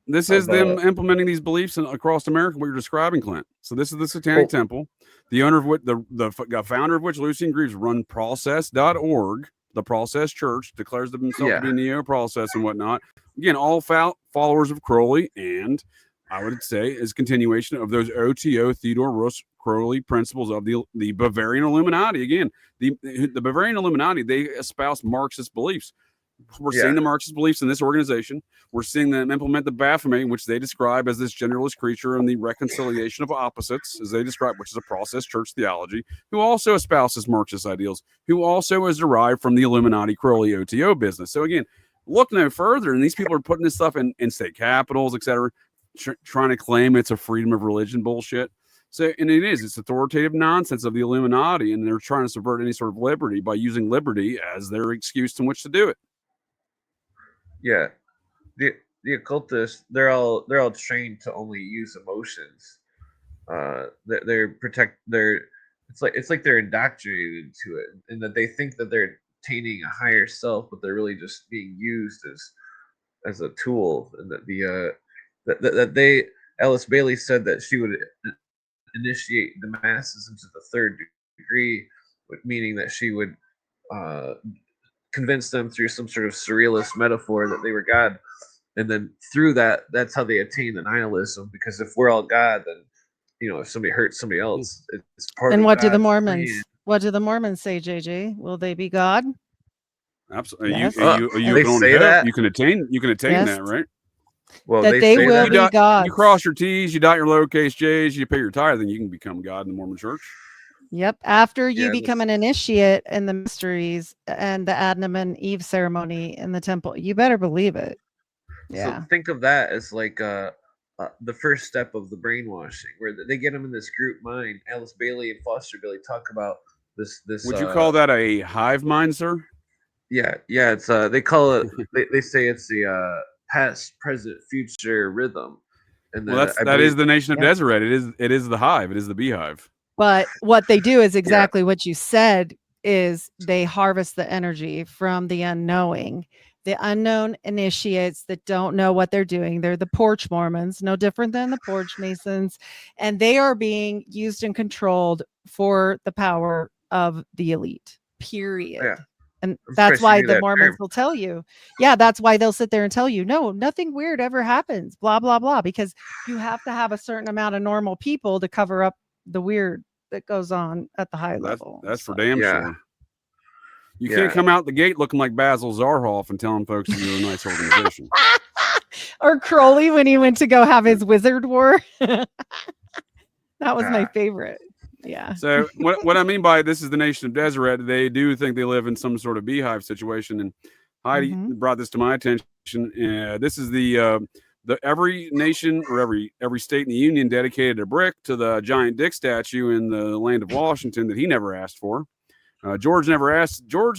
this of, is them implementing these beliefs across America. What you're describing, Clint. So this is the Satanic Well- Temple, the owner of which the founder of which, Lucian Greaves, run process.org. The Process Church declares himself to be neo-process and whatnot. Again, all followers of Crowley, and I would say is continuation of those OTO Theodore Russ Crowley principles of the Bavarian Illuminati. Again, the Bavarian Illuminati, they espouse Marxist beliefs. We're seeing the Marxist beliefs in this organization. We're seeing them implement the Baphomet, which they describe as this genderless creature and the reconciliation of opposites, as they describe, which is a process church theology, who also espouses Marxist ideals, who also is derived from the Illuminati Crowley OTO business. So again, look no further, and these people are putting this stuff in state capitals, etc., trying to claim it's a freedom of religion bullshit. So, and it's authoritative nonsense of the Illuminati, and they're trying to subvert any sort of liberty by using liberty as their excuse in which to do it. Yeah, the occultists they're all trained to only use emotions. They're it's like they're indoctrinated to it, and that they think that they're attaining a higher self, but they're really just being used as a tool, and that that they Alice Bailey said that she would initiate the masses into the third degree, meaning that she would convince them through some sort of surrealist metaphor that they were God, and then through that's how they attain the nihilism. Because if we're all God, then if somebody hurts somebody else, it's part And of what do the God's Mormons? plan. What do the Mormons say, JJ? Will they be God? Absolutely. Yes. You They can only say hope. that? You can attain Yes. that, right? Well, That they say will that. be You gods. cross your T's, you dot your lowercase J's, you pay your tithe, then you can become God in the Mormon Church. Yep. After you Yeah, become an initiate in the mysteries and the Adam and Eve ceremony in the temple, you better believe it. Yeah. So think of that as like the first step of the brainwashing, where they get them in this group mind. Alice Bailey and Foster Bailey talk about this. Would you call that a hive mind, sir? Yeah, it's they call it. They say it's the past, present, future rhythm, and Well, that is the nation of Deseret. It is the hive. It is the beehive. But what they do is exactly what you said, is they harvest the energy from the unknowing. The unknown initiates that don't know what they're doing. They're the porch Mormons, no different than the porch Masons. And they are being used and controlled for the power of the elite, period. Yeah. And I'm that's surprised why you knew the that Mormons term. will tell you, that's why they'll sit there and tell you, no, nothing weird ever happens, blah, blah, blah, because you have to have a certain amount of normal people to cover up the weird that goes on at the high level. That's for damn Yeah. sure. You can't come out the gate looking like Basil Zarhoff and telling folks that you're a nice organization. Or Crowley when he went to go have his wizard war. That was my favorite. Yeah. So what I mean by this is the nation of Deseret, they do think they live in some sort of beehive situation. And Heidi brought this to my attention. This is the every nation or every state in the union dedicated a brick to the giant dick statue in the land of Washington that he never asked for. George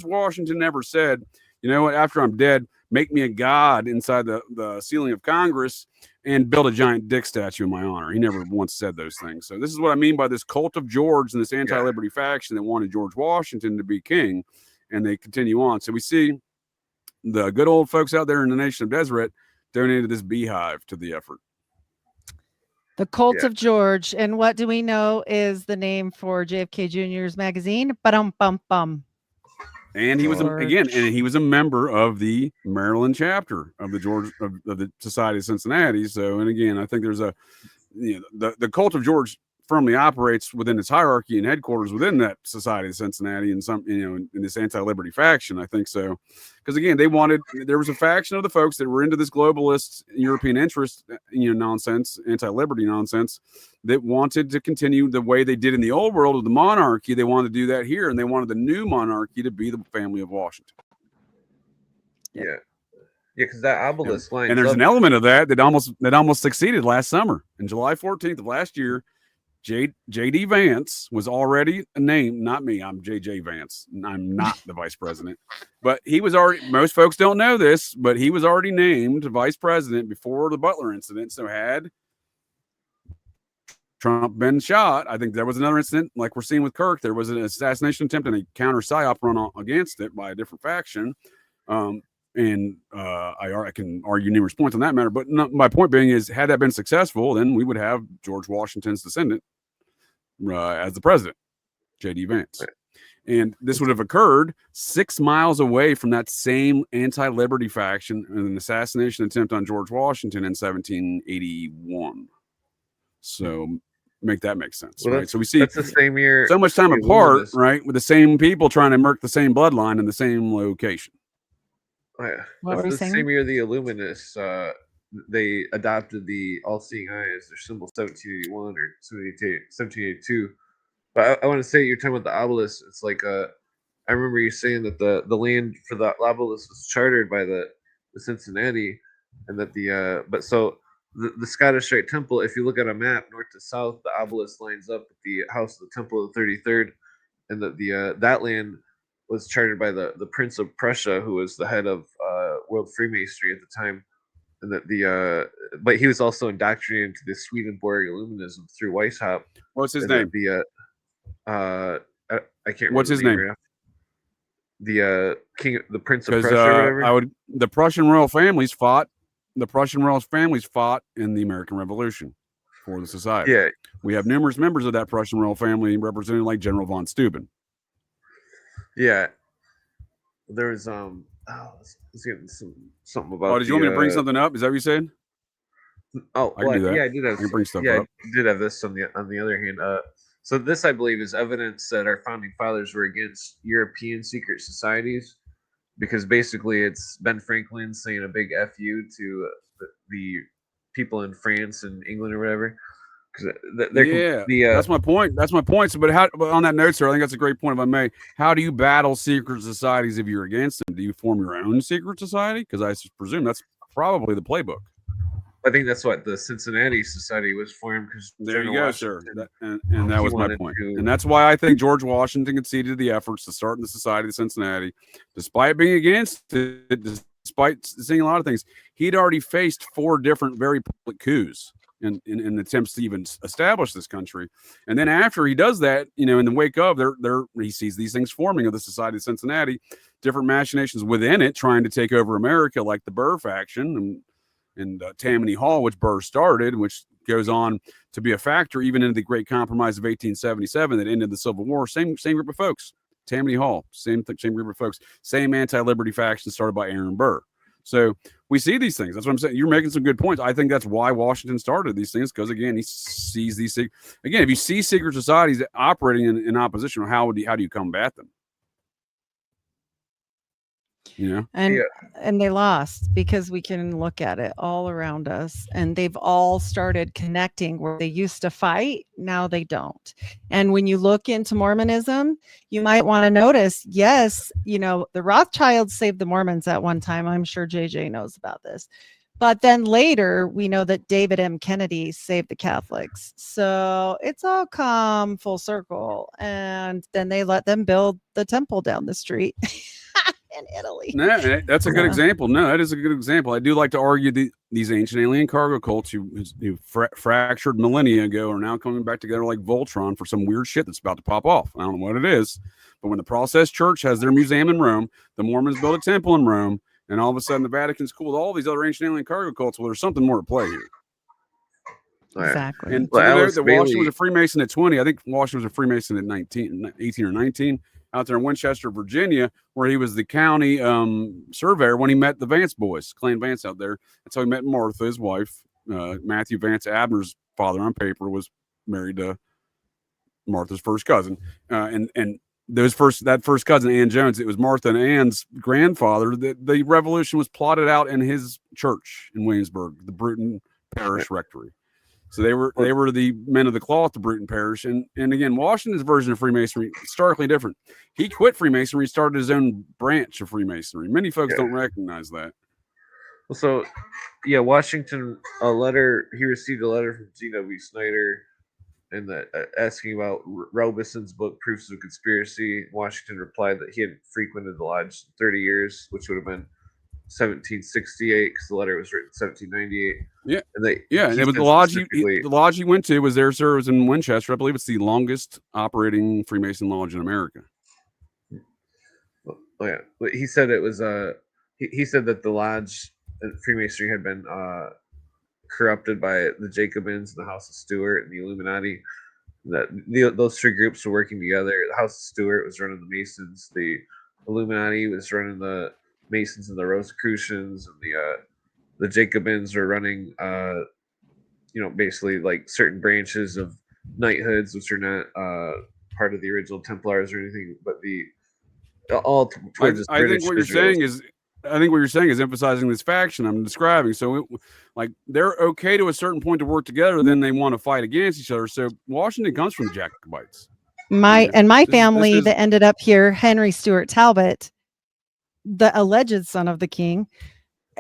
Washington never said, you know what, after I'm dead, make me a god inside the ceiling of Congress and build a giant dick statue in my honor. He never once said those things. So this is what I mean by this cult of George and this anti-liberty faction that wanted George Washington to be king, and they continue on. So we see the good old folks out there in the nation of Deseret donated this beehive to the effort. The Cult of George. And what do we know is the name for JFK Jr.'s magazine? Ba-dum-bum-bum. And he was he was a member of the Maryland chapter of the Society of Cincinnati. So, and again, I think there's the cult of George firmly operates within its hierarchy and headquarters within that Society of Cincinnati and some, in this anti-liberty faction. I think so, because again, there was a faction of the folks that were into this globalist European interest, nonsense, anti-liberty nonsense, that wanted to continue the way they did in the old world of the monarchy. They wanted to do that here, and they wanted the new monarchy to be the family of Washington. Yeah, because that obelisk line. And there's an element of that almost succeeded last summer. On July 14th of last year, J.D. Vance was already named. Not me. I'm J.J. Vance. I'm not the vice president. But he was already. Most folks don't know this, but he was already named vice president before the Butler incident. So had Trump been shot, I think there was another incident like we're seeing with Kirk. There was an assassination attempt and a counter psyop run against it by a different faction. And I can argue numerous points on that matter. But my point being is, had that been successful, then we would have George Washington's descendant as the president, J.D. Vance. And this would have occurred 6 miles away from that same anti-liberty faction in an assassination attempt on George Washington in 1781. So make that make sense, well, right? So we see that's the same year, so much time apart, right? With the same people trying to murk the same bloodline in the same location. Oh, yeah. That's the same year the Illuminists they adopted the all-seeing eye as their symbol, 1781 or 1782. But I want to say, you're talking about the obelisk. It's like I remember you saying that the land for the obelisk was chartered by the Cincinnati, and that the Scottish Rite Temple, if you look at a map north to south, the obelisk lines up with the house of the Temple of the 33rd, and that land was chartered by the Prince of Prussia, who was the head of World Freemasonry at the time, and that but he was also indoctrinated into the Swedenborg Illuminism through Weishaupt. What's his name? I can't remember. What's his name? Right, the king, the Prince of Prussia, or whatever. The Prussian royal families fought. The Prussian royal families fought in the American Revolution for the society. Yeah, we have numerous members of that Prussian royal family represented, like General von Steuben. Yeah, there's let's get something about. Oh, did you want me to bring something up? Is that what you said? Oh, I can do that. Yeah, I did have. I can bring stuff up. I did have this on the other hand. So this, I believe, is evidence that our founding fathers were against European secret societies, because basically it's Ben Franklin saying a big "F you" to the people in France and England or whatever. That's my point. That's my point. So, but on that note, sir, I think that's a great point, if I may. How do you battle secret societies if you're against them? Do you form your own secret society? Because I presume that's probably the playbook. I think that's what the Cincinnati Society was formed. Because there you go, sir. And that was my point. And that's why I think George Washington conceded the efforts to start in the Society of Cincinnati, despite being against it, despite seeing a lot of things. He'd already faced 4 different very public coups in attempts to even establish this country. And then after he does that, in the wake of he sees these things forming of the Society of Cincinnati, different machinations within it trying to take over America, like the Burr faction and Tammany Hall, which Burr started, which goes on to be a factor even in the Great Compromise of 1877 that ended the Civil War. Same group of folks. Tammany Hall, same group of folks. Same anti-liberty faction started by Aaron Burr. So we see these things. That's what I'm saying. You're making some good points. I think that's why Washington started these things, because again, he sees these things. Again, if you see secret societies operating in opposition, how do you combat them? And they lost, because we can look at it all around us, and they've all started connecting where they used to fight. Now they don't. And when you look into Mormonism, you might want to notice, yes, the Rothschilds saved the Mormons at one time. I'm sure JJ knows about this. But then later, we know that David M. Kennedy saved the Catholics. So it's all come full circle. And then they let them build the temple down the street. In Italy. No, that's a good example. No, that is a good example. I do like to argue these ancient alien cargo cults who fractured millennia ago are now coming back together like Voltron for some weird shit that's about to pop off. I don't know what it is, but when the Process Church has their museum in Rome, the Mormons build a temple in Rome, and all of a sudden the Vatican's cool with all these other ancient alien cargo cults. Well, there's something more to play here. Exactly. And Washington was a Freemason at 20. I think Washington was a Freemason at 18 or 19. out there in Winchester, Virginia, where he was the county surveyor when he met the Vance boys, Clan Vance out there. That's how he met Martha, his wife. Matthew Vance, Abner's father on paper, was married to Martha's first cousin, and that first cousin, Ann Jones, it was Martha and Ann's grandfather. The revolution was plotted out in his church in Williamsburg, the Bruton Parish Rectory. So they were the men of the cloth, the Bruton Parish, and again, Washington's version of Freemasonry is starkly different. He quit Freemasonry, started his own branch of Freemasonry. Many folks don't recognize that. Well, so Washington, he received a letter from G.W. Snyder, and asking about Robeson's book Proofs of Conspiracy. Washington replied that he had frequented the lodge 30 years, which would have been 1768, because the letter was written 1798. Yeah, and it was the lodge he went to was there, sir. It was in Winchester. I believe it's the longest operating Freemason lodge in America. Oh yeah, but he said it was he said that the lodge Freemasonry had been corrupted by the Jacobins, the House of Stuart, and the Illuminati. That those three groups were working together. The House of Stuart was running the Masons. The Illuminati was running the Masons and the Rosicrucians, and the Jacobins were running, basically like certain branches of knighthoods, which are not part of the original Templars or anything, but I think what you're saying is emphasizing this faction I'm describing. So, they're okay to a certain point to work together, then they want to fight against each other. So Washington comes from the Jacobites. My family that ended up here, Henry Stuart Talbot, the alleged son of the king,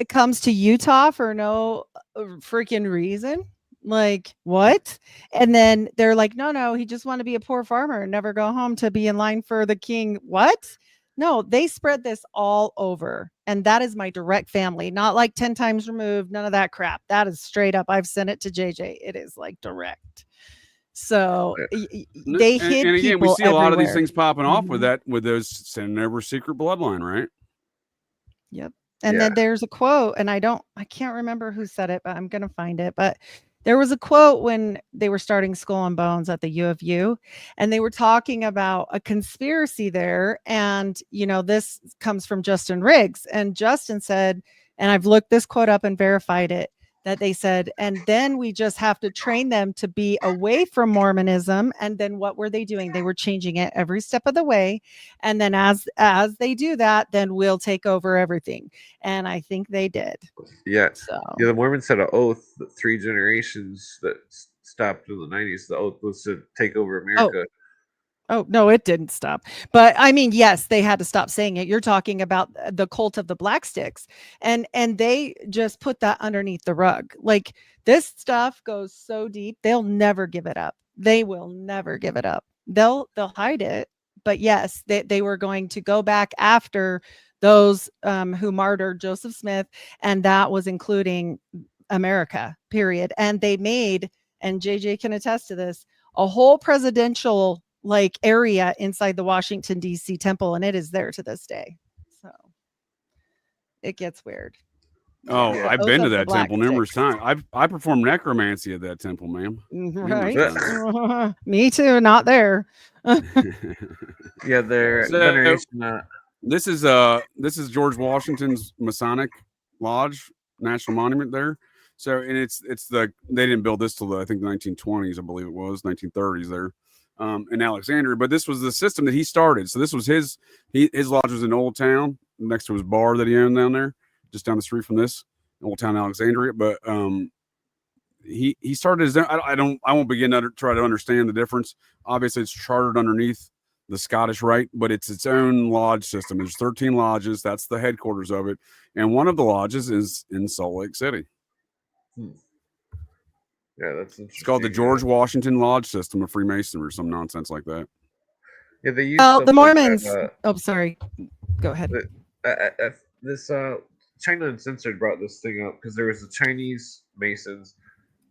comes to Utah for no freaking reason. Like, what? And then they're like, no, he just wanted to be a poor farmer and never go home to be in line for the king. What? No, they spread this all over. And that is my direct family, not like 10 times removed, none of that crap. That is straight up. I've sent it to JJ. It is like direct. So they hid and again, we see everywhere. a lot of these things popping off with those sending over secret bloodline, right? Yep. And then there's a quote, and I can't remember who said it, but I'm going to find it. But there was a quote when they were starting Skull and Bones at the U of U, and they were talking about a conspiracy there. And, this comes from Justin Riggs. And Justin said, and I've looked this quote up and verified it, that they said, and then we just have to train them to be away from Mormonism. And then what were they doing? They were changing it every step of the way. And then as they do that, then we'll take over everything. And I think they did. Yeah. So the Mormons had an oath that 3 generations that stopped in the 90s. The oath was to take over America. Oh, no, it didn't stop. But I mean, yes, they had to stop saying it. You're talking about the cult of the Black Sticks. And they just put that underneath the rug. Like, this stuff goes so deep, they'll never give it up. They will never give it up. They'll hide it. But yes, they were going to go back after those who martyred Joseph Smith. And that was including America, period. And they made, and JJ can attest to this, a whole presidential area inside the Washington D.C. temple, and it is there to this day. So it gets weird. Oh, yeah. I've been to that temple numerous times. I performed necromancy at that temple, ma'am. Right. Me too. Not there. Yeah, their veneration. This is George Washington's Masonic Lodge, National Monument there. So, and they didn't build this till I think the 1920s, I believe it was 1930s there. In Alexandria, but this was the system that he started. So this was his lodge was in Old Town next to his bar that he owned down there, just down the street from this Old Town Alexandria. But he started his own. I won't begin to try to understand the difference. Obviously, it's chartered underneath the Scottish Rite, but it's its own lodge system. There's 13 lodges. That's the headquarters of it, and one of the lodges is in Salt Lake City. Yeah, that's interesting. It's called the George Washington Lodge System of Freemasonry or some nonsense like that. Yeah, they use the Mormons. Sorry. Go ahead. This China Uncensored brought this thing up because there was the Chinese Masons,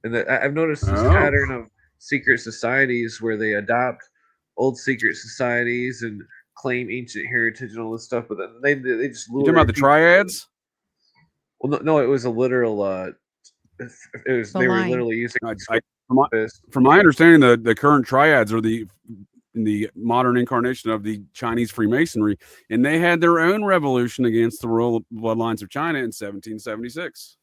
and I've noticed this pattern of secret societies where they adopt old secret societies and claim ancient heritage and all this stuff, but then they just lure. You talking about the triads? Well, no, it was a literal. They were literally using. From my understanding, the current triads are the the modern incarnation of the Chinese Freemasonry, and they had their own revolution against the royal bloodlines of China in 1776.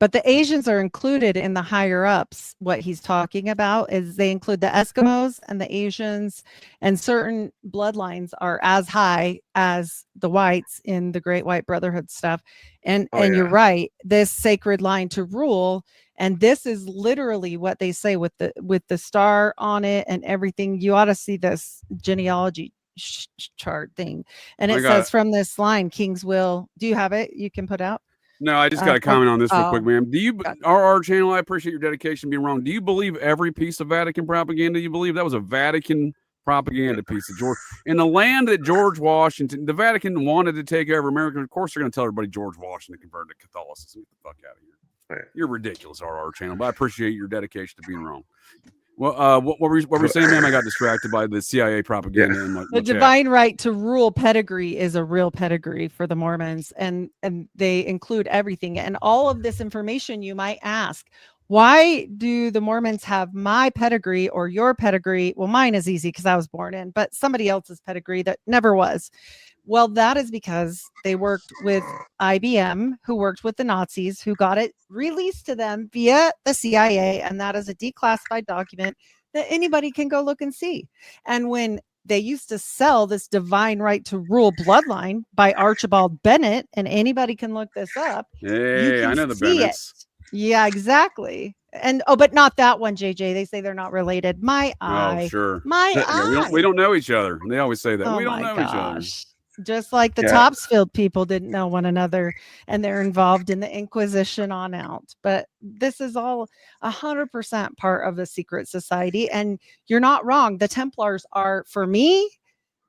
But the Asians are included in the higher ups. What he's talking about is they include the Eskimos and the Asians, and certain bloodlines are as high as the whites in the Great White Brotherhood stuff. And you're right, this sacred line to rule, and this is literally what they say with the star on it and everything. You ought to see this genealogy chart thing, and it says from this line, King's will. Do you have it? You can put out. No, I just got to comment on this real quick, ma'am. Do you, our channel, I appreciate your dedication being wrong. Do you believe every piece of Vatican propaganda? You believe that was a Vatican propaganda piece of George? In the land that George Washington, the Vatican wanted to take over America, of course they're going to tell everybody George Washington converted to Catholicism. Get the fuck out of here. You're ridiculous, our channel, but I appreciate your dedication to being wrong. Well, what were you saying, ma'am? I got distracted by the CIA propaganda. And the divine right to rule pedigree is a real pedigree for the Mormons, and they include everything. And all of this information, you might ask, why do the Mormons have my pedigree or your pedigree? Well, mine is easy because I was born in, but somebody else's pedigree that never was. Well, that is because they worked with IBM, who worked with the Nazis, who got it released to them via the CIA. And that is a declassified document that anybody can go look and see. And when they used to sell this divine right to rule bloodline by Archibald Bennett, and anybody can look this up. Hey, I know the Bennetts. Yeah, exactly. And but not that one, JJ. They say they're not related. My eye. Oh, sure. My eye. We don't know each other. They always say that. Oh, we don't know each other. Just like the Topsfield people didn't know one another, and they're involved in the Inquisition on out. But this is all 100% part of the secret society. And you're not wrong. The Templars are, for me,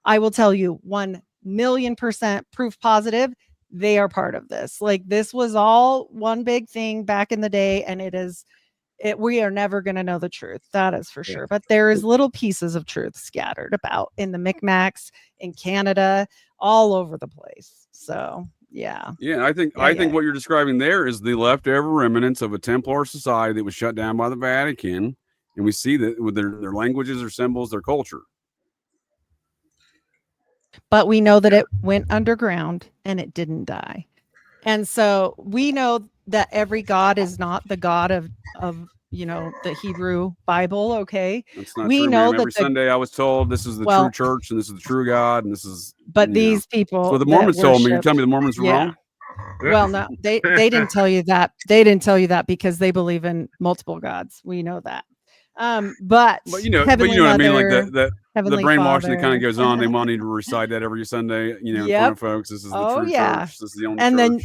I will tell you 1,000,000% proof positive. They are part of this. Like, this was all one big thing back in the day, and we are never going to know the truth. That is for sure. But there is little pieces of truth scattered about in the Micmacs, in Canada, all over the place. So, yeah. Yeah, I think what you're describing there is the leftover remnants of a Templar society that was shut down by the Vatican. And we see that with their languages, their symbols, their culture. But we know that it went underground and it didn't die. And so we know that every God is not the God of the Hebrew Bible. Okay. That's not true, know that every Sunday I was told this is the true church and this is the true God. And this is, but these people. So the Mormons told me, you're telling me the Mormons were wrong? Well, no, they didn't tell you that. They didn't tell you that because they believe in multiple gods. We know that. But you know what I mean? Like the brainwashing that kind of goes on. They want you to recite that every Sunday, in front of folks. This is the true church. This is the only church.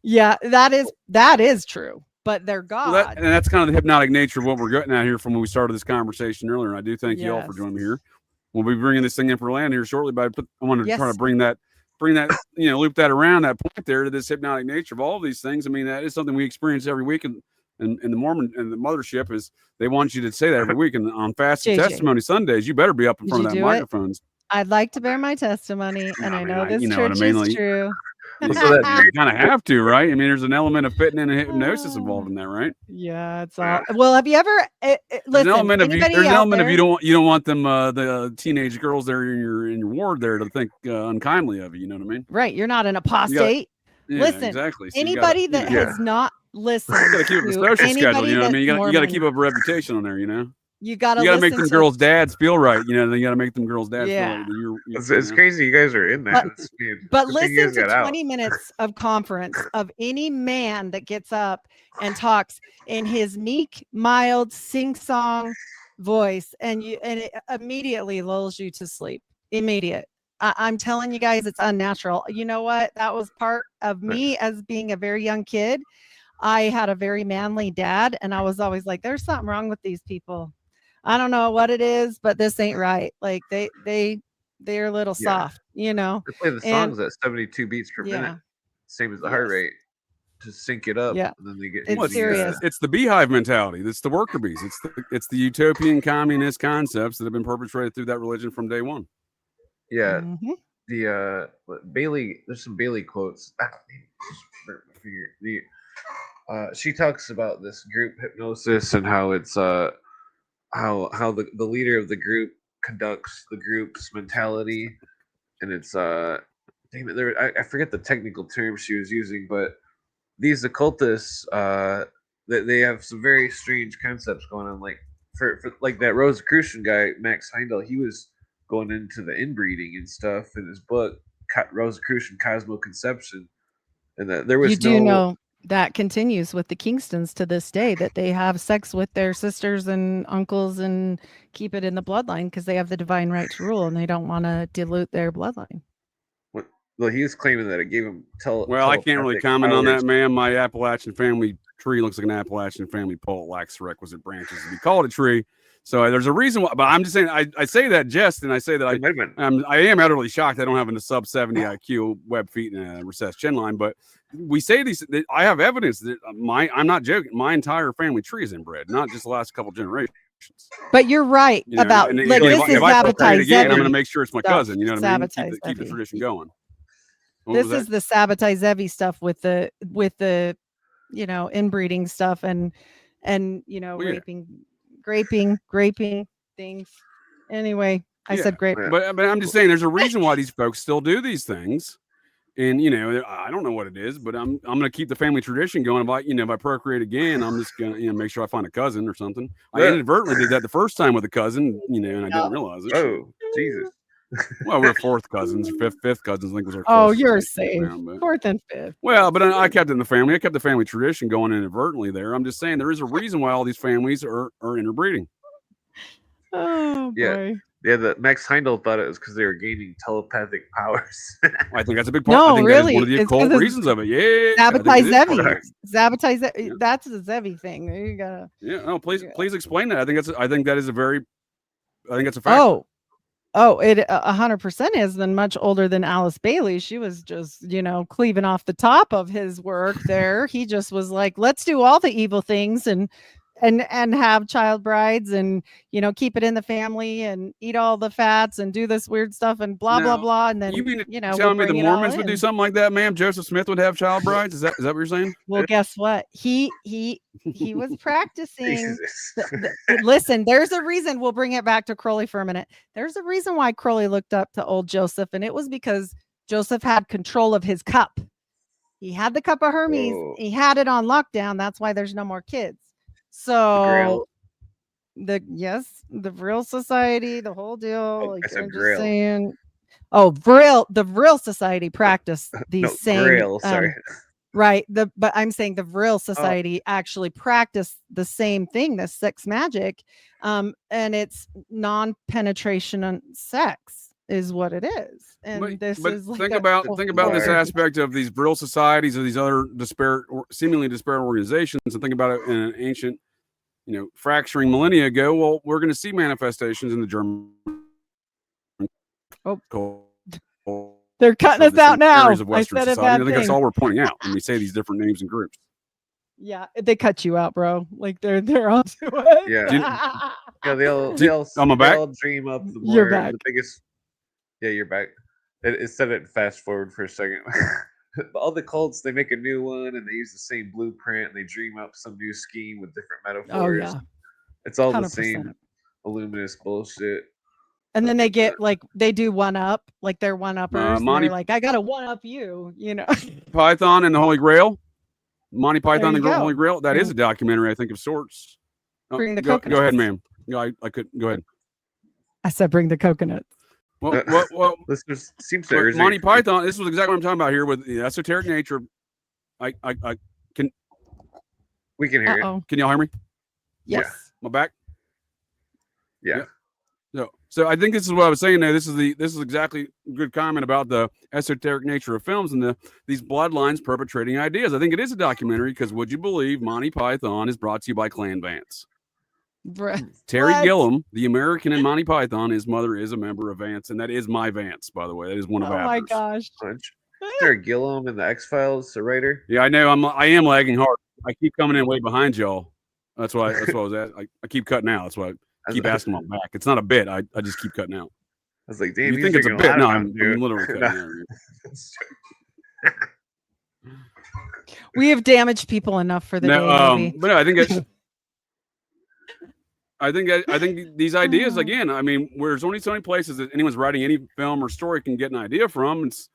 Then, that is true. But they're God. Well, and that's kind of the hypnotic nature of what we're getting at here from when we started this conversation earlier. And I do thank you all for joining me here. We'll be bringing this thing in for land here shortly, but I want to try to bring that, loop that around that point there to this hypnotic nature of all of these things. I mean, that is something we experience every week. And the Mormon and the mothership is they want you to say that every week. And on Fast and Testimony Sundays, you better be up in front of that microphones. I'd like to bear my testimony. And I know this church is true. You kind of have to, right? I mean, there's an element of fitting in and hypnosis involved in that, right? Yeah, it's all. Well, have you ever? There's an element of you don't want them the teenage girls there in your ward there to think unkindly of you. You know what I mean? Right. You're not an apostate. Listen, exactly. So anybody that has not listened, you got to keep up a social schedule. You know what I mean? You got to keep up a reputation on there. You know. You got to make them girls' dads feel right. You know, you got to make them girls' dads feel right. It's crazy you guys are in that. But listen to 20 minutes of conference of any man that gets up and talks in his meek, mild, sing-song voice, and it immediately lulls you to sleep. Immediate. I'm telling you guys, it's unnatural. You know what? That was part of me as being a very young kid. I had a very manly dad, and I was always like, there's something wrong with these people. I don't know what it is, but this ain't right. Like they're a little soft, They play the songs at 72 beats per minute, same as the heart rate, to sync it up. Yeah, and then they get it's serious. It's the beehive mentality. It's the worker bees. It's the utopian communist concepts that have been perpetrated through that religion from day one. Yeah, the Bailey. There's some Bailey quotes. She talks about this group hypnosis and how it's how the leader of the group conducts the group's mentality, and it's damn it, I forget the technical term she was using, but these occultists they have some very strange concepts going on, like for like that Rosicrucian guy Max Heindel. He was going into the inbreeding and stuff in his book Rosicrucian Cosmoconception, and that there was You do know that continues with the Kingstons to this day, that they have sex with their sisters and uncles and keep it in the bloodline because they have the divine right to rule and they don't want to dilute their bloodline. Well, he was claiming that it gave him Well, I can't really comment on that, powers. man. My Appalachian family tree looks like an Appalachian family pole. It lacks the requisite branches to be called a tree. So there's a reason why, but I'm just saying, I say that jest, and I say that I am utterly shocked I don't have a sub 70 IQ, web feet, and a recessed chin line. But we say these, I have evidence that I'm not joking, my entire family tree is inbred, not just the last couple generations. But you're right about, like, this is sabotage. I'm going to make sure it's my cousin, you know what I mean? Keep the tradition going. This is the sabotage Zevi stuff with the inbreeding stuff and raping things. Anyway, I said grape. But I'm just saying there's a reason why these folks still do these things. And I don't know what it is, but I'm gonna keep the family tradition going. If I procreate again, I'm just gonna make sure I find a cousin or something. I inadvertently did that the first time with a cousin, and I didn't realize it. Oh, Jesus. Well, we're fourth cousins, fifth cousins. I think was our. Oh, you're safe. Fourth and fifth. Well, but I kept it in the family. I kept the family tradition going inadvertently there. I'm just saying there is a reason why all these families are interbreeding. Oh boy. Yeah, the Max Heindel thought it was because they were gaining telepathic powers. I think that's a big part. No, I think really, that is one of the occult reasons of it. Yeah, sabotage Zevi. Sabotage. That's the Zevi thing. You gotta. Yeah. No, please explain that. I think that is a fact. Oh, it 100% is. Then much older than Alice Bailey. She was just, cleaving off the top of his work there. He just was like, let's do all the evil things and have child brides and, keep it in the family and eat all the fats and do this weird stuff and blah, blah, blah. And then, you mean tell me the Mormons would do something like that, ma'am? Joseph Smith would have child brides? Is that what you're saying? Well, guess what? He was practicing. Listen, there's a reason. We'll bring it back to Crowley for a minute. There's a reason why Crowley looked up to old Joseph, and it was because Joseph had control of his cup. He had the cup of Hermes. Oh. He had it on lockdown. That's why there's no more kids. So the Vril Society, the whole deal. Like, I'm just saying. Oh, the Vril Society practiced these same. Grail, sorry. Right. But I'm saying the Vril Society actually practiced the same thing, the sex magic. And it's non-penetration on sex is what it is. And think about this aspect of these Vril societies or these other seemingly disparate organizations, and think about it in an ancient, fracturing millennia ago. Well, we're going to see manifestations in the German. They're cutting us out now. I think that's all we're pointing out when we say these different names and groups. Yeah, they cut you out, bro. Like they're onto it. Yeah. They all dream up the biggest. Yeah, you're back. It said it fast forward for a second. All the cults, they make a new one and they use the same blueprint and they dream up some new scheme with different metaphors. Oh, yeah. It's all 100%. The same illuminous bullshit. And then they get they do one up, like they're one uppers. They're like, I gotta one up you, Python and the Holy Grail. Monty Python and the Holy Grail. That is a documentary, I think, of sorts. Go ahead, ma'am. I could go ahead. I said bring the coconuts. Well, this just seems to Monty Python. This was exactly what I'm talking about here with the esoteric nature. We can hear you. Can y'all hear me? Yes. Yeah. My back. Yeah. So I think this is what I was saying there. This is exactly a good comment about the esoteric nature of films and these bloodlines perpetrating ideas. I think it is a documentary because would you believe Monty Python is brought to you by Clan Vance? Terry Gilliam, the American in Monty Python, his mother is a member of Vance, and that is my Vance, by the way. That is one of ours. Oh my gosh. Terry Gilliam in the X-Files, the writer. Yeah, I know. I am lagging hard. I keep coming in way behind y'all. That's why I was at. I keep cutting out. That's why I keep asking my back. It's not a bit. I just keep cutting out. I was like, damn, you think it's a bit? No, I'm literally cutting out. We have damaged people enough for the day. But no, I think it's. I think these ideas again. I mean, there's only so many places that anyone's writing any film or story can get an idea from. It's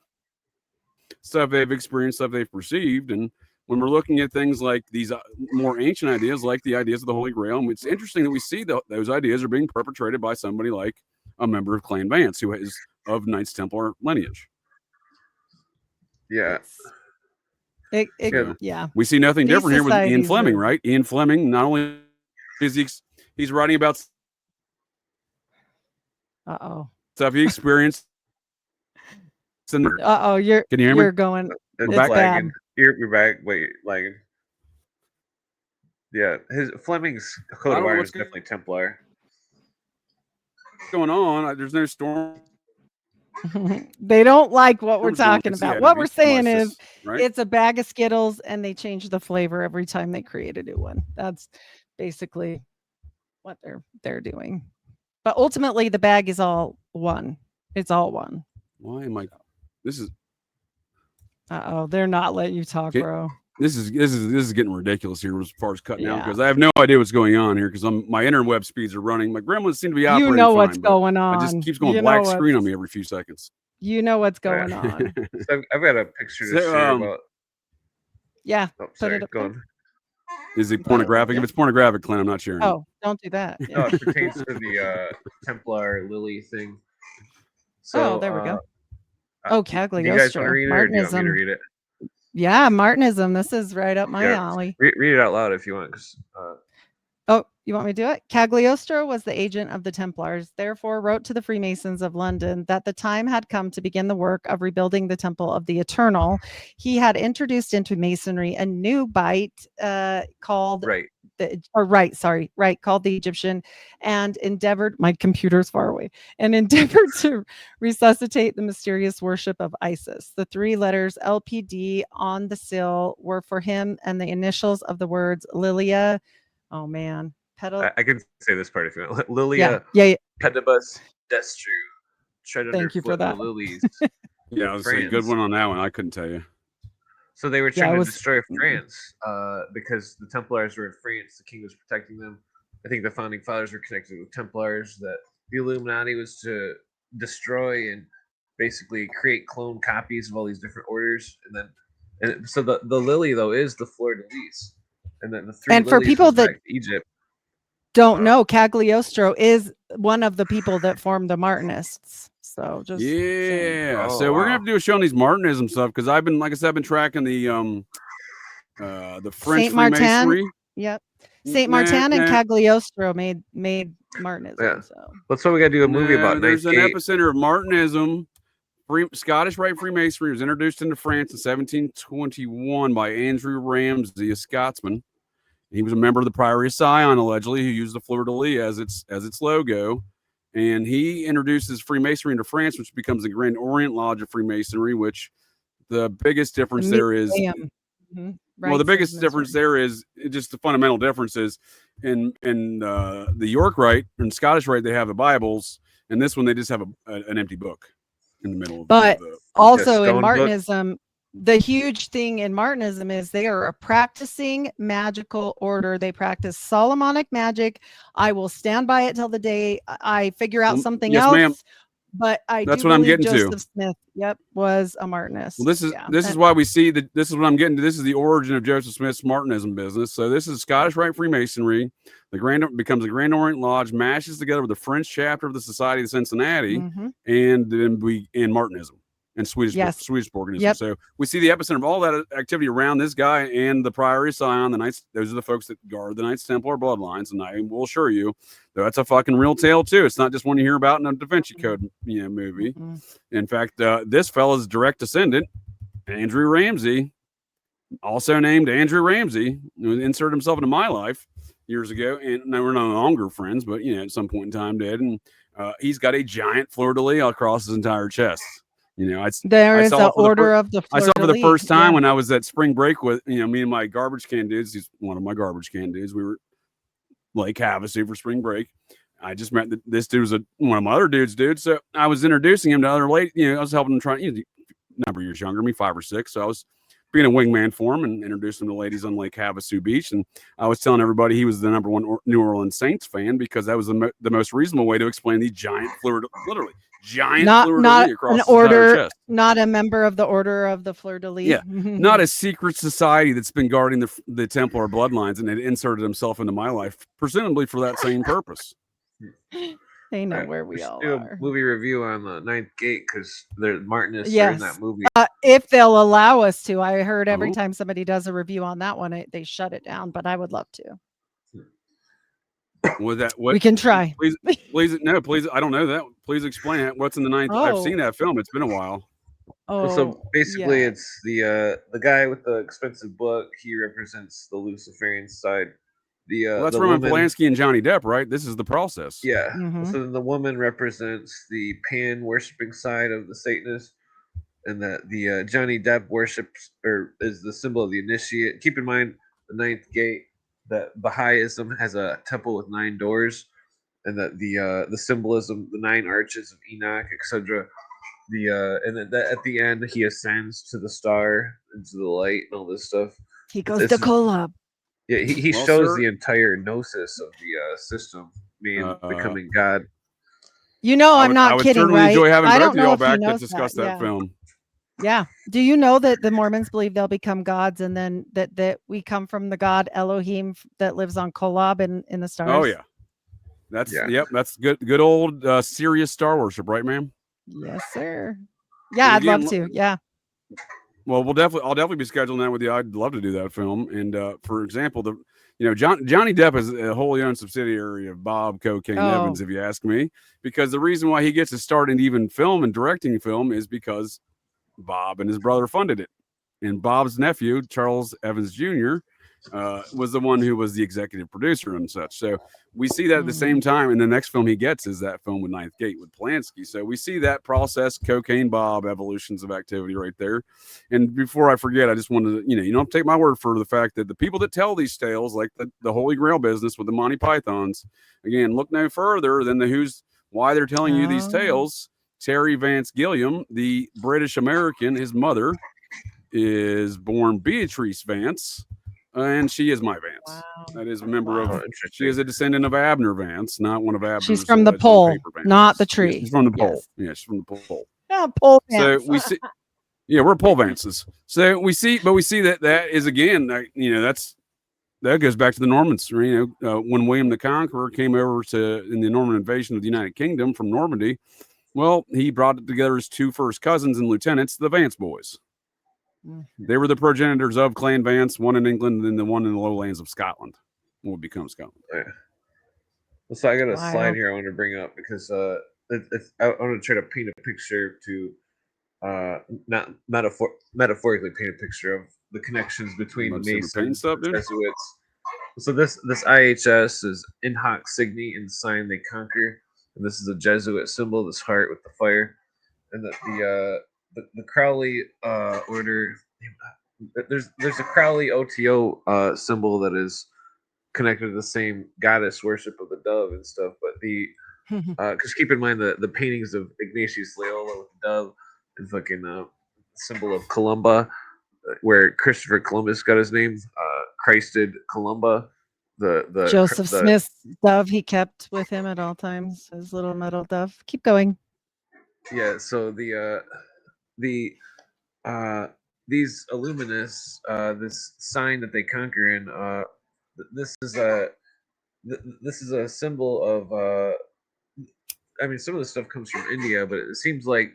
stuff they've experienced, stuff they've perceived, and when we're looking at things like these more ancient ideas, like the ideas of the Holy Grail, it's interesting that we see those ideas are being perpetrated by somebody like a member of Clan Vance, who is of Knights Templar lineage. Yeah. Yeah. We see nothing These different here with Ian societies Fleming, are- right? Ian Fleming, not only is he's writing about stuff he experienced. You're Can you hear you're me? going. It's back. lagging. You're back. Wait, lagging. Yeah, his Fleming's coat of arms is definitely Templar. What's going on? There's no storm. They don't like what we're Storm's talking going, about. yeah, What we're saying Onassis, is right? it's a bag of Skittles and they change the flavor every time they create a new one. That's basically what they're doing. But ultimately the bag is all one. It's all one. Why am I? This is They're not letting you talk, bro. This is getting ridiculous here as far as cutting out, because I have no idea what's going on here, because my interweb speeds are running. My gremlins seem to be operating. You know fine, what's going on. It just keeps going black screen on me every few seconds. You know what's going on. So I've got a picture to share about. Yeah. Oh, sorry, put it up go there. on. Is it pornographic? If it's pornographic, Clint, I'm not sharing. Oh, don't do that. No, it pertains to the Templar Lily thing. So there we go. Cagliostro. Do you guys want to read it, or do you want me to read it? Yeah, Martinism. This is right up my alley. Read it out loud if you want. You want me to do it? Cagliostro was the agent of the Templars, therefore wrote to the Freemasons of London that the time had come to begin the work of rebuilding the Temple of the Eternal. He had introduced into Masonry a new bite called called the Egyptian, and endeavored, my computer's far away, and endeavored to resuscitate the mysterious worship of Isis. The three letters LPD on the sill were for him and the initials of the words Lilia. Oh man. I can say this part if you want. Lilia Pedibus Destru. Tread Thank you for that. The lilies. Yeah, I was saying good one on that one. I couldn't tell you. So they were trying to destroy France because the Templars were in France. The king was protecting them. I think the founding fathers were connected with Templars. That the Illuminati was to destroy and basically create clone copies of all these different orders. So the lily though is the fleur de lis. And then the three and for lilies people that Egypt don't know, Cagliostro is one of the people that formed the Martinists. So just so we're gonna have to do a show on these Martinism stuff, because I've been, like I said, I've been tracking the French Freemasonry. Yep. Saint Martin and Cagliostro made Martinism. Yeah. So that's what we got to do a movie about. There's an epicenter of Martinism. Scottish Rite Freemasonry was introduced into France in 1721 by Andrew Ramsay, a Scotsman. He was a member of the Priory of Sion, allegedly, who used the fleur de lis as its logo. And he introduces Freemasonry into France, which becomes the Grand Orient Lodge of Freemasonry, which the biggest difference there is. Well, the biggest difference there is just the fundamental difference is in the York Rite and Scottish Rite, they have the Bibles, and this one they just have an empty book in the middle of also in Martinism, the huge thing in Martinism is they are a practicing magical order. They practice Solomonic magic. I will stand by it till the day I figure out something else. Ma'am. But that's what I'm getting Joseph to. Smith, was a Martinist. Well, this is why we see that. This is what I'm getting to. This is the origin of Joseph Smith's Martinism business. So this is Scottish Rite Freemasonry. Becomes a Grand Orient Lodge, mashes together with the French chapter of the Society of Cincinnati, and then Martinism and Swedish organism. Yep. So we see the epicenter of all that activity around this guy and the Priory of Sion. The Knights, those are the folks that guard the Knights Templar bloodlines, and I will assure you, that's a fucking real tale too. It's not just one you hear about in a Da Vinci Code, movie. In fact, this fella's direct descendant, Andrew Ramsay, also named Andrew Ramsay, who inserted himself into my life years ago, and now we're no longer friends, but at some point in time did, and he's got a giant fleur de lis across his entire chest. There is an order of the fleur de lis. I saw for the first time when I was at spring break with me and my garbage can dudes. He's one of my garbage can dudes. We were Lake Havasu for spring break. I just met this dude was one of my other dudes. So I was introducing him to other ladies. I was helping him try. He's a number of years younger than me, 5 or 6. So I was being a wingman for him and introduced him to ladies on Lake Havasu Beach. And I was telling everybody he was the #1 New Orleans Saints fan because that was the most reasonable way to explain these giant literally giant not fleur-de-lis across an his entire order, chest. not a member of the Order of the Fleur-de-Lis. Yeah, not a secret society that's been guarding the Templar bloodlines and had inserted himself into my life, presumably for that same purpose. They know where we should all do are. a movie review on the Ninth Gate because the Martinists are in Yes. that movie. If they'll allow us to. I heard every Oh. time somebody does a review on that one, they shut it down, but I would love to. Was that what We can try. Please, please. I don't know that. Please explain it. What's in the ninth? I've seen that film. It's been a while. So basically, yeah. it's the guy with the expensive book. He represents the Luciferian side. Well, that's the Roman woman, Polanski and Johnny Depp, right? This is the process. Yeah. Mhm. So then the woman represents the pan worshipping side of the Satanist, and that the Johnny Depp worships or is the symbol of the initiate. Keep in mind the Ninth Gate, that Baha'ism has a temple with 9 doors, and that the symbolism, the 9 arches of Enoch, etc. And then that at the end he ascends to the star, into the light, and all this stuff. He goes to Kolob. Yeah, he Well, shows sir- the entire gnosis of the system, being becoming God. You know, I'm I not would kidding, certainly right? enjoy having I both don't of know y'all if he back to knows discuss that yeah. film. Yeah. Do you know that the Mormons believe they'll become gods, and then that we come from the god Elohim that lives on Kolob in the stars? Oh yeah, that's good old serious Star worship, right, ma'am? Yes, sir. Yeah, And I'd again, love to. Yeah. Well, I'll definitely be scheduling that with you. I'd love to do that film. And for example, Johnny Depp is a wholly owned subsidiary of Bob Cocaine Evans, if you ask me, because the reason why he gets to start in even film and directing film is because Bob and his brother funded it. And Bob's nephew, Charles Evans Jr., was the one who was the executive producer and such. So we see that at the same time. And the next film he gets is that film with Ninth Gate with Polanski. So we see that process, Cocaine Bob, evolutions of activity right there. And before I forget, I just wanted to, you don't have to take my word for the fact that the people that tell these tales, like the Holy Grail business with the Monty Pythons, again, look no further than why they're telling you these tales. Terry Vance Gilliam, the British American, his mother is born Beatrice Vance, and she is my Vance. Wow. That is a member of. She is a descendant of Abner Vance, not one of Abner's. She's from the pole, not the tree. Yeah, she's from the pole. Yeah, she's from the pole. Yeah, pole So Vance. we see. Yeah, we're pole Vances. So we see that is again, that goes back to the Normans. When William the Conqueror came over in the Norman invasion of the United Kingdom from Normandy. Well, he brought together his 2 first cousins and lieutenants, the Vance boys. They were the progenitors of Clan Vance, one in England and then the one in the lowlands of Scotland, what would become Scotland. Yeah. So I got a slide here I want to bring up because I want to try to paint a picture to not metaphorically paint a picture of the connections between the Masons and the Jesuits. So this IHS is in hoc signi, in sign they conquer, and this is a Jesuit symbol, this heart with the fire, and that the Crowley order. There's a Crowley OTO symbol that is connected to the same goddess worship of the dove and stuff, but because keep in mind the paintings of Ignatius Loyola with the dove and fucking symbol of Columba, where Christopher Columbus got his name, Christed Columba. The Joseph Smith's dove he kept with him at all times, his little metal dove. Keep going. Yeah, so these Illuminists, this sign that they conquer in, this is a symbol of. I mean, some of the stuff comes from India, but it seems like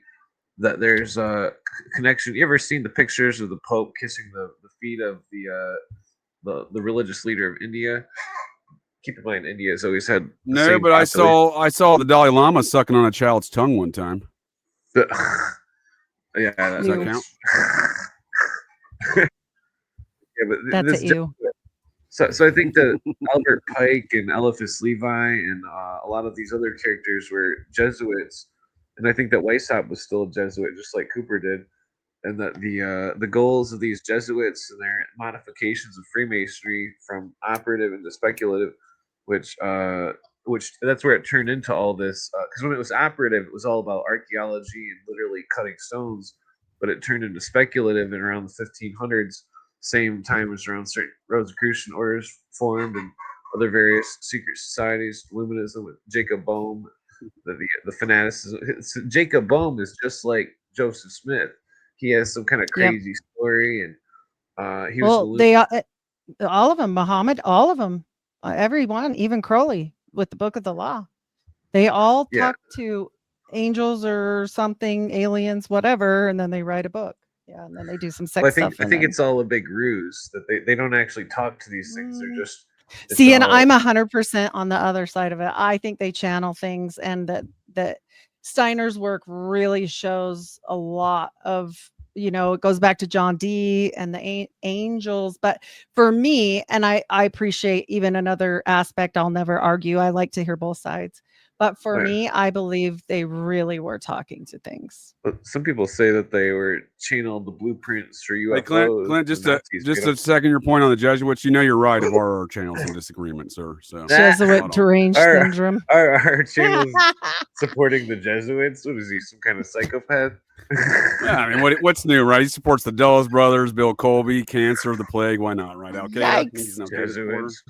that there's a connection. You ever seen the pictures of the Pope kissing the feet of the religious leader of India? Keep in mind, India has always had no, but I saw the Dalai Lama sucking on a child's tongue one time. Yeah, does that count? Yeah, but that's you. So I think that Albert Pike and Eliphas Levi and a lot of these other characters were Jesuits, and I think that Weishaupt was still a Jesuit, just like Cooper did, and that the goals of these Jesuits and their modifications of Freemasonry from operative into speculative, which that's where it turned into all this. Because when it was operative, it was all about archaeology and literally cutting stones. but it turned into speculative in around the 1500s, same time as around certain Rosicrucian orders formed and other various secret societies, Luminism with Jacob Boehme, the fanaticism. Jacob Boehme is just like Joseph Smith. He has some kind of Yep. crazy story, and he was Well, they all of them, Muhammad, all of them, everyone, even Crowley with the Book of the Law. They all Yeah. talk to angels or something, aliens, whatever, and then they write a book. Yeah, and then they do some sex Well, stuff. I think it's all a big ruse that they don't actually talk to these things. They're just See, and I'm 100% on the other side of it. I think they channel things, and that Steiner's work really shows a lot of, it goes back to John Dee and the angels. But for me, and I appreciate even another aspect, I'll never argue. I like to hear both sides. But for me, I believe they really were talking to things. But some people say that they were channeled the blueprints for UFOs. Hey, Clint, just to second your point on the Jesuits, you're right of our channels in disagreement, sir. So Jesuit deranged syndrome. Our channel's supporting the Jesuits. What is he, some kind of psychopath? Yeah, I mean, what's new, right? He supports the Dulles brothers, Bill Colby, cancer, the plague. Why not, right? Okay, he's no Jesuits.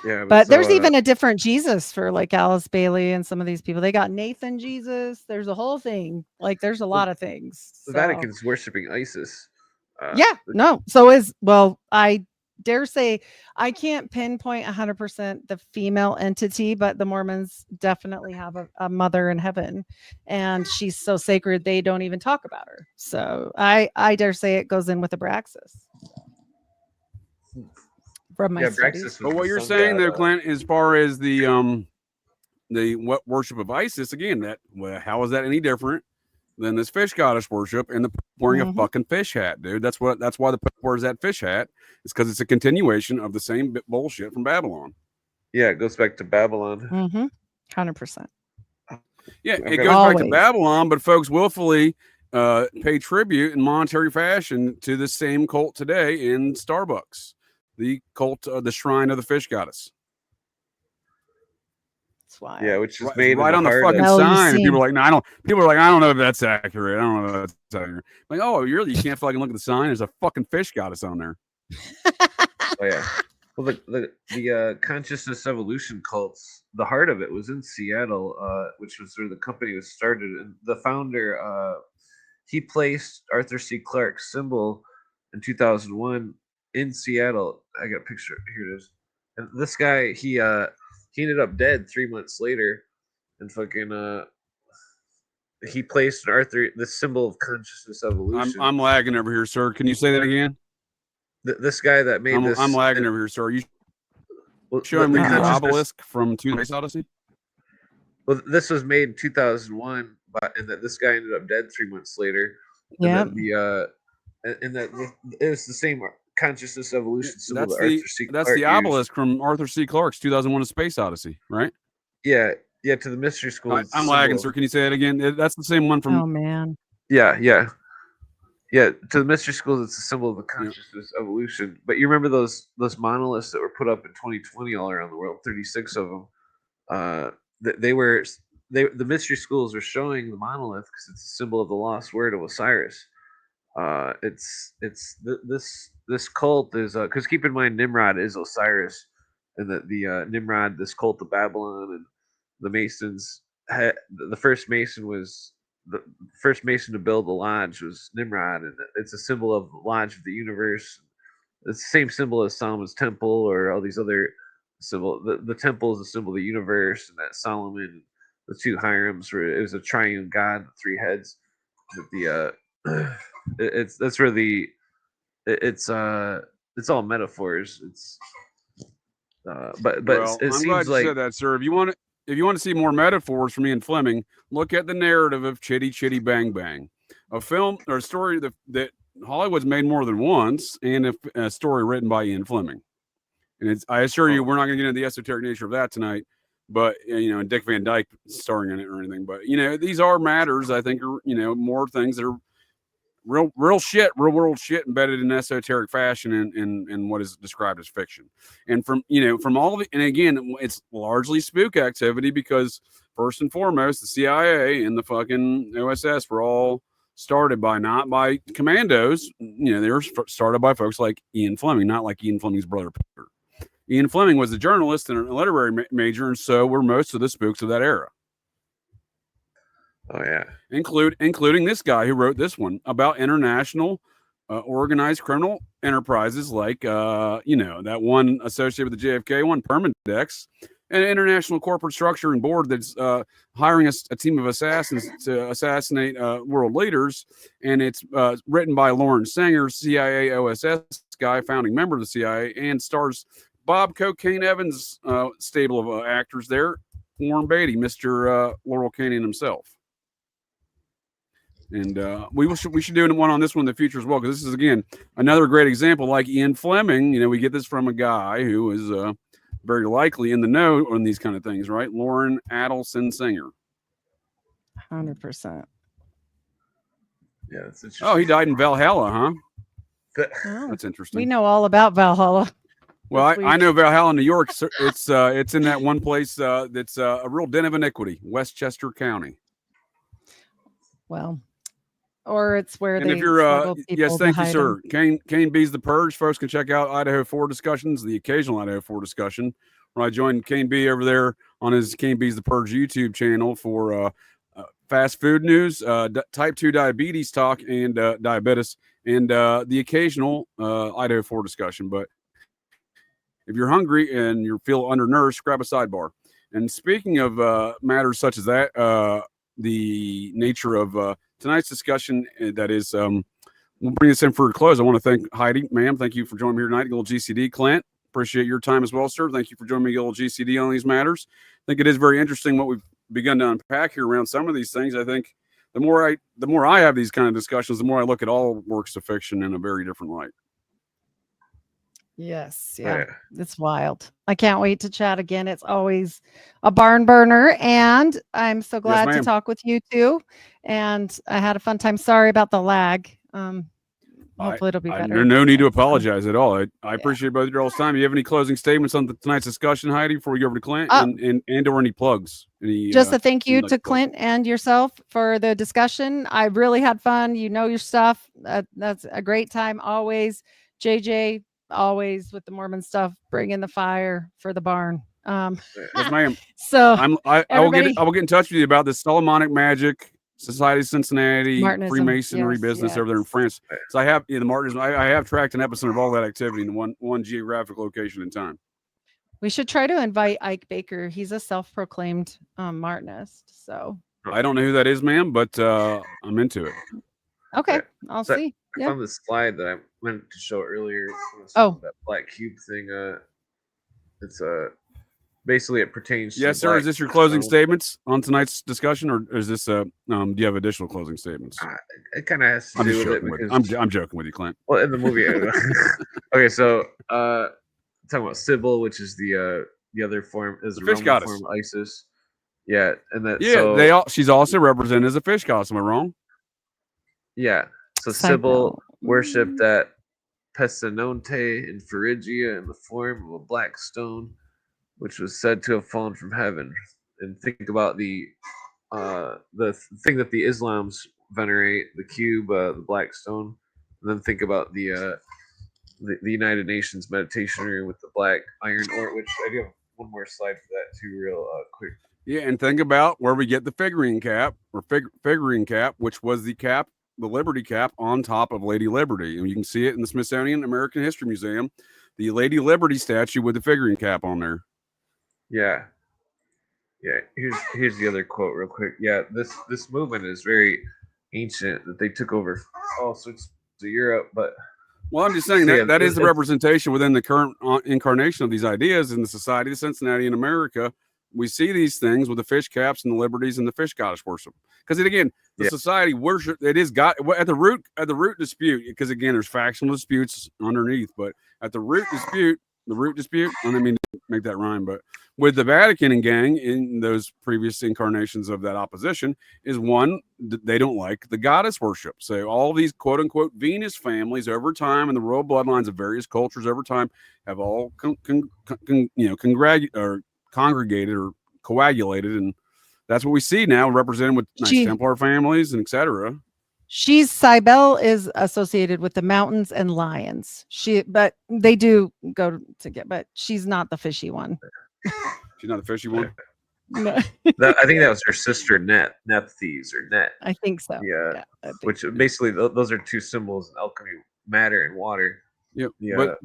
Yeah, but there's even a different Jesus for like Alice Bailey and some of these people. They got Nathan Jesus. There's a whole thing. Like there's a lot of things. The Vatican's worshiping ISIS. I dare say I can't pinpoint 100% the female entity, but the Mormons definitely have a mother in heaven, and she's so sacred they don't even talk about her. So I dare say it goes in with Abraxas. From my studies. But what you're saying though, Clint, as far as the worship of ISIS, again, how is that any different than this fish goddess worship and the wearing a fucking fish hat, dude? That's why the Pope wears that fish hat. It's because it's a continuation of the same bullshit from Babylon. Yeah, it goes back to Babylon. 100%. Yeah, it goes back to Babylon, but folks willfully pay tribute in monetary fashion to the same cult today in Starbucks. The cult of the shrine of the fish goddess. That's why. Yeah, which is made right on the fucking sign. And people are like, no, I don't. People are like, I don't know if that's accurate. I don't know if that's accurate. Like, oh, really? You can't fucking look at the sign. There's a fucking fish goddess on there. Oh yeah. Well, the consciousness evolution cults, the heart of it was in Seattle, which was where the company was started, and the founder, he placed Arthur C. Clarke's symbol in 2001 in Seattle. I got a picture. Here it is. And this guy, he ended up dead 3 months later, and fucking he placed the symbol of consciousness evolution. I'm lagging over here, sir. Can you say that again? This guy that made this. I'm lagging over here, sir. You showing me the obelisk from Space Odyssey? Well, this was made in 2001, and that this guy ended up dead 3 months later. Yeah. And that it was the same consciousness evolution symbol. That's the obelisk from Arthur C. Clarke's 2001: A Space Odyssey, right? Yeah, to the mystery school. I'm lagging, sir. Can you say that again? That's the same one from. Oh man. Yeah. To the mystery schools, it's a symbol of the consciousness evolution. But you remember those monoliths that were put up in 2020 all around the world, 36 of them. The mystery schools are showing the monolith because it's a symbol of the lost word of Osiris. This cult is because keep in mind Nimrod is Osiris, and that the Nimrod, this cult of Babylon, and the Masons the first Mason was. The first Mason to build the lodge was Nimrod, and it's a symbol of the lodge of the universe. It's the same symbol as Solomon's temple or all these other symbols. The temple is a symbol of the universe, and that Solomon, the two Hirims, it was a triune god with three heads. That's where it's all metaphors. But well, it I'm seems glad like you said that, sir. If you want to see more metaphors from me and Fleming, look at the narrative of Chitty Chitty Bang Bang, a film or a story that Hollywood's made more than once, and a story written by Ian Fleming. And I assure you, we're not going to get into the esoteric nature of that tonight. But and Dick Van Dyke starring in it or anything. But these are matters I think are more things that are real world shit embedded in esoteric fashion in what is described as fiction. And from all of it, and again, it's largely spook activity because first and foremost, the CIA and the fucking OSS were all started by not by commandos. They were started by folks like Ian Fleming, not like Ian Fleming's brother Peter. Ian Fleming was a journalist and a literary major, and so were most of the spooks of that era. Oh yeah, including this guy who wrote this one about international organized criminal enterprises, like that one associated with the JFK one, Permindex, an international corporate structure and board that's hiring a team of assassins to assassinate world leaders, and it's written by Lawrence Sanger, CIA OSS guy, founding member of the CIA, and stars Bob Cocaine Evans' stable of actors there, Warren Beatty, Mr. Laurel Canyon himself. And we should do one on this one in the future as well, because this is, again, another great example. Like Ian Fleming, we get this from a guy who is very likely in the know on these kind of things, right? Lauren Adelson Singer. 100%. Yeah, that's interesting. Oh, he died in Valhalla, huh? Oh, that's interesting. we know all about Valhalla. Well, I know Valhalla, New York. It's in that one place that's a real den of iniquity, Westchester County. Well, or it's where and they if you're yes, thank you, sir. Them. Kane B's The Purge. Folks can check out Idaho 4 discussions, the occasional Idaho 4 discussion, where I joined Kane B over there on his Kane B's The Purge YouTube channel for fast food news, type 2 diabetes talk, and diabetes, and the occasional Idaho 4 discussion. But if you're hungry and you feel undernourished, grab a sidebar. And speaking of matters such as that, the nature of tonight's discussion, that is, we'll bring this in for a close. I want to thank Heidi, ma'am. Thank you for joining me here tonight. A little GCD. Clint, appreciate your time as well, sir. Thank you for joining me a little GCD on these matters. I think it is very interesting what we've begun to unpack here around some of these things. I think the more I have these kind of discussions, the more I look at all works of fiction in a very different light. Yes. Yeah. It's wild. I can't wait to chat again. It's always a barn burner, and I'm so glad to talk with you too. And I had a fun time. Sorry about the lag. Hopefully it'll be better. There's no need to apologize at all. I appreciate both of your all's time. Do you have any closing statements on tonight's discussion, Heidi, before we go over to Clint, and or any plugs? Just a thank you to Clint and yourself for the discussion. I really had fun. You know your stuff. That's a great time always. JJ, always with the Mormon stuff, bringing the fire for the barn. Yes, ma'am. So I will get in touch with you about the Solomonic Magic Society of Cincinnati, Martinism, Freemasonry business over there in France. So I have the Martinism. I have tracked an episode of all that activity in one geographic location in time. We should try to invite Ike Baker. He's a self-proclaimed Martinist. So I don't know who that is, ma'am, but I'm into it. Okay, I'll see. I found this slide that I meant to show earlier. Oh, that black cube thing. It's basically it pertains. Yes, sir. Is this your closing statements on tonight's discussion, or is this do you have additional closing statements? It kind of has to do with it. Because, I'm joking with you, Clint. Well, in the movie. Okay, so talking about Sybil, which is the other form, is the fish goddess form of Isis. Yeah, and that. Yeah, she's also represented as a fish goddess. Am I wrong? Yeah. So Sybil worshipped at Pessinonte in Phrygia in the form of a black stone, which was said to have fallen from heaven. And think about the thing that the Islams venerate, the cube, the black stone, and then think about the United Nations meditation room with the black iron ore. Which I do have one more slide for that too, real quick. Yeah, and think about where we get the figurine cap, which was the cap, the Liberty cap on top of Lady Liberty, and you can see it in the Smithsonian American History Museum, the Lady Liberty statue with the figurine cap on there. Yeah. Here's the other quote, real quick. Yeah, this movement is very ancient, that they took over all sorts of Europe, but well, I'm just saying that is the representation within the current incarnation of these ideas in the Society of Cincinnati in America. We see these things with the fish caps and the liberties and the fish goddess worship. Because again, the society worship, it is God at the root dispute. Because again, there's factional disputes underneath, but at the root dispute, I don't mean to make that rhyme, but with the Vatican and gang in those previous incarnations of that opposition is one, they don't like the goddess worship. So all these quote unquote Venus families over time and the royal bloodlines of various cultures over time have all congregated or coagulated, and that's what we see now represented with nice Templar families and etc. Cybele is associated with the mountains and lions. But they do go together, but she's not the fishy one. She's not the fishy one. No. I think that was her sister Nephthys or Net. I think so. Yeah, I think which so. basically those are two symbols in alchemy: matter and water. Yep. Yeah. But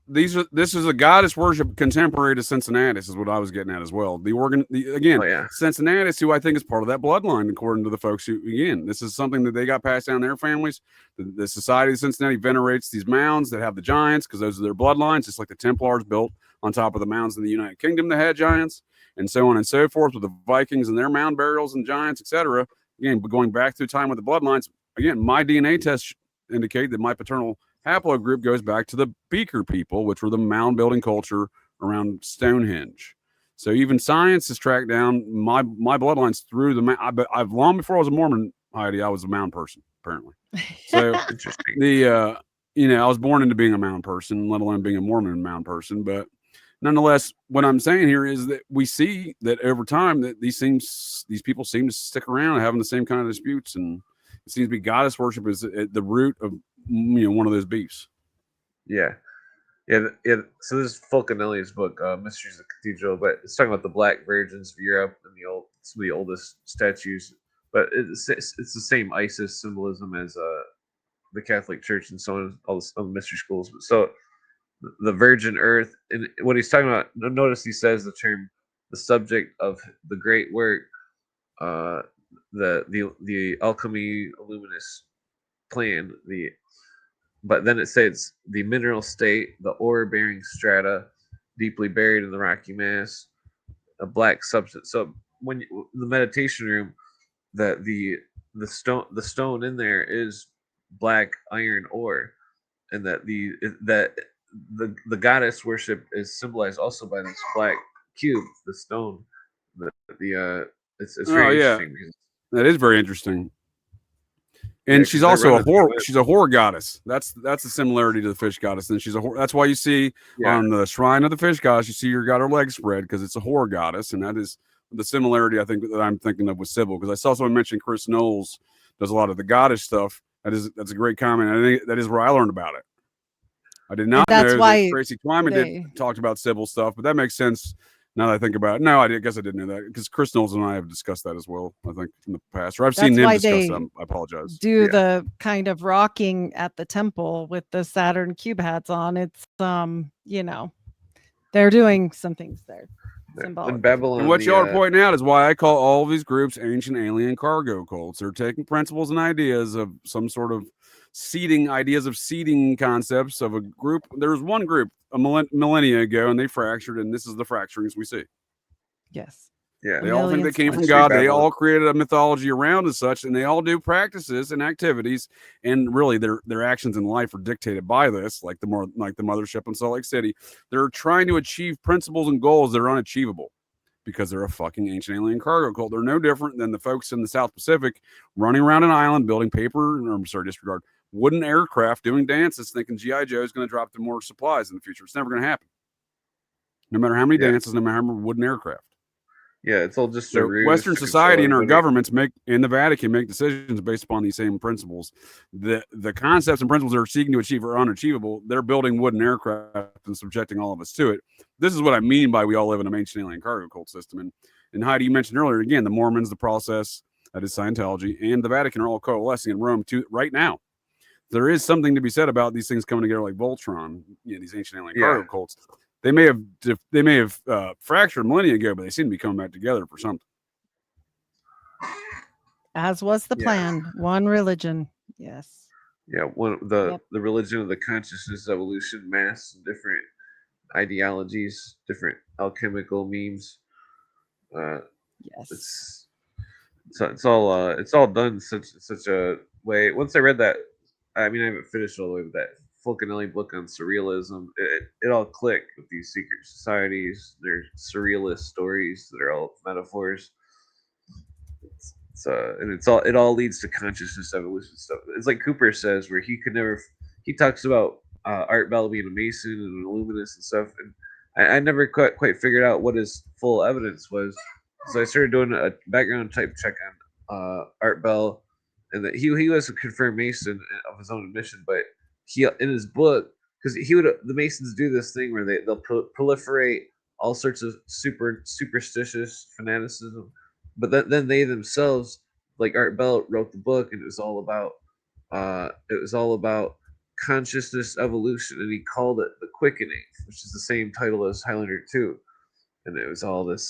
this is a goddess worship contemporary to Cincinnatus, is what I was getting at as well. Cincinnatus, who I think is part of that bloodline, according to the folks who, again, this is something that they got passed down their families. The Society of Cincinnati venerates these mounds that have the giants because those are their bloodlines, just like the Templars built on top of the mounds in the United Kingdom that had giants, and so on and so forth with the Vikings and their mound burials and giants, etc. Again, going back through time with the bloodlines, again, my DNA tests indicate that my paternal haplogroup goes back to the Beaker people, which were the mound building culture around Stonehenge. So even science has tracked down my bloodlines through the I've long before I was a Mormon, Heidi, I was a mound person, apparently. So I was born into being a mound person, let alone being a Mormon mound person. But nonetheless, what I'm saying here is that we see that over time that these people seem to stick around having the same kind of disputes, and it seems to be goddess worship is at the root of one of those beefs. Yeah. So this is Fulcanelli's book, Mysteries of the Cathedral, but it's talking about the Black Virgins of Europe and some of the oldest statues. But it's the same Isis symbolism as the Catholic Church and so on, all the mystery schools. So the Virgin Earth, and what he's talking about, notice he says the term, the subject of the great work, the alchemy luminous plan, but then it says the mineral state, the ore-bearing strata, deeply buried in the rocky mass, a black substance. So when the meditation room, the stone in there is black iron ore, and that the goddess worship is symbolized also by this black cube, the stone. It's very interesting. That is very interesting. And she's also a whore. She's a whore goddess. That's a similarity to the fish goddess. And she's a whore. That's why you see on the shrine of the fish goddess, you see her got her legs spread because it's a whore goddess, and that is the similarity I think that I'm thinking of with Sybil. Because I saw someone mention Chris Knowles does a lot of the goddess stuff. That's a great comment. I think that is where I learned about it. I did not know that Tracy Twyman talked about Sybil stuff, but that makes sense. Now that I think about it, no, I guess I didn't know that because Chris Knowles and I have discussed that as well. I think in the past, or I've seen them discuss that. I apologize. Do the kind of rocking at the temple with the Saturn cube hats on? It's they're doing some things there. In Babylon, and what y'all are pointing out is why I call all of these groups ancient alien cargo cults. They're taking principles and ideas of some sort of seeding concepts of a group. There was one group a millennia ago, and they fractured, and this is the fracturings we see. Yes. Yeah. They all think they came from God. They all created a mythology around as such, and they all do practices and activities, and really their actions in life are dictated by this, like the mothership in Salt Lake City. They're trying to achieve principles and goals that are unachievable because they're a fucking ancient alien cargo cult. They're no different than the folks in the South Pacific running around an island building wooden aircraft, doing dances, thinking G.I. Joe is going to drop them more supplies in the future. It's never going to happen. No matter how many dances, no matter how many wooden aircraft. Yeah, it's all just Western society and our governments in the Vatican make decisions based upon these same principles. The concepts and principles they're seeking to achieve are unachievable. They're building wooden aircraft and subjecting all of us to it. This is what I mean by we all live in an ancient alien cargo cult system. And Heidi, you mentioned earlier, again, the Mormons, the process, that is Scientology, and the Vatican are all coalescing in Rome right now. There is something to be said about these things coming together like Voltron, these ancient alien cargo cults. They may have fractured millennia ago, but they seem to be coming back together for something. As was the plan, one religion. Yes. Yeah, the religion of the consciousness evolution, mass, different ideologies, different alchemical memes. Yes. It's all done in such a way. Once I read that, I mean, I haven't finished all the way with that Fulcanelli book on surrealism. It all clicked with these secret societies. They're surrealist stories that are all metaphors. It all leads to consciousness evolution stuff. It's like Cooper says, where he talks about Art Bell being a Mason and an Illuminist and stuff, and I never quite figured out what his full evidence was. So I started doing a background type check on Art Bell and that he was a confirmed Mason of his own admission, but he in his book, because the Masons do this thing where they'll proliferate all sorts of superstitious fanaticism, but then they themselves, like Art Bell wrote the book, and it was all about consciousness evolution, and he called it The Quickening, which is the same title as Highlander 2. And it was all and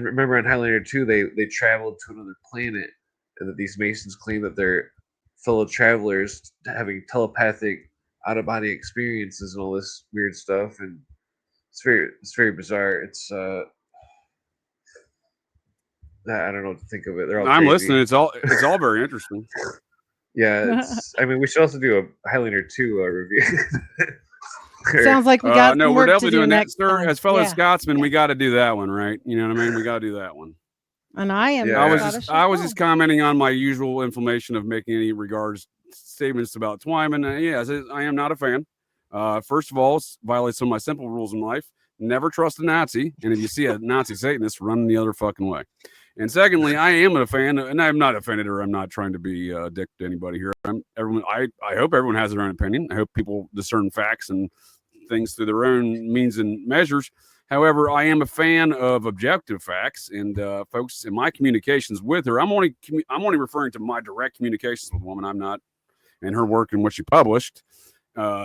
remember on Highlander 2 they traveled to another planet, and that these Masons claim that they're fellow travelers having telepathic out-of-body experiences and all this weird stuff, and it's very bizarre. It's I don't know what to think of it. They're all I'm crazy. listening. It's all very interesting. Yeah, I mean, we should also do a Highlander 2 review. Sounds like we got no, some we're work to definitely do doing that, next sir. time. As fellow Yeah. Scotsmen, we got to do that one, right? You know what I mean? We got to do that one. And I am. Yeah. I was just commenting on my usual information of making any regards statements about Twyman. Yes, I am not a fan. First of all, violates some of my simple rules in life. Never trust a Nazi, and if you see a Nazi Satanist, run the other fucking way. And secondly, I am a fan, and I'm not offended, or I'm not trying to be a dick to anybody here. I hope everyone has their own opinion. I hope people discern facts and things through their own means and measures. However, I am a fan of objective facts, and folks, in my communications with her, I'm only referring to my direct communications with the woman. I'm not, and her work and what she published.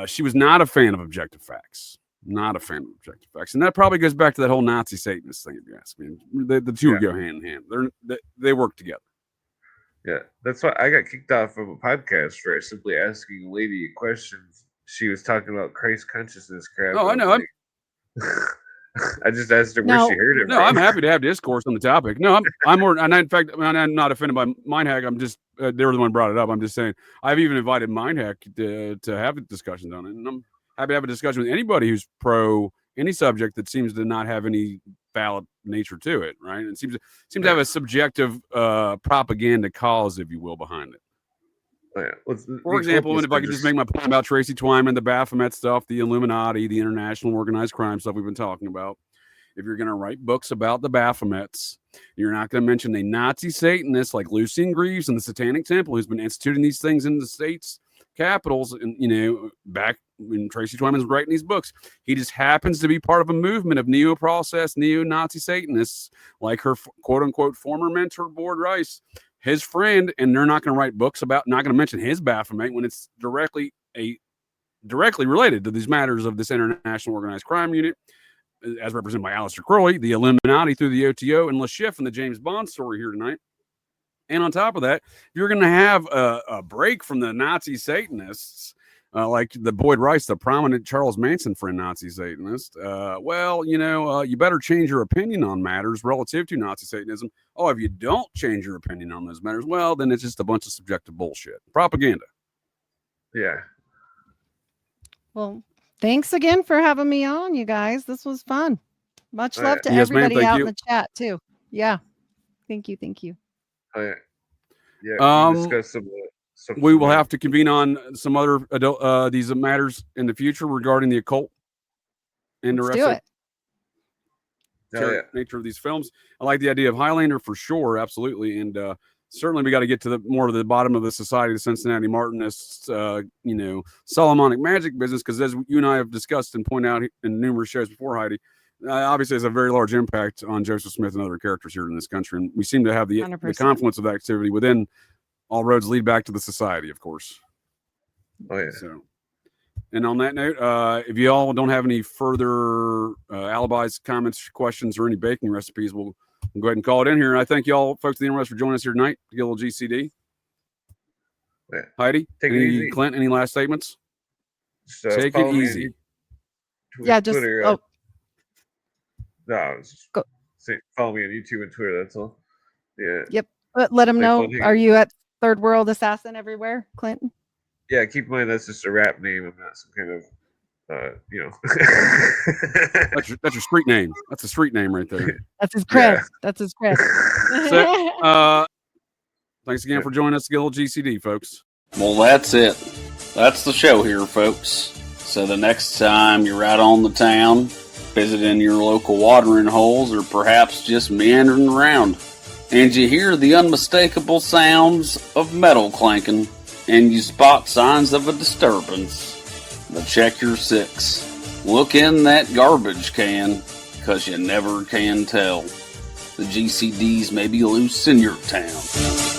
She was not a fan of objective facts. Not a fan of objective facts, and that probably goes back to that whole Nazi Satanist thing. If you ask me, the two go hand in hand. They work together. Yeah, that's why I got kicked off of a podcast for simply asking a lady a question. She was talking about Christ consciousness crap. Oh, I know. I just asked her where she heard it. No, I'm happy to have discourse on the topic. No, I'm more, and in fact, I'm not offended by Mindhack. I'm just they were the one who brought it up. I'm just saying I've even invited Mindhack to have discussions on it, and I'm happy to have a discussion with anybody who's pro any subject that seems to not have any valid nature to it, right? And seems to have a subjective propaganda cause, if you will, behind it. Oh, yeah. For example, and if I could just make my point about Tracy Twyman, the Baphomet stuff, the Illuminati, the international organized crime stuff we've been talking about. If you're going to write books about the Baphomets, you're not going to mention a Nazi Satanist like Lucien Greaves and the Satanic Temple, who's been instituting these things in the states' capitals. And, back when Tracy Twyman was writing these books, he just happens to be part of a movement of neo-process, neo-Nazi Satanists, like her quote-unquote former mentor, Board Rice, his friend, and they're not going to write books about, not going to mention his Baphomet when it's directly related to these matters of this international organized crime unit, as represented by Aleister Crowley, the Illuminati through the OTO, and Le Chiffre and the James Bond story here tonight. And on top of that, you're going to have a break from the Nazi Satanists, like the Boyd Rice, the prominent Charles Manson friend Nazi Satanist. You better change your opinion on matters relative to Nazi Satanism. Oh, if you don't change your opinion on those matters, well, then it's just a bunch of subjective bullshit. Propaganda. Yeah. Well, thanks again for having me on, you guys. This was fun. Much love to everybody ma'am, out you. in the chat, too. Yeah. Thank you. Oh, yeah. Yeah. We discussed some we will have to convene on some other these matters in the future regarding the occult and Let's do it. Nature of these films. I like the idea of Highlander for sure, absolutely, and certainly we got to get to the more of the bottom of the Society of Cincinnati Martinists, Solomonic magic business, because as you and I have discussed and pointed out in numerous shows before, Heidi, obviously has a very large impact on Joseph Smith and other characters here in this country, and we seem to have the 100%. confluence of activity within. All roads lead back to the society, of course. Oh, yeah. So, and on that note, if you all don't have any further alibis, comments, questions, or any baking recipes, we'll go ahead and call it in here. And I thank you all, folks, at the internet for joining us here tonight to get a little GCD. Yeah. Heidi, Clint, any last statements? Take it easy. Twitter, Go. Follow me on YouTube and Twitter. That's all. Yeah. Yep. But let them know. Are you at Third World Assassin everywhere, Clinton? Yeah, keep in mind that's just a rap name. I'm not some kind of, That's your street name. That's a street name right there. That's his cred. Yeah. That's his cred. So, thanks again for joining us, Guild GCD, folks. Well, that's it. That's the show here, folks. So the next time you're out on the town, visiting your local watering holes, or perhaps just meandering around and you hear the unmistakable sounds of metal clanking, and you spot signs of a disturbance, but check your six. Look in that garbage can, 'cause you never can tell. The GCDs may be loose in your town.